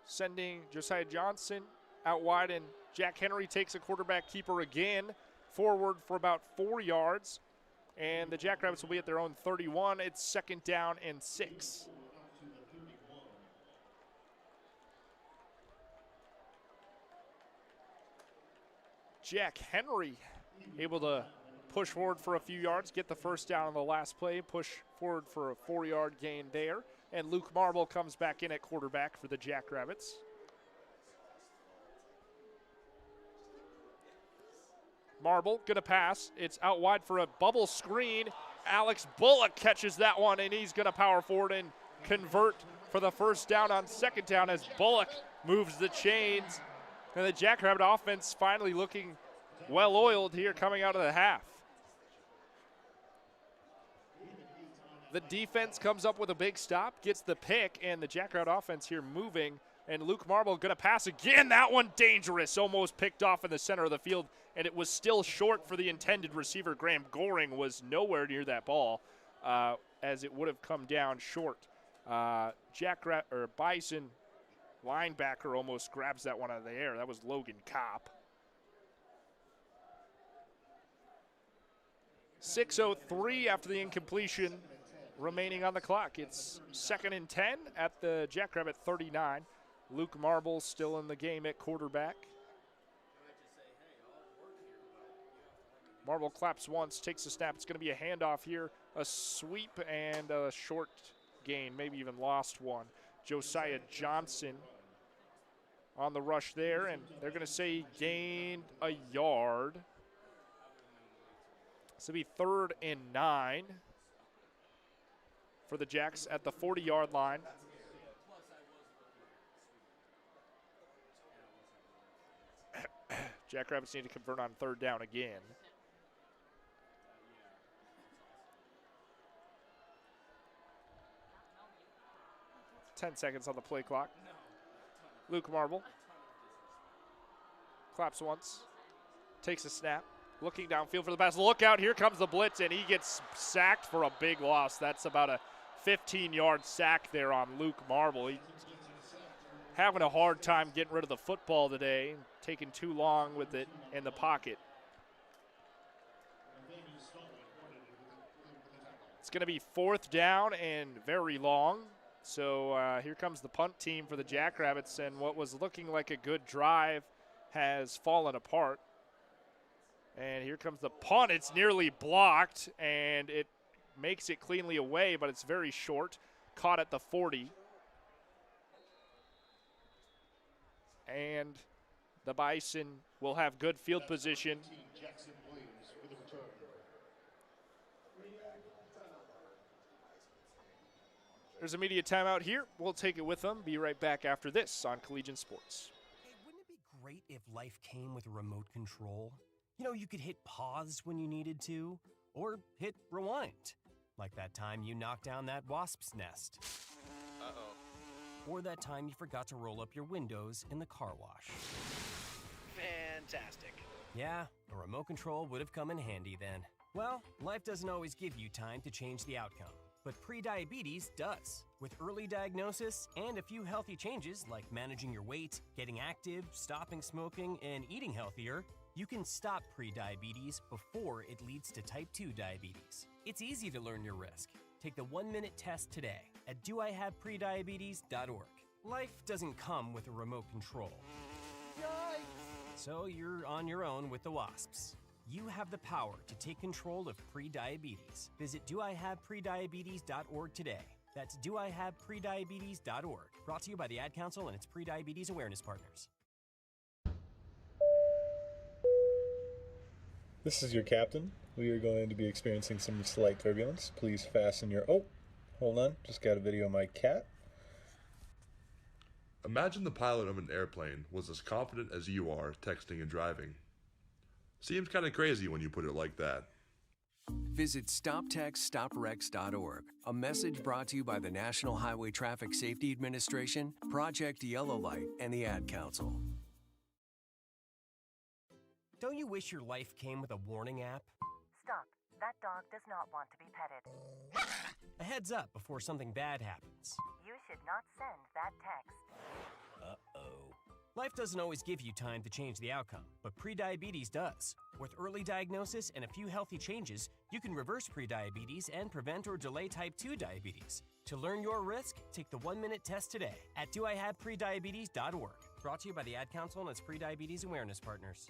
S2: sending Josiah Johnson out wide, and Jack Henry takes a quarterback keeper again forward for about 4 yards, and the Jackrabbits will be at their own 31. It's 2nd down and 6. Jack Henry able to push forward for a few yards, get the 1st down on the last play, push forward for a 4-yard gain there. And Luke Marble comes back in at quarterback for the Jackrabbits. Marble gonna pass. It's out wide for a bubble screen. Alex Bullock catches that one, and he's gonna power forward and convert for the 1st down on 2nd down as Bullock moves the chains. And the Jackrabbit offense finally looking well-oiled here coming out of the half. The defense comes up with a big stop, gets the pick, and the Jackrabbit offense here moving. And Luke Marble going to pass again. That one dangerous, almost picked off in the center of the field, and it was still short for the intended receiver. Graham Goring was nowhere near that ball as it would have come down short. Bison linebacker almost grabs that one out of the air. That was Logan Kopp. 6:03 after the incompletion remaining on the clock. It's 2nd and 10 at the Jackrabbit 39. Luke Marble still in the game at quarterback. Marble claps once, takes a snap. It's going to be a handoff here, a sweep and a short gain, maybe even lost one. Josiah Johnson on the rush there, and they're going to say he gained a yard. So it'll be 3rd and 9 for the Jacks at the 40-yard line. Jackrabbits need to convert on 3rd down again. Ten seconds on the play clock. Luke Marble claps once, takes a snap, looking downfield for the pass. Look out, here comes the blitz, and he gets sacked for a big loss. That's about a 15-yard sack there on Luke Marble. He's having a hard time getting rid of the football today, taking too long with it in the pocket. It's going to be 4th down and very long. So here comes the punt team for the Jackrabbits, and what was looking like a good drive has fallen apart. And here comes the punt. It's nearly blocked, and it makes it cleanly away, but it's very short. Caught at the 40. And the Bison will have good field position. There's a media timeout here. We'll take it with them. Be right back after this on Collegiate Sports.
S8: Hey, wouldn't it be great if life came with a remote control? You know, you could hit pause when you needed to, or hit rewind. Like that time you knocked down that wasp's nest. Uh-oh. Or that time you forgot to roll up your windows in the car wash.
S5: Fantastic.
S8: Yeah, a remote control would have come in handy then. Well, life doesn't always give you time to change the outcome. But prediabetes does. With early diagnosis and a few healthy changes like managing your weight, getting active, stopping smoking, and eating healthier, you can stop prediabetes before it leads to type 2 diabetes. It's easy to learn your risk. Take the 1-minute test today at doihaveprediabetes.org. Life doesn't come with a remote control. Yikes! So you're on your own with the wasps. You have the power to take control of prediabetes. Visit doihaveprediabetes.org today. That's doihaveprediabetes.org. Brought to you by the Ad Council and its prediabetes awareness partners.
S6: This is your captain. We are going to be experiencing some slight turbulence. Please fasten your... Oh, hold on. Just got a video of my cat.
S7: Imagine the pilot of an airplane was as confident as you are texting and driving. Seems kind of crazy when you put it like that.
S9: Visit StopTextStopWrecks.org, a message brought to you by the National Highway Traffic Safety Administration, Project Yellow Light, and the Ad Council.
S8: Don't you wish your life came with a warning app?
S10: Stop. That dog does not want to be petted.
S8: A heads up before something bad happens.
S10: You should not send that text.
S8: Uh-oh. Life doesn't always give you time to change the outcome, but prediabetes does. With early diagnosis and a few healthy changes, you can reverse prediabetes and prevent or delay type 2 diabetes. To learn your risk, take the 1-minute test today at doihaveprediabetes.org. Brought to you by the Ad Council and its prediabetes awareness partners.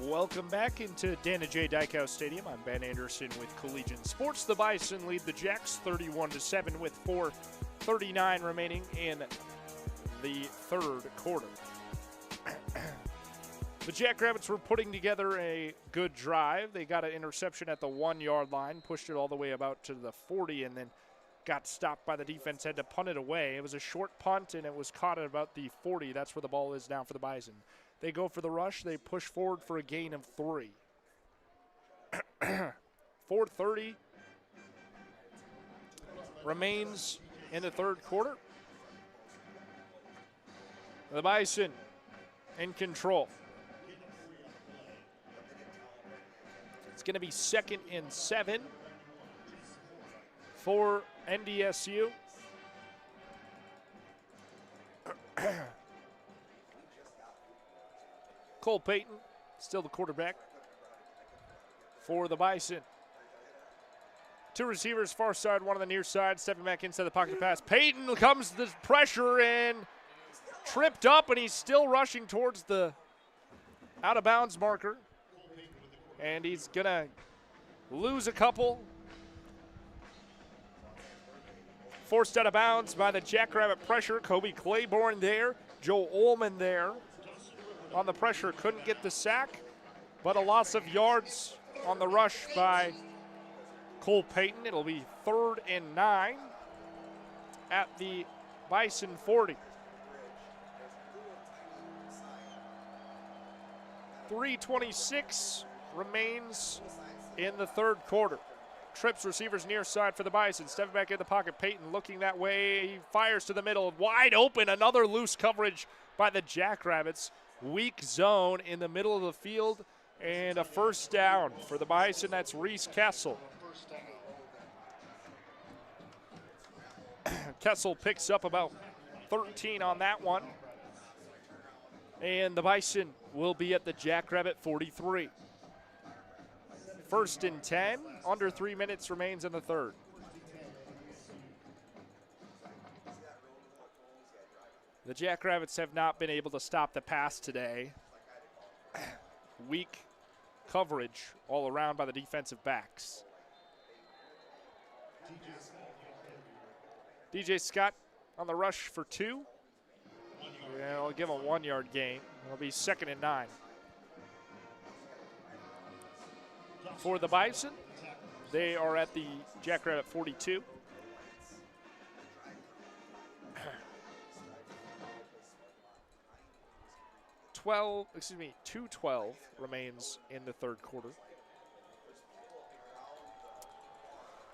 S2: Welcome back into Dana J. Dykhouse Stadium. I'm Ben Anderson with Collegiate Sports. The Bison lead the Jacks 31-7 with 4:39 remaining in the third quarter. The Jackrabbits were putting together a good drive. They got an interception at the 1-yard line, pushed it all the way about to the 40, and then got stopped by the defense, had to punt it away. It was a short punt, and it was caught at about the 40. That's where the ball is now for the Bison. They go for the rush. They push forward for a gain of 3. 4:30 remains in the third quarter. The Bison in control. It's going to be 2nd and 7 for NDSU. Cole Payton, still the quarterback for the Bison. 2 receivers, far side, 1 on the near side, stepping back inside the pocket pass. Payton comes the pressure and tripped up, and he's still rushing towards the out-of-bounds marker. And he's going to lose a couple. Forced out of bounds by the Jackrabbit pressure. Kobe Claiborne there. Joe Ullman there. On the pressure, couldn't get the sack. but a loss of yards on the rush by Cole Payton. It'll be 3rd and 9 at the Bison 40. 3:26 remains in the third quarter. Trips receivers near side for the Bison. Stepping back in the pocket. Payton looking that way. He fires to the middle. Wide open. Another loose coverage by the Jackrabbits. Weak zone in the middle of the field. And a first down for the Bison. That's Reese Kessel. Kessel picks up about 13 on that one. And the Bison will be at the Jackrabbit 43. 1st and 10. Under 3 minutes remains in the third. The Jackrabbits have not been able to stop the pass today. Weak coverage all around by the defensive backs. DJ Scott on the rush for 2. Yeah, I'll give him a 1-yard gain. It'll be 2nd and 9. For the Bison, they are at the Jackrabbit 42. $2:12 remains in the third quarter.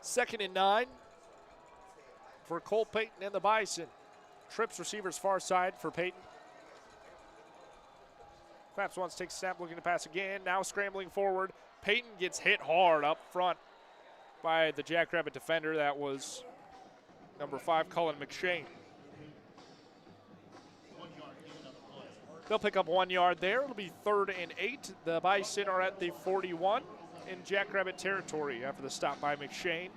S2: 2nd and 9 for Cole Payton and the Bison. Trips receivers far side for Payton. Claps once, takes a snap, looking to pass again. Now scrambling forward. Payton gets hit hard up front by the Jackrabbit defender. That was number 5, Cullen McShane. They'll pick up 1 yard there. It'll be 3rd and 8. The Bison are at the 41 in Jackrabbit territory after the stop by McShane.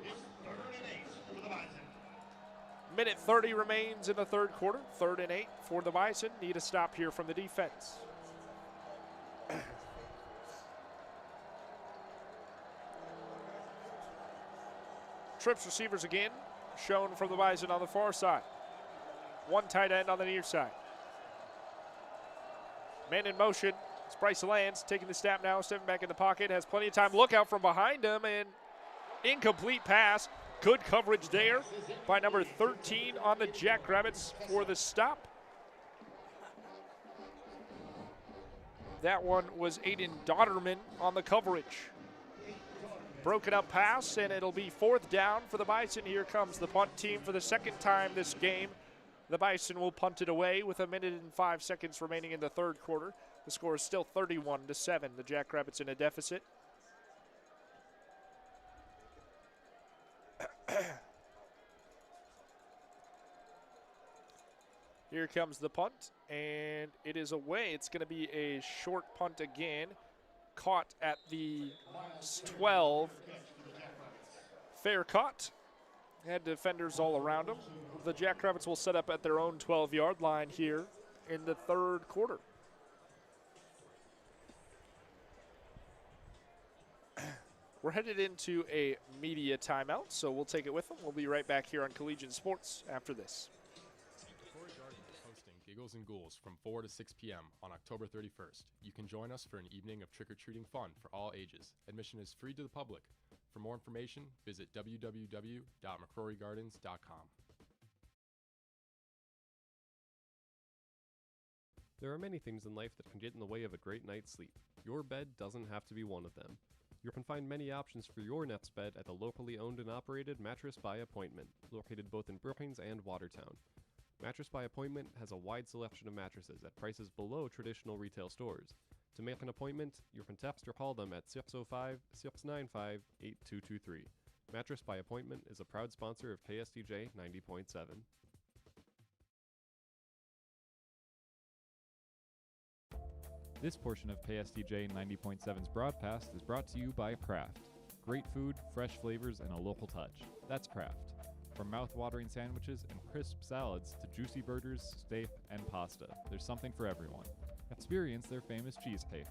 S2: Minute 30 remains in the third quarter. 3rd and 8 for the Bison. Need a stop here from the defense. Trips receivers again, shown from the Bison on the far side. 1 tight end on the near side. Man in motion. It's Bryce Lance taking the snap now, stepping back in the pocket. Has plenty of time. Look out from behind him, and incomplete pass. Good coverage there by number 13 on the Jackrabbits for the stop. That one was Aiden Dodderman on the coverage. Broken up pass, and it'll be 4th down for the Bison. Here comes the punt team for the 2nd time this game. The Bison will punt it away with 1 minute and 5 seconds remaining in the third quarter. The score is still 31-7. The Jackrabbits in a deficit. Here comes the punt, and it is away. It's going to be a short punt again. Caught at the 12. Fair caught. Had defenders all around him. The Jackrabbits will set up at their own 12-yard line here in the third quarter. We're headed into a media timeout, so we'll take it with them. We'll be right back here on Collegiate Sports after this.
S16: Dakota Gardens is hosting Giggles and Ghouls from 4 to 6 p.m. on October 31st. You can join us for an evening of trick-or-treating fun for all ages. Admission is free to the public. For more information, visit www.mccrorygardens.com.
S3: There are many things in life that can get in the way of a great night's sleep. Your bed doesn't have to be one of them. You can find many options for your nest bed at the locally owned and operated Mattress by Appointment, located both in Brookings and Watertown. Mattress by Appointment has a wide selection of mattresses at prices below traditional retail stores. To make an appointment, you can text or call them at 605-695-8223. Mattress by Appointment is a proud sponsor of KSTJ 90.7.
S1: This portion of KSTJ 90.7's broadcast is brought to you by Kraft. Great food, fresh flavors, and a local touch. That's Kraft. From mouth-watering sandwiches and crisp salads to juicy burgers, steak, and pasta, there's something for everyone. Experience their famous cheesecake.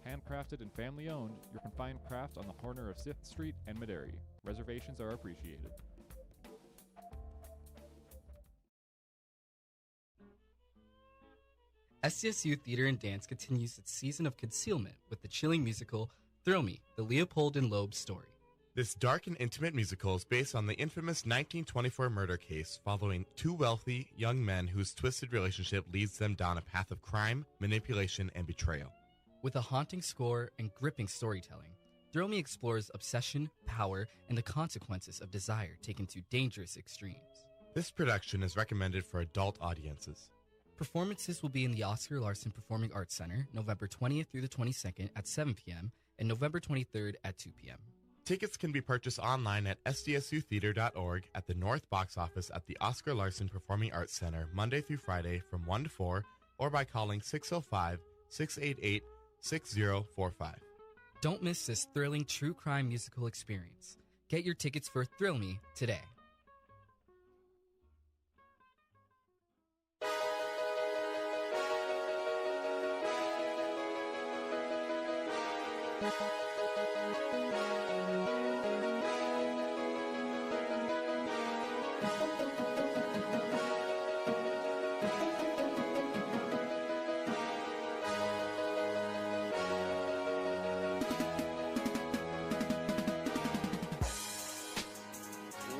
S1: Handcrafted and family-owned, you can find Kraft on the corner of 6th Street and Maderi. Reservations are appreciated.
S4: SDSU Theater and Dance continues its season of concealment with the chilling musical Thrill Me, the Leopold and Loeb story.
S5: This dark and intimate musical is based on the infamous 1924 murder case following two wealthy young men whose twisted relationship leads them down a path of crime, manipulation, and betrayal.
S4: With a haunting score and gripping storytelling, Thrill Me explores obsession, power, and the consequences of desire taken to dangerous extremes.
S5: This production is recommended for adult audiences.
S4: Performances will be in the Oscar Larson Performing Arts Center, November 20th through the 22nd at 7 p.m. and November 23rd at 2 p.m.
S5: Tickets can be purchased online at sdsutheater.org, at the North Box Office at the Oscar Larson Performing Arts Center, Monday through Friday from 1 to 4, or by calling 605-688-6045.
S4: Don't miss this thrilling true crime musical experience. Get your tickets for Thrill Me today.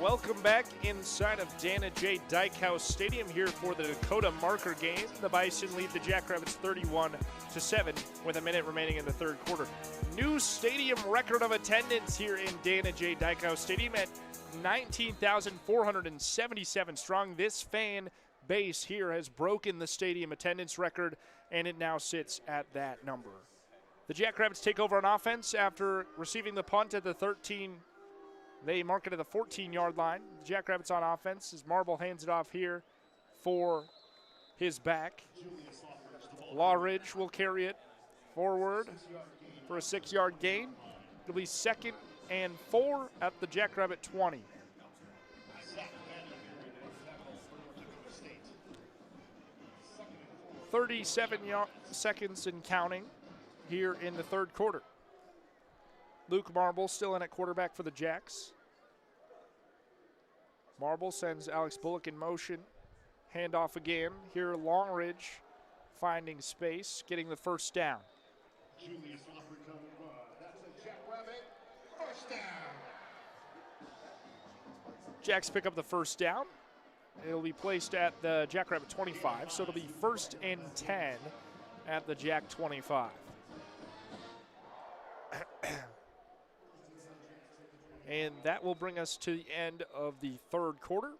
S2: Welcome back inside of Dana J. Dykehouse Stadium here for the Dakota marker game. The Bison lead the Jackrabbits 31-7 with a minute remaining in the third quarter. New stadium record of attendance here in Dana J. Dykehouse Stadium at 19,477 strong. This fan base here has broken the stadium attendance record, and it now sits at that number. The Jackrabbits take over on offense after receiving the punt at the 13. They mark it at the 14-yard line. The Jackrabbits on offense as Marble hands it off here for his back. Lawridge will carry it forward for a 6-yard gain. It'll be 2nd and 4 at the Jackrabbit 20. Seconds and counting here in the third quarter. Luke Marble still in at quarterback for the Jacks. Marble sends Alex Bullock in motion. Handoff again. Here Longridge finding space, getting the first down. Jacks pick up the first down. It'll be placed at the Jackrabbit 25, so it'll be 1st and 10 at the Jack 25. And that will bring us to the end of the third quarter.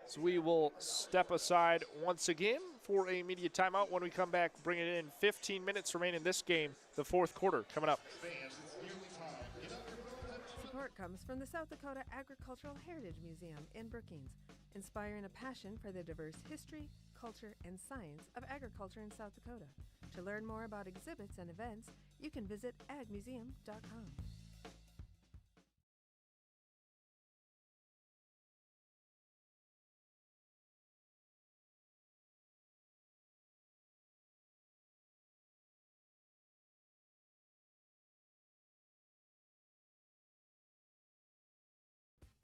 S2: So we will step aside once again for a media timeout. When we come back, bring it in. 15 minutes remain in this game, the fourth quarter coming up.
S21: Support comes from the South Dakota Agricultural Heritage Museum in Brookings, inspiring a passion for the diverse history, culture, and science of agriculture in South Dakota. To learn more about exhibits and events, you can visit agmuseum.com.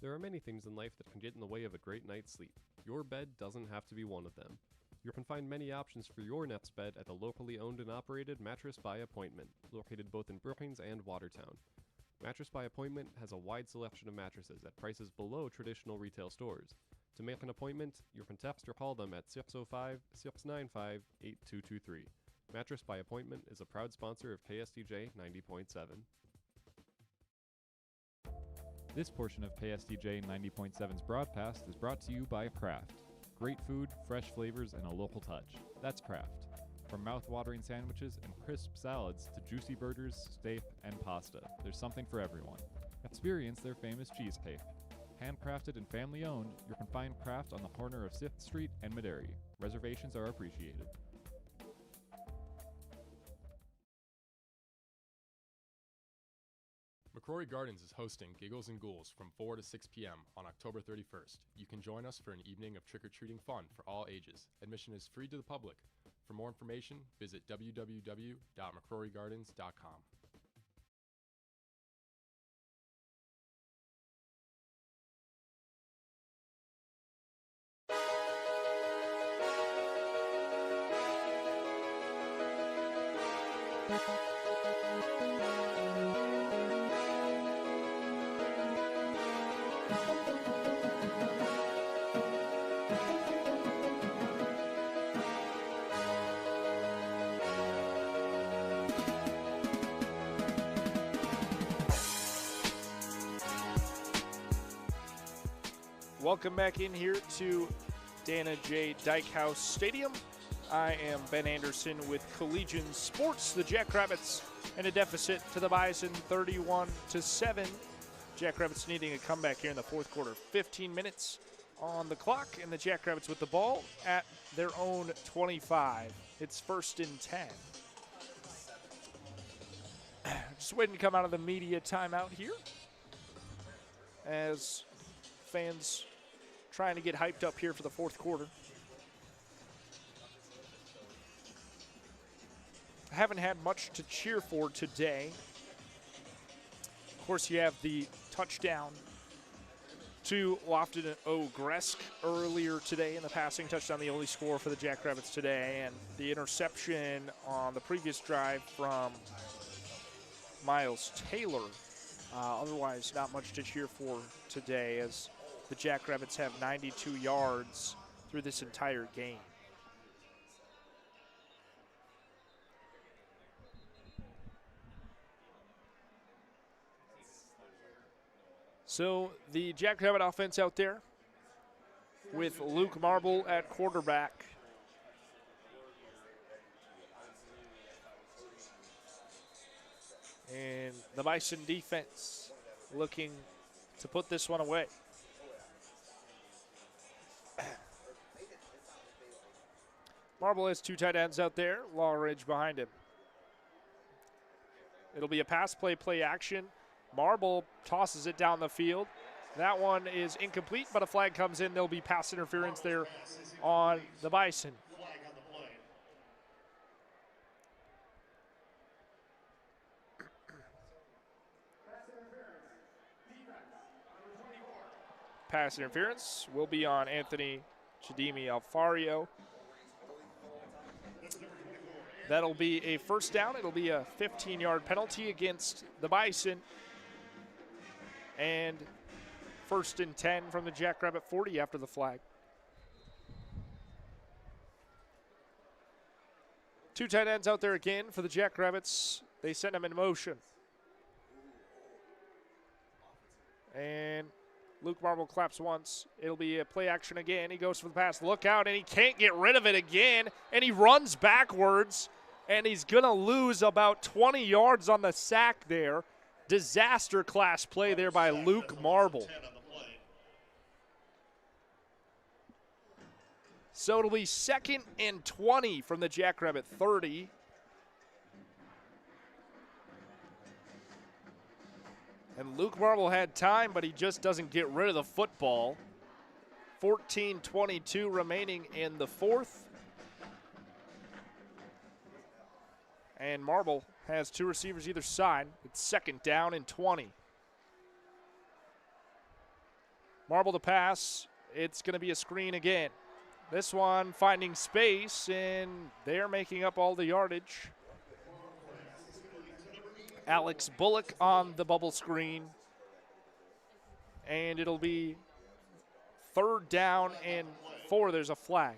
S3: There are many things in life that can get in the way of a great night's sleep. Your bed doesn't have to be one of them. You can find many options for your nest bed at the locally owned and operated Mattress by Appointment, located both in Brookings and Watertown. Mattress by Appointment has a wide selection of mattresses at prices below traditional retail stores. To make an appointment, you can text or call them at 605-695-8223. Mattress by Appointment is a proud sponsor of KSDJ 90.7.
S1: This portion of KSDJ 90.7's broadcast is brought to you by Kraft. Great food, fresh flavors, and a local touch. That's Kraft. From mouth-watering sandwiches and crisp salads to juicy burgers, steak, and pasta, there's something for everyone. Experience their famous cheese cake. Handcrafted and family-owned, you can find Kraft on the corner of 6th Street and Maderi. Reservations are appreciated.
S16: McCrory Gardens is hosting Giggles and Ghouls from 4 to 6 p.m. on October 31st. You can join us for an evening of trick-or-treating fun for all ages. Admission is free to the public. For more information, visit www.mccrorygardens.com.
S2: Welcome back in here to Dana J. Dykehouse Stadium. I am Ben Anderson with Collegian Sports. The Jackrabbits in a deficit to the Bison, 31-7. Jackrabbits needing a comeback here in the fourth quarter. 15 minutes on the clock, and the Jackrabbits with the ball at their own 25. It's 1st and 10. Just waiting to come out of the media timeout here as fans trying to get hyped up here for the fourth quarter. I haven't had much to cheer for today. Of course, you have the touchdown to Lofton and Ogresk earlier today in the passing touchdown, the only score for the Jackrabbits today, and the interception on the previous drive from Miles Taylor. Otherwise, not much to cheer for today as the Jackrabbits have 92 yards through this entire game. So the Jackrabbit offense out there with Luke Marble at quarterback. And the Bison defense looking to put this one away. Marble has 2 tight ends out there. Lawridge behind him. It'll be a pass play action. Marble tosses it down the field. That one is incomplete, but a flag comes in. There'll be pass interference there on the Bison. Pass interference will be on Anthony Chidimi Alfario. That'll be a first down. It'll be a 15-yard penalty against the Bison. And 1st and 10 from the Jackrabbit 40 after the flag. 2 tight ends out there again for the Jackrabbits. They send them in motion. And Luke Marble claps once. It'll be a play action again. He goes for the pass. Look out, and he can't get rid of it again. And he runs backwards, and he's going to lose about 20 yards on the sack there. Disaster class play there by Luke Marble. So it'll be 2nd and 20 from the Jackrabbit 30. And Luke Marble had time, but he just doesn't get rid of the football. 14:22 remaining in the fourth. And Marble has 2 receivers either side. It's 2nd down and 20. Marble to pass. It's going to be a screen again. This one finding space, and they're making up all the yardage. Alex Bullock on the bubble screen. And it'll be 3rd down and 4. There's a flag.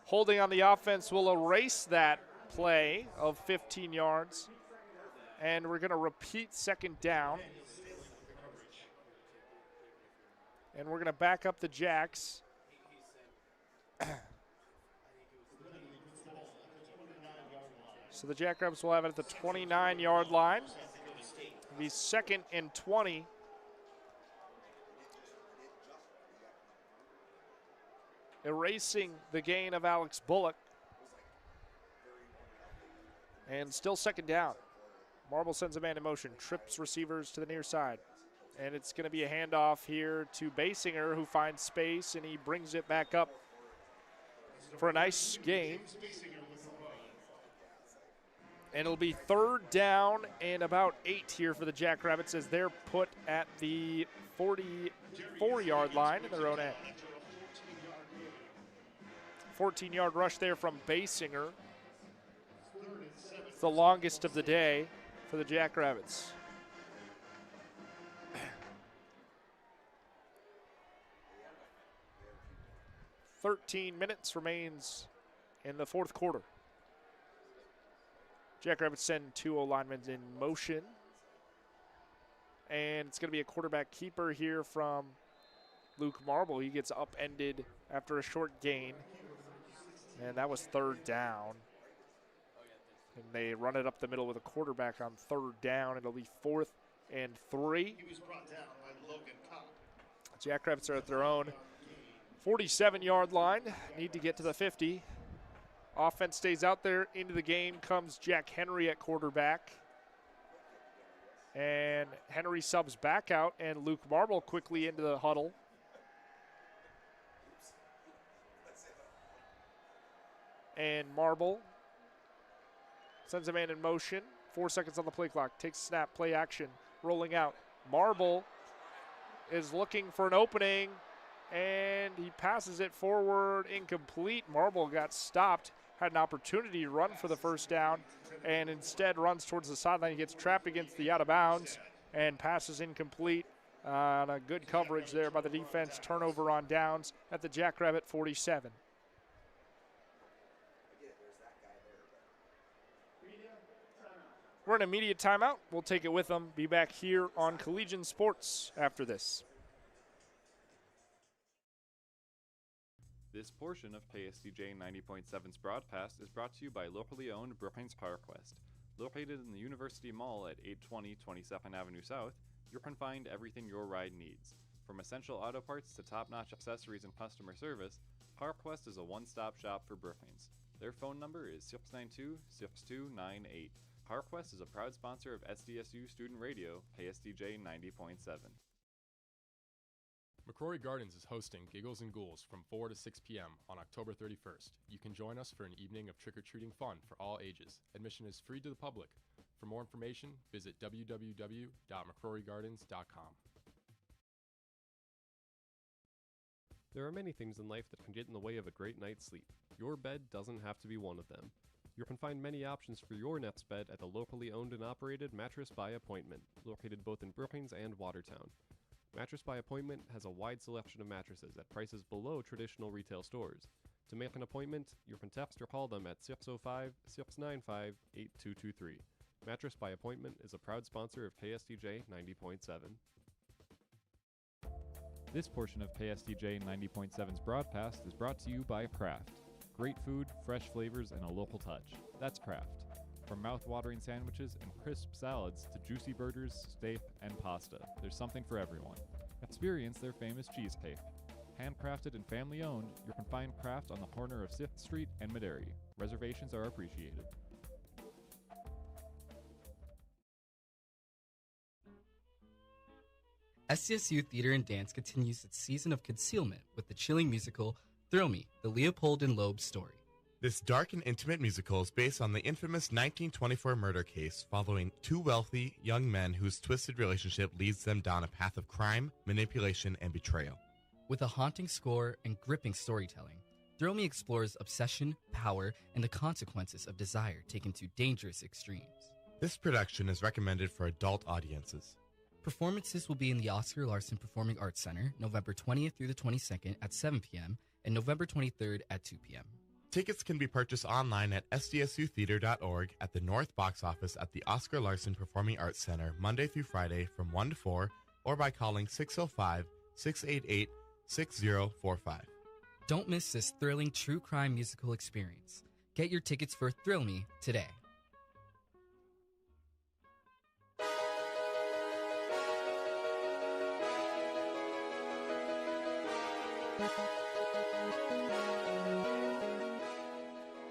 S2: Holding on the offense will erase that play of 15 yards. And we're going to repeat 2nd down. And we're going to back up the Jacks. So the Jackrabbits will have it at the 29-yard line. It'll be 2nd and 20. Erasing the gain of Alex Bullock. And still 2nd down. Marble sends a man in motion, trips receivers to the near side. And it's going to be a handoff here to Basinger, who finds space, and he brings it back up for a nice gain. And it'll be 3rd down and about 8 here for the Jackrabbits as they're put at the 44-yard line in their own end. 14-yard rush there from Basinger. It's the longest of the day for the Jackrabbits. .13 minutes remains in the fourth quarter. Jackrabbits send two O-linemen in motion. And it's going to be a quarterback keeper here from Luke Marble. He gets upended after a short gain. And that was third down. And they run it up the middle with a quarterback on third down. It'll be 4th and 3.
S11: He was brought down by Logan Cobb.
S2: Jackrabbits are at their own 47-yard line. Need to get to the 50. Offense stays out there. Into the game comes Jack Henry at quarterback. And Henry subs back out, and Luke Marble quickly into the huddle. And Marble sends a man in motion. 4 seconds on the play clock. Takes a snap, play action, rolling out. Marble is looking for an opening, and he passes it forward, incomplete. Marble got stopped, had an opportunity to run for the first down, and instead runs towards the sideline. He gets trapped against the out of bounds and passes incomplete on a good coverage there by the defense. Turnover on downs at the Jackrabbit 47. We're in immediate timeout. We'll take it with them. Be back here on Collegian Sports after this.
S1: This portion of KSDJ 90.7's broadcast is brought to you by locally owned Brookings PowerQuest. Located in the University Mall at 820 22nd Avenue South, you can find everything your ride needs. From essential auto parts to top-notch accessories and customer service, PowerQuest is a one-stop shop for Brookings. Their phone number is 692-6298. PowerQuest is a proud sponsor of SDSU Student Radio, KSDJ 90.7.
S16: McCrory Gardens is hosting Giggles and Ghouls from 4 to 6 p.m. on October 31st. You can join us for an evening of trick-or-treating fun for all ages. Admission is free to the public. For more information, visit www.mccrorygardens.com.
S3: There are many things in life that can get in the way of a great night's sleep. Your bed doesn't have to be one of them. You can find many options for your nest bed at the locally owned and operated Mattress by Appointment, located both in Brookings and Watertown. Mattress by Appointment has a wide selection of mattresses at prices below traditional retail stores. To make an appointment, you can text or call them at 605-695-8223. Mattress by Appointment is a proud sponsor of KSDJ 90.7.
S1: This portion of KSDJ 90.7's broadcast is brought to you by Kraft. Great food, fresh flavors, and a local touch. That's Kraft. From mouth-watering sandwiches and crisp salads to juicy burgers, steak, and pasta, there's something for everyone. Experience their famous cheesecake. Handcrafted and family-owned, you can find Kraft on the corner of 6th Street and Maderi. Reservations are appreciated.
S4: SDSU Theater and Dance continues its season of concealment with the chilling musical Thrill Me, the Leopold and Loeb story.
S5: This dark and intimate musical is based on the infamous 1924 murder case following two wealthy young men whose twisted relationship leads them down a path of crime, manipulation, and betrayal.
S4: With a haunting score and gripping storytelling, Thrill Me explores obsession, power, and the consequences of desire taken to dangerous extremes.
S5: This production is recommended for adult audiences.
S4: Performances will be in the Oscar Larson Performing Arts Center, November 20th through the 22nd at 7 p.m. and November 23rd at 2 p.m.
S5: Tickets can be purchased online at sdsutheater.org, at the North Box Office at the Oscar Larson Performing Arts Center, Monday through Friday from 1 to 4, or by calling 605-688-6045.
S4: Don't miss this thrilling true crime musical experience. Get your tickets for Thrill Me today.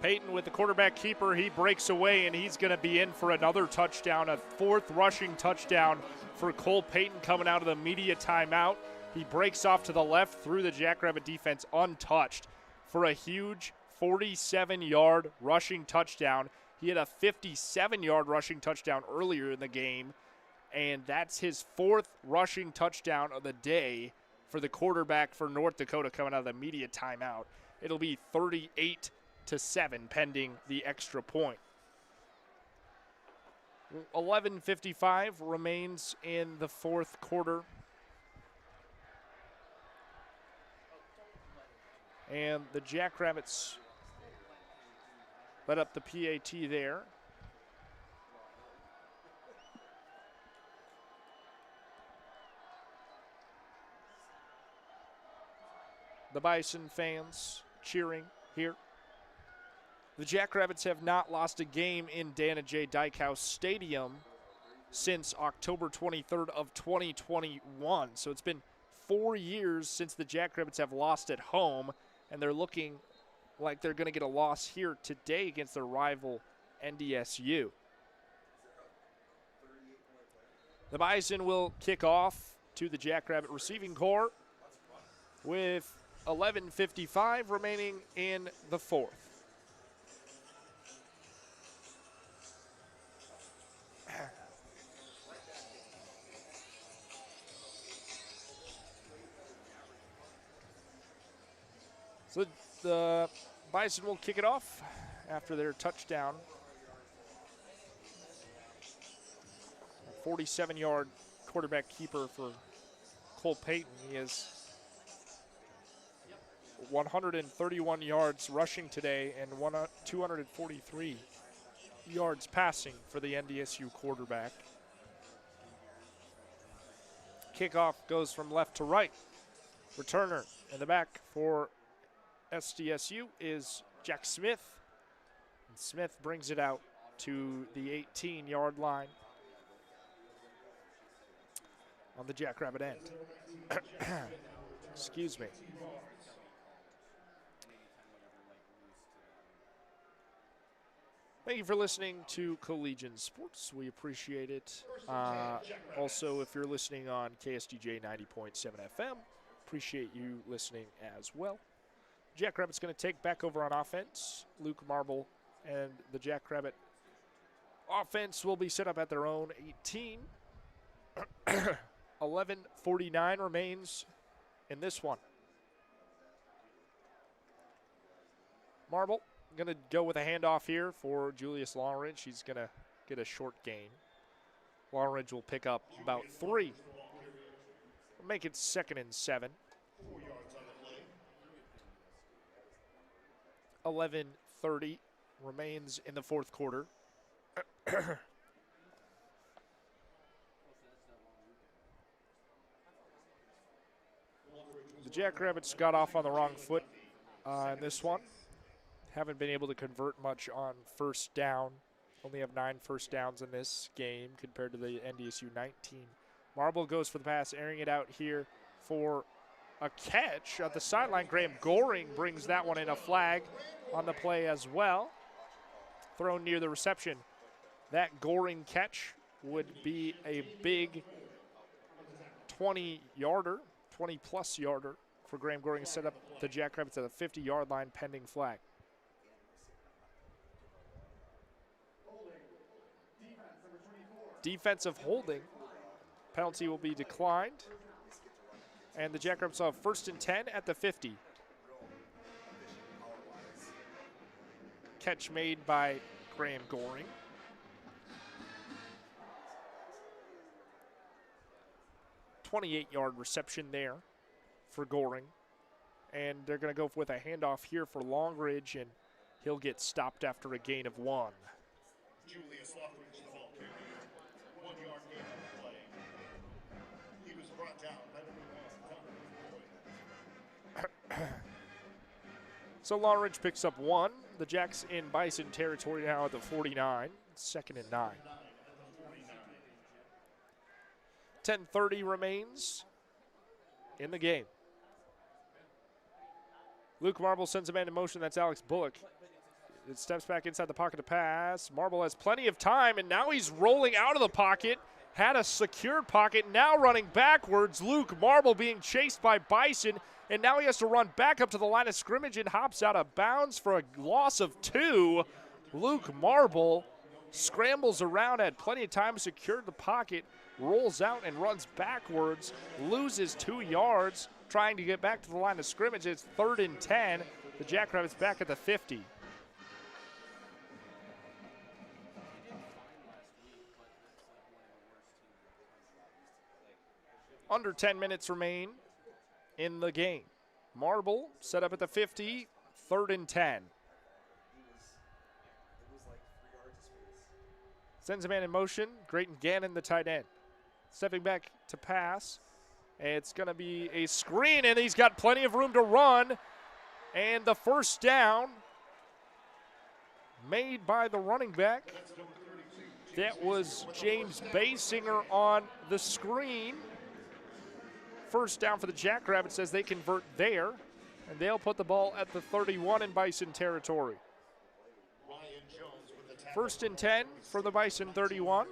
S2: Peyton with the quarterback keeper. He breaks away, and he's going to be in for another touchdown, a fourth rushing touchdown for Cole Peyton coming out of the media timeout. He breaks off to the left through the Jackrabbit defense untouched for a huge 47-yard rushing touchdown. He had a 57-yard rushing touchdown earlier in the game, and that's his fourth rushing touchdown of the day for the quarterback for North Dakota coming out of the media timeout. it'll be 38-7 pending the extra point. 11:55 remains in the fourth quarter. And the Jackrabbits let up the PAT there. The Bison fans cheering here. The Jackrabbits have not lost a game in Dana J. Dykehouse Stadium since October 23rd of 2021. So it's been 4 years since the Jackrabbits have lost at home, and they're looking like they're going to get a loss here today against their rival NDSU. The Bison will kick off to the Jackrabbit receiving corps with 11:55 remaining in the fourth. So the Bison will kick it off after their touchdown. 47-yard quarterback keeper for Cole Payton. He has 131 yards rushing today and 243 yards passing for the NDSU quarterback. Kickoff goes from left to right. Returner in the back for SDSU is Jack Smith. And Smith brings it out to the 18-yard line on the Jackrabbit end. Excuse me. Thank you for listening to Collegian Sports. We appreciate it. Also, if you're listening on KSDJ 90.7 FM, appreciate you listening as well. Jackrabbit's going to take back over on offense. Luke Marble and the Jackrabbit offense will be set up at their own 18. 11:49 remains in this one. Marble going to go with a handoff here for Julius Longridge. He's going to get a short gain. Longridge will pick up about 3. We'll make it 2nd and 7. 11:30 remains in the fourth quarter. The Jackrabbits got off on the wrong foot in this one. Haven't been able to convert much on first down. Only have 9 first downs in this game compared to the NDSU 19. Marble goes for the pass, airing it out here for a catch at the sideline. Graham Goring brings that one in, a flag on the play as well. Thrown near the reception. That Goring catch would be a big 20-yarder, 20-plus yarder for Graham Goring to set up the Jackrabbits at the 50-yard line pending flag. Defensive holding. Penalty will be declined. And the Jackrabbits will have 1st and 10 at the 50. Catch made by Graham Goring. .28-yard reception there for Goring. And they're going to go with a handoff here for Longridge, and he'll get stopped after a gain of 1.
S11: Julius Longridge, the ball carrier. 1-yard gain on the play. He was brought down by the
S2: So Longridge picks up 1. The Jacks in Bison territory now at the 49. 2nd and 9. 10:30 remains in the game. Luke Marble sends a man in motion. That's Alex Bullock. It steps back inside the pocket to pass. Marble has plenty of time, and now he's rolling out of the pocket. Had a secured pocket, now running backwards. Luke Marble being chased by Bison, and now he has to run back up to the line of scrimmage and hops out of bounds for a loss of 2. Luke Marble scrambles around, had plenty of time, secured the pocket, rolls out and runs backwards, loses 2 yards, trying to get back to the line of scrimmage. It's 3rd and 10. the Jackrabbits back at the 50. Under 10 minutes remain in the game. Marble set up at the 50, 3rd and 10. Sends a man in motion. Grayton Gannon, the tight end. Stepping back to pass. It's going to be a screen, and he's got plenty of room to run. And the first down made by the running back. That was James Basinger on the screen. First down for the Jackrabbits as they convert there, and they'll put the ball at the 31 in Bison territory. 1st and 10 for the Bison 31.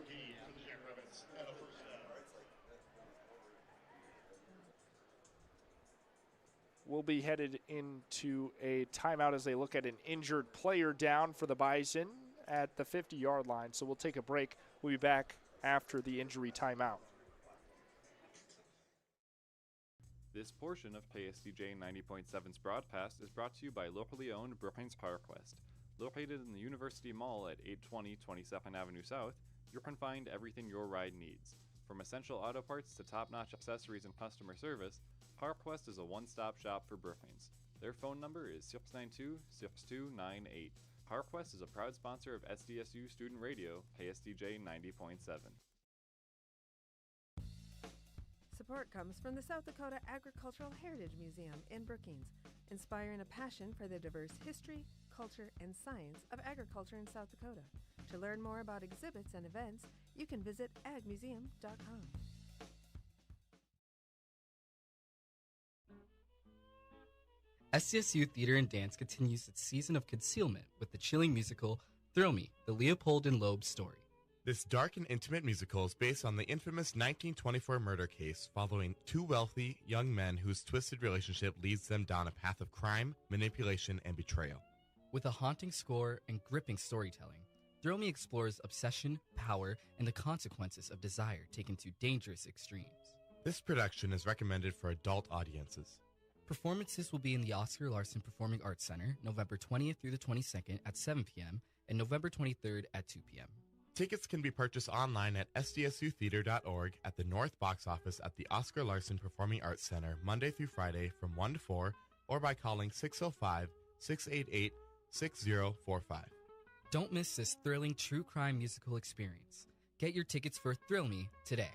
S2: We'll be headed into a timeout as they look at an injured player down for the Bison at the 50-yard line. So we'll take a break. We'll be back after the injury timeout.
S1: This portion of KSDJ 90.7's broadcast is brought to you by locally owned Brookings PowerQuest. Located in the University Mall at 820 22nd Avenue South, you can find everything your ride needs. From essential auto parts to top-notch accessories and customer service, PowerQuest is a one-stop shop for Brookings. Their phone number is 692-6298. PowerQuest is a proud sponsor of SDSU Student Radio, KSDJ 90.7.
S21: Support comes from the South Dakota Agricultural Heritage Museum in Brookings, inspiring a passion for the diverse history, culture, and science of agriculture in South Dakota. To learn more about exhibits and events, you can visit agmuseum.com.
S4: SDSU Theater and Dance continues its season of concealment with the chilling musical Thrill Me, the Leopold and Loeb story.
S5: This dark and intimate musical is based on the infamous 1924 murder case following two wealthy young men whose twisted relationship leads them down a path of crime, manipulation, and betrayal.
S4: With a haunting score and gripping storytelling, Thrill Me explores obsession, power, and the consequences of desire taken to dangerous extremes.
S5: This production is recommended for adult audiences.
S4: Performances will be in the Oscar Larson Performing Arts Center November 20th through the 22nd at 7 p.m. and November 23rd at 2 p.m.
S5: Tickets can be purchased online at sdsutheater.org, at the North Box Office at the Oscar Larson Performing Arts Center Monday through Friday from 1 to 4, or by calling 605-688-6045.
S4: Don't miss this thrilling true crime musical experience. Get your tickets for Thrill Me today.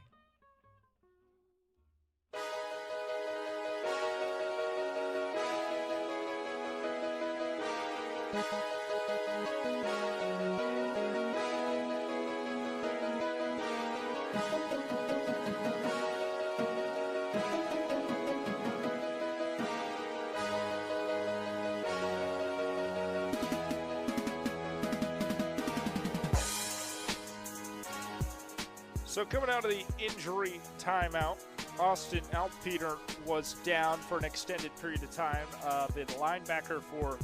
S2: So coming out of the injury timeout, Austin Altpeter was down for an extended period of time. The linebacker for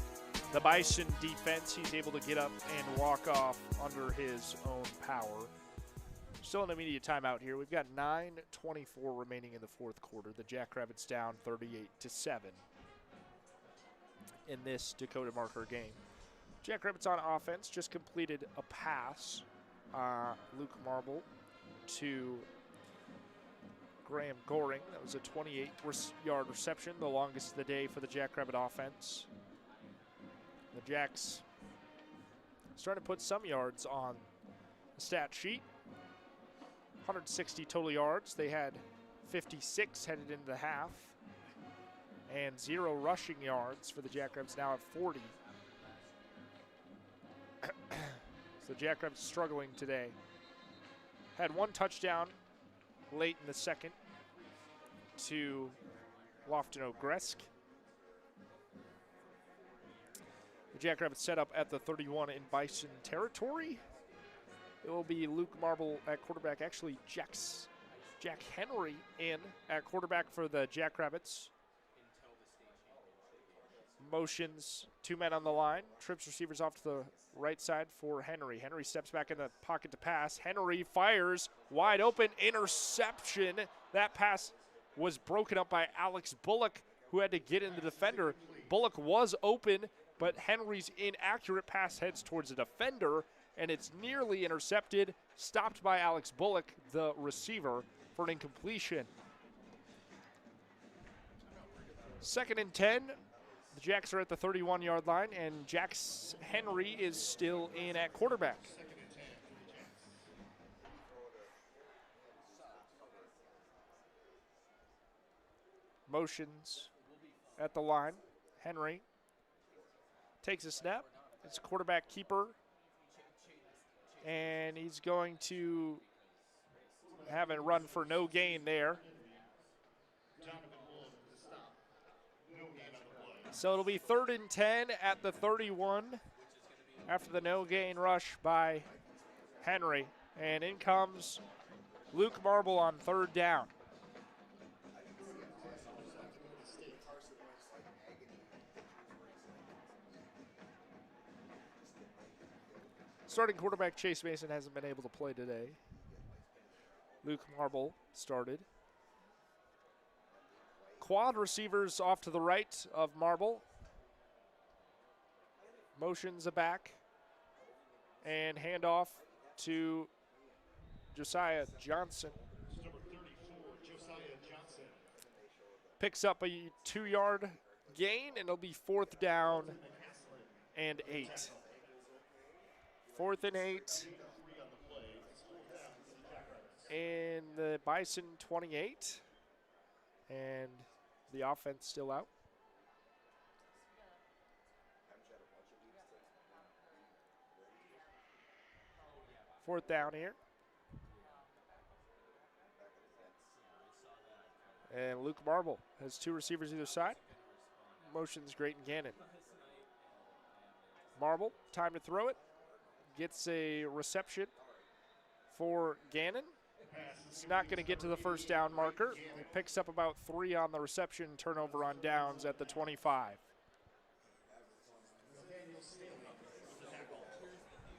S2: the Bison defense, he's able to get up and walk off under his own power. Still in immediate timeout here. We've got 9:24 remaining in the fourth quarter. The Jackrabbits down 38-7 in this Dakota Marker game. Jackrabbits on offense just completed a pass. Luke Marble to Graham Goring. That was a 28-yard reception, the longest of the day for the Jackrabbit offense. The Jacks starting to put some yards on the stat sheet. 160 total yards. They had 56 headed into the half. And 0 rushing yards for the Jackrabbits, now at 40. So Jackrabbits struggling today. Had one touchdown late in the second to Lofton Ogresk. The Jackrabbits set up at the 31 in Bison territory. It will be Luke Marble at quarterback. Actually, Jack Henry in at quarterback for the Jackrabbits. Motions, 2 men on the line. Trips receivers off to the right side for Henry. Henry steps back in the pocket to pass. Henry fires, wide open, interception. That pass was broken up by Alex Bullock, who had to get in the defender. Bullock was open, but Henry's inaccurate pass heads towards a defender, and it's nearly intercepted, stopped by Alex Bullock, the receiver, for an incompletion. 2nd and 10. The Jacks are at the 31-yard line, and Jax Henry is still in at quarterback. Motions at the line. Henry takes a snap. It's a quarterback keeper, and he's going to have it run for no gain there. So it'll be 3rd and 10 at the 31 after the no gain rush by Henry. And in comes Luke Marble on 3rd down. Starting quarterback Chase Mason hasn't been able to play today. Luke Marble started. Quad receivers off to the right of Marble. Motions a back. And handoff to Josiah Johnson.
S11: Number 34, Josiah Johnson.
S2: Picks up a 2-yard gain, and it'll be 4th down and 8. 4th and 8. And the Bison 28. And the offense still out. Fourth down here. And Luke Marble has 2 receivers either side. Motions Great and Gannon. Marble, time to throw it. Gets a reception for Gannon. It's not going to get to the first down marker. He picks up about 3 on the reception, turnover on downs at the 25.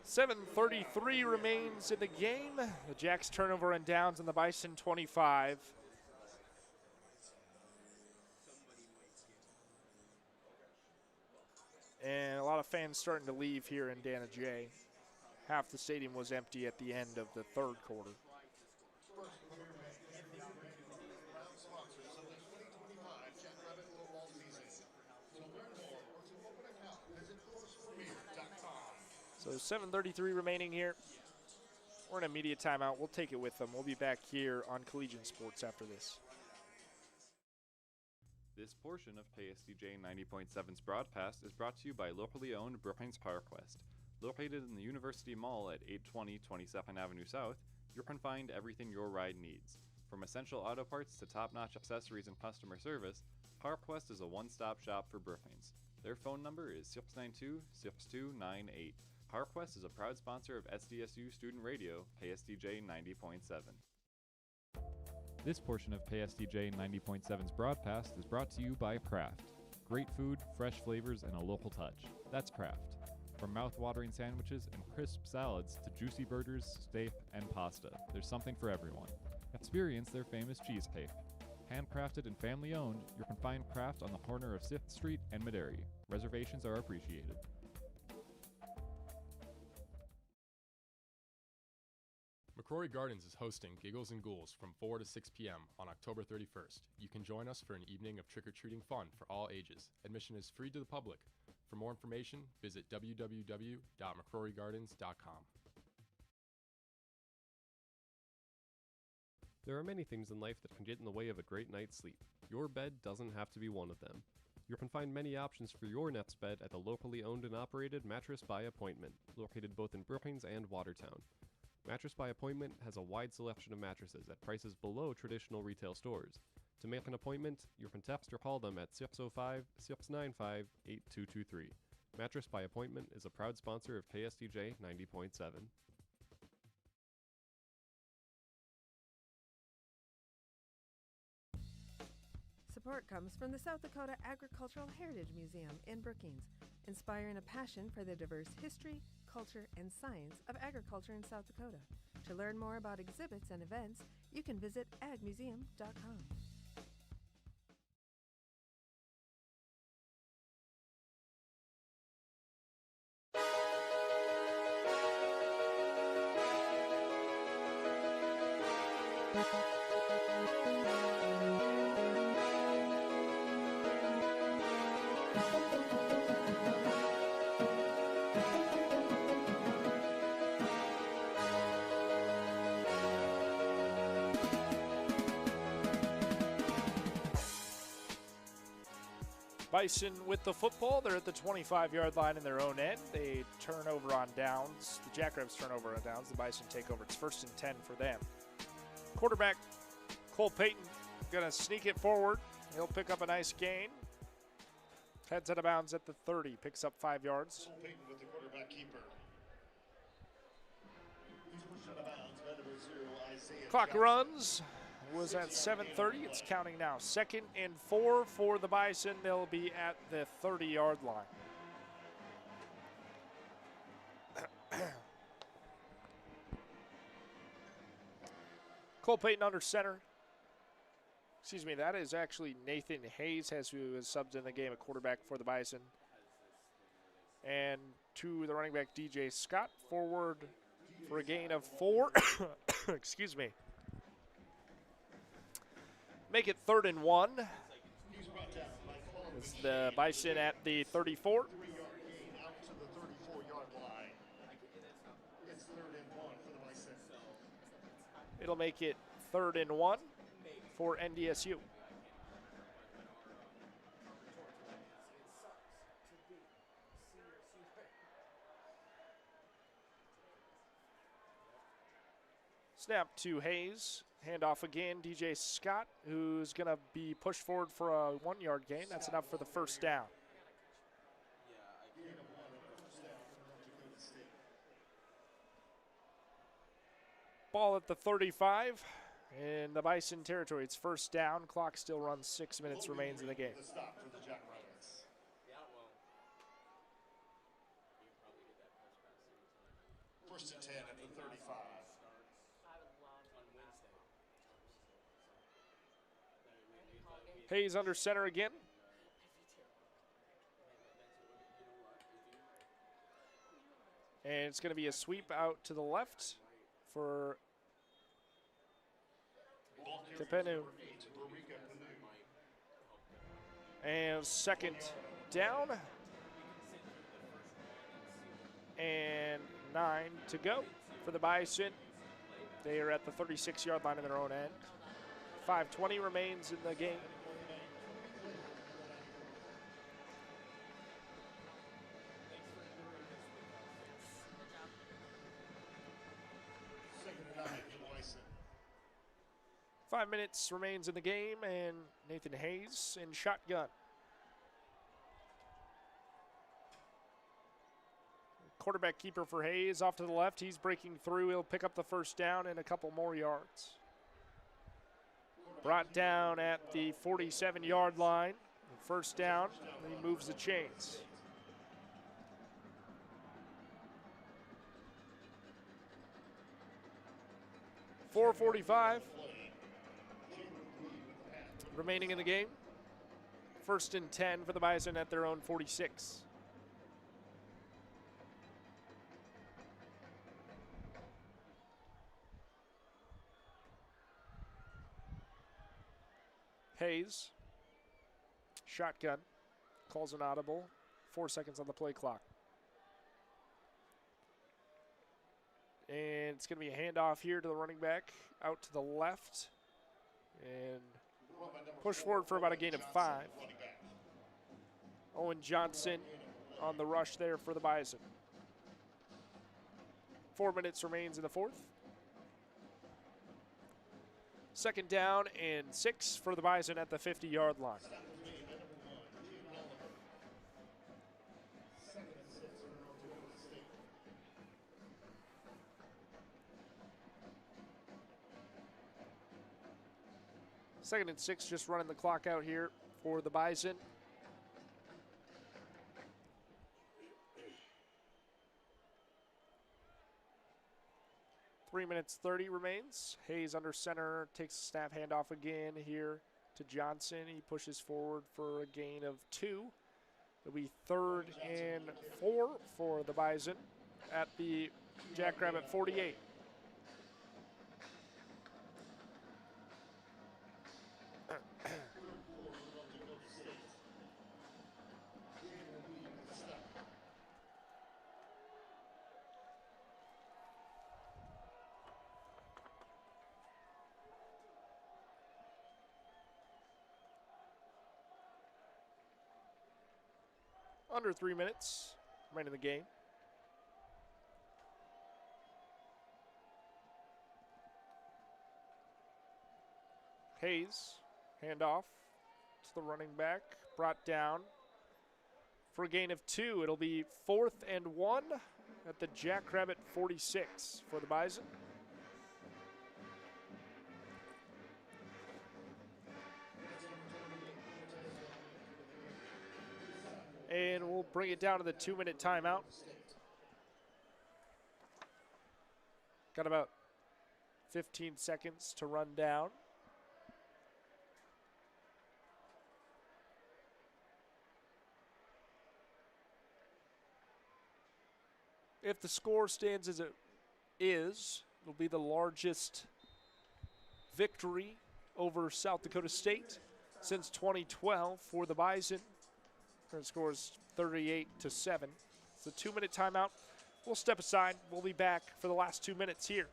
S2: 7:33 remains in the game. The Jacks turnover on downs on the Bison 25. And a lot of fans starting to leave here in Dana J. Half the stadium was empty at the end of the 3rd quarter. So 7:33 remaining here. We're in a media timeout. We'll take it with them. We'll be back here on Collegiate Sports after this.
S1: This portion of KSDJ 90.7's broadcast is brought to you by locally owned Brookings PowerQuest. Located in the University Mall at 820 22nd Avenue South, you can find everything your ride needs. From essential auto parts to top-notch accessories and customer service, PowerQuest is a one-stop shop for Brookings. Their phone number is 692-6298. PowerQuest is a proud sponsor of SDSU Student Radio, KSDJ 90.7. This portion of KSDJ 90.7's broadcast is brought to you by Kraft. Great food, fresh flavors, and a local touch. That's Kraft. From mouth-watering sandwiches and crisp salads to juicy burgers, steak, and pasta, there's something for everyone. Experience their famous cheesecake. Handcrafted and family-owned, you can find Kraft on the corner of 6th Street and Maderi. Reservations are appreciated.
S16: McCrory Gardens is hosting Giggles and Ghouls from 4 to 6 p.m. on October 31st. You can join us for an evening of trick-or-treating fun for all ages. Admission is free to the public. For more information, visit www.mccrorygardens.com.
S3: There are many things in life that can get in the way of a great night's sleep. Your bed doesn't have to be one of them. You can find many options for your nest bed at the locally owned and operated Mattress by Appointment, located both in Brookings and Watertown. Mattress by Appointment has a wide selection of mattresses at prices below traditional retail stores. To make an appointment, you can text or call them at 605-695-8223. Mattress by Appointment is a proud sponsor of KSDJ 90.7.
S21: Support comes from the South Dakota Agricultural Heritage Museum in Brookings, inspiring a passion for the diverse history, culture, and science of agriculture in South Dakota. To learn more about exhibits and events, you can visit agmuseum.com.
S2: Bison with the football. They're at the 25-yard line in their own end. They turn over on downs. The Jackrabbits turn over on downs. The Bison take over. It's 1st and 10 for them. Quarterback Cole Payton going to sneak it forward. He'll pick up a nice gain. Heads out of bounds at the 30. Picks up 5 yards.
S11: Cole Payton with the quarterback keeper. He's pushed out of bounds by number 0, Isaiah
S2: Clock
S11: Johnson.
S2: runs. Was at 7:30. It's counting now. 2nd and 4 for the Bison. They'll be at the 30-yard line. Cole Payton under center. Excuse me, that is actually Nathan Hayes, who has subbed in the game at quarterback for the Bison. And to the running back, DJ Scott, forward for a gain of 4. Excuse me. Make it 3rd and 1. It's the Bison at the 34.
S11: 3-yard gain out to the 34-yard line. It's 3rd and 1 for the Bison.
S2: It'll make it 3rd and 1 for NDSU. Snap to Hayes. Handoff again, DJ Scott, who's going to be pushed forward for a 1-yard gain. That's enough for the 1st down. Ball at the 35 in the Bison territory. It's 1st down. Clock still runs. 6 minutes remains in the game.
S11: The stop for the Jackrabbits. 1st and 10 at the 35.
S2: Hayes under center again. And it's going to be a sweep out to the left for Tepenu. And 2nd down. And 9 to go for the Bison. They are at the 36-yard line in their own end. 5:20 remains in the game.
S11: Second and 9 for the Bison.
S2: 5 minutes remains in the game, and Nathan Hayes in shotgun. Quarterback keeper for Hayes off to the left. He's breaking through. He'll pick up the 1st down and a couple more yards. Brought down at the 47-yard line. 1st down. He moves the chains. .445 remaining in the game. 1st and 10 for the Bison at their own 46. Hayes, shotgun, calls an audible, 4 seconds on the play clock. And it's going to be a handoff here to the running back, out to the left, and push forward for about a gain of 5. Owen Johnson on the rush there for the Bison. 4 minutes remains in the 4th. 2nd down and 6 for the Bison at the 50-yard line. Second and 6, just running the clock out here for the Bison. Three minutes 30 remains. Hayes under center, takes a snap handoff again here to Johnson. He pushes forward for a gain of 2. It'll be 3rd and 4 for the Bison at the Jackrabbit 48. Under 3 minutes remaining in the game. Hayes, handoff to the running back, brought down for a gain of 2. It'll be 4th and 1 at the Jackrabbit 46 for the Bison. And we'll bring it down to the 2-minute timeout. Got about 15 seconds to run down. If the score stands as it is, it'll be the largest victory over South Dakota State since 2012 for the Bison. Current score is 38-7. It's a 2-minute timeout. We'll step aside. We'll be back for the last 2 minutes here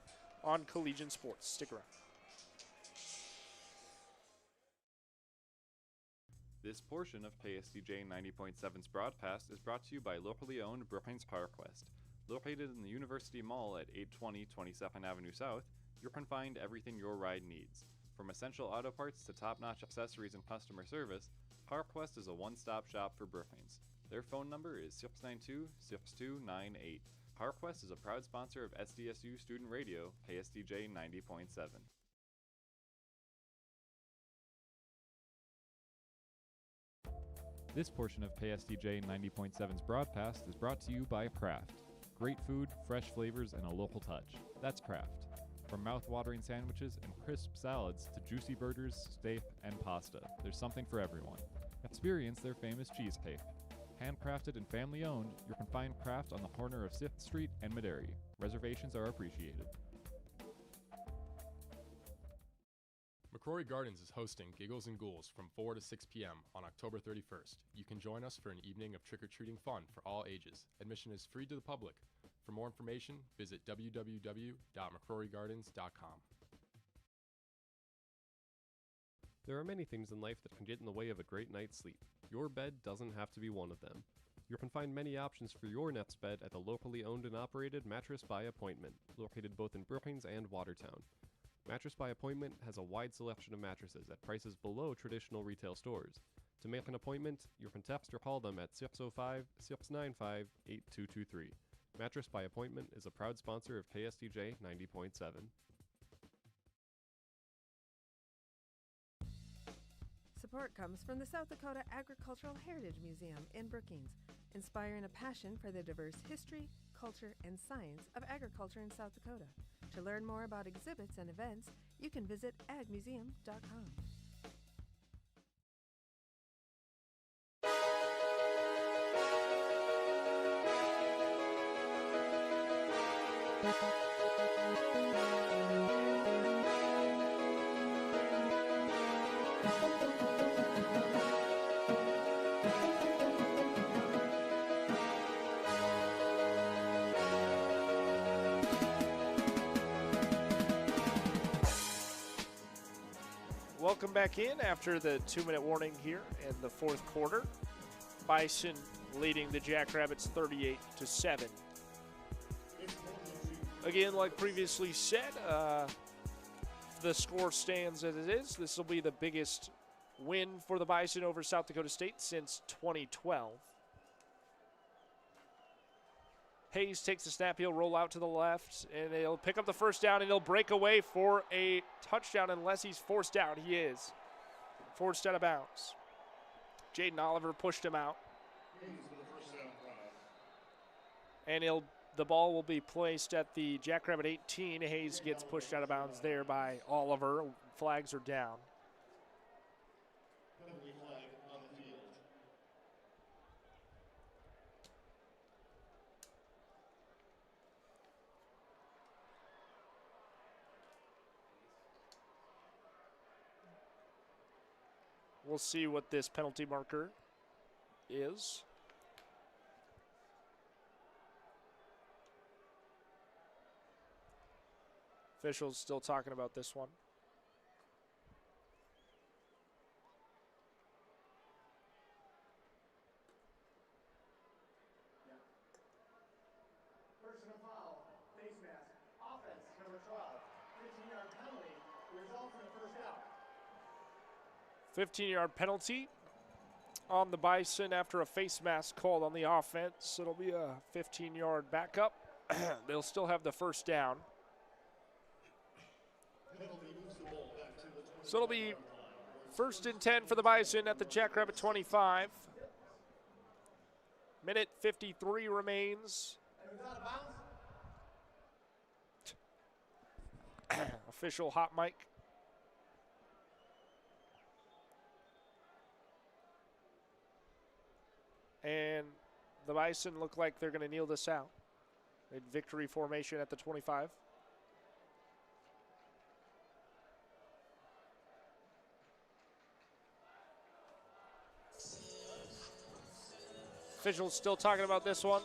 S2: on Collegiate Sports. Stick around.
S1: This portion of KSDJ 90.7's broadcast is brought to you by locally owned Brookings PowerQuest. Located in the University Mall at 820 22nd Avenue South, you can find everything your ride needs. From essential auto parts to top-notch accessories and customer service, PowerQuest is a one-stop shop for Brookings. Their phone number is 692-6298. PowerQuest is a proud sponsor of SDSU Student Radio, KSDJ 90.7. This portion of KSDJ 90.7's broadcast is brought to you by Kraft. Great food, fresh flavors, and a local touch. That's Kraft. From mouth-watering sandwiches and crisp salads to juicy burgers, steak, and pasta, there's something for everyone. Experience their famous cheesecake. Handcrafted and family-owned, you can find Kraft on the corner of 6th Street and Maderi. Reservations are appreciated.
S16: McCrory Gardens is hosting Giggles and Ghouls from 4 to 6 p.m. on October 31st. You can join us for an evening of trick-or-treating fun for all ages. Admission is free to the public. For more information, visit www.mccrorygardens.com.
S3: There are many things in life that can get in the way of a great night's sleep. Your bed doesn't have to be one of them. You can find many options for your nest bed at the locally owned and operated Mattress by Appointment, located both in Brookings and Watertown. Mattress by Appointment has a wide selection of mattresses at prices below traditional retail stores. To make an appointment, you can text or call them at 605-695-8223. Mattress by Appointment is a proud sponsor of KSDJ 90.7.
S21: Support comes from the South Dakota Agricultural Heritage Museum in Brookings, inspiring a passion for the diverse history, culture, and science of agriculture in South Dakota. To learn more about exhibits and events, you can visit agmuseum.com.
S2: Welcome back in after the 2-minute warning here in the fourth quarter. Bison leading the Jackrabbits 38-7. Again, like previously said, the score stands as it is. This will be the biggest win for the Bison over South Dakota State since 2012. Hayes takes the snap. He'll roll out to the left, and he'll pick up the first down, and he'll break away for a touchdown unless he's forced out. He is forced out of bounds. Jaden Oliver pushed him out. And the ball will be placed at the Jackrabbit 18. Hayes gets pushed out of bounds there by Oliver. Flags are down. We'll see what this penalty marker is. Officials still talking about this one.
S11: number 12. 15-yard penalty results in a first down.
S2: 15-yard penalty on the Bison after a face mask called on the offense. It'll be a 15-yard backup. They'll still have the first down. So it'll be 1st and 10 for the Bison at the Jackrabbit 25. Minute 53 remains. Official hot mic. And the Bison look like they're going to kneel this out. In victory formation at the 25. Officials still talking about this one.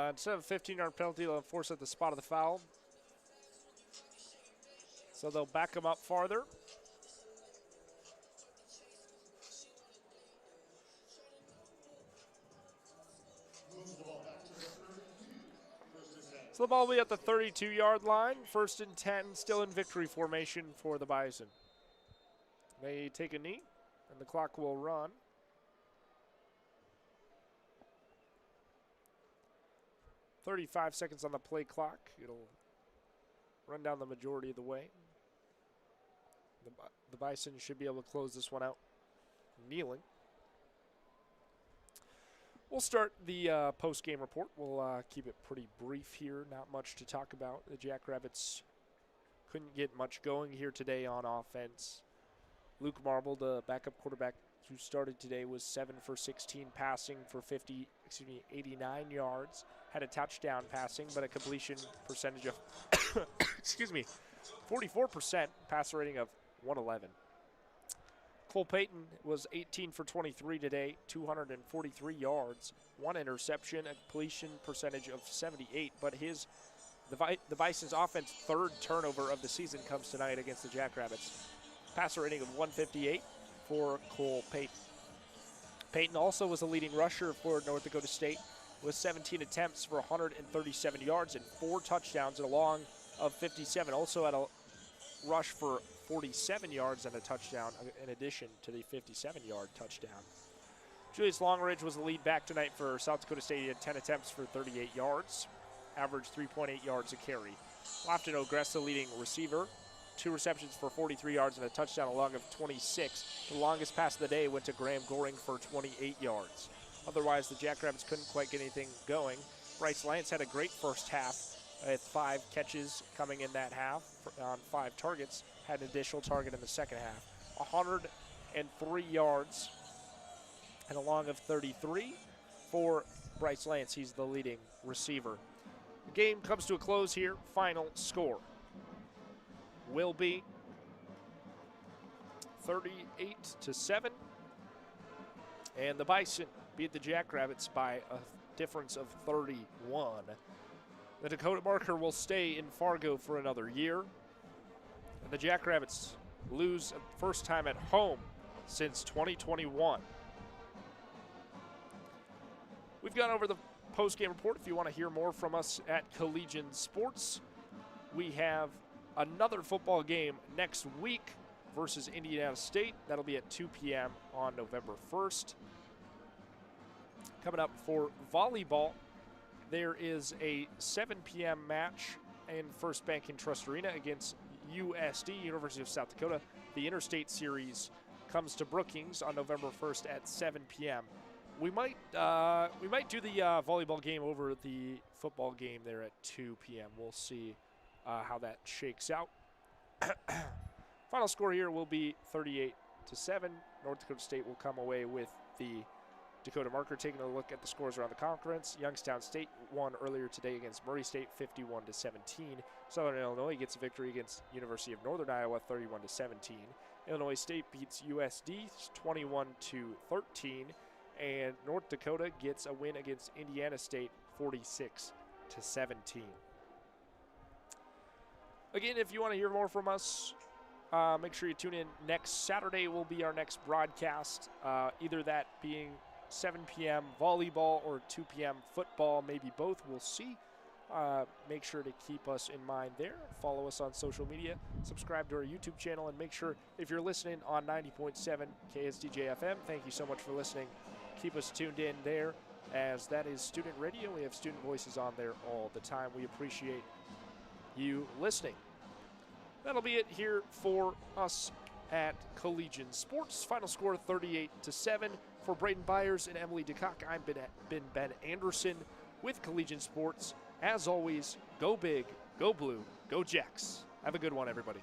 S2: Instead of a 15-yard penalty, they'll enforce at the spot of the foul. So they'll back them up farther. So the ball will be at the 32-yard line. 1st and 10, still in victory formation for the Bison. They take a knee, and the clock will run. "35 seconds on the play clock. It'll run down the majority of the way. The Bison should be able to close this one out kneeling. We'll start the post-game report. We'll keep it pretty brief here. Not much to talk about. The Jackrabbits couldn't get much going here today on offense. Luke Marble, the backup quarterback who started today, was 7 for 16 passing for 89 yards. Had a touchdown passing, but a completion percentage of 44%, passer rating of 111. Cole Payton was 18 for 23 today, 243 yards, 1 interception, a completion percentage of 78. But the Bison's offense 3rd turnover of the season comes tonight against the Jackrabbits. Passer rating of 158 for Cole Payton. Payton also was a leading rusher for North Dakota State with 17 attempts for 137 yards and 4 touchdowns and a long of 57. Also had a rush for 47 yards and a touchdown in addition to the 57-yard touchdown. Julius Longridge was the lead back tonight for South Dakota State. He had 10 attempts for 38 yards, averaged 3.8 yards a carry. Lofton O'Gress, the leading receiver, 2 receptions for 43 yards and a touchdown, a long of 26. The longest pass of the day went to Graham Goring for 28 yards. Otherwise, the Jackrabbits couldn't quite get anything going. Bryce Lance had a great first half with 5 catches coming in that half on 5 targets. Had an additional target in the second half. 103 yards and a long of 33 for Bryce Lance. He's the leading receiver. The game comes to a close here. Final score will be 38-7. And the Bison beat the Jackrabbits by a difference of 31. The Dakota marker will stay in Fargo for another year. And the Jackrabbits lose first time at home since 2021. We've gone over the post-game report. If you want to hear more from us at Collegian Sports, we have another football game next week versus Indiana State. That'll be at 2 p.m. on November 1st. Coming up for volleyball, there is a 7 p.m. match in First Bank and Trust Arena against USD, University of South Dakota. The Interstate Series comes to Brookings on November 1st at 7 p.m. We might do the volleyball game over the football game there at 2 p.m. We'll see how that shakes out. Final score here will be 38-7. North Dakota State will come away with the Dakota marker. Taking a look at the scores around the conference, Youngstown State won earlier today against Murray State 51-17. Southern Illinois gets a victory against University of Northern Iowa 31-17. Illinois State beats USD 21-13. And North Dakota gets a win against Indiana State 46-17. Again, if you want to hear more from us, make sure you tune in. Next Saturday will be our next broadcast, either that being 7 p.m. volleyball or 2 p.m. football, maybe both. We'll see. Make sure to keep us in mind there. Follow us on social media. Subscribe to our YouTube channel. And make sure, if you're listening on 90.7 KSDJ FM, thank you so much for listening. Keep us tuned in there, as that is student radio. We have student voices on there all the time. We appreciate you listening. That'll be it here for us at Collegian Sports. Final score 38-7. For Braden Byers and Emily DeCock, I've been Ben Anderson with Collegian Sports. As always, go big, go blue, go Jacks. Have a good one, everybody.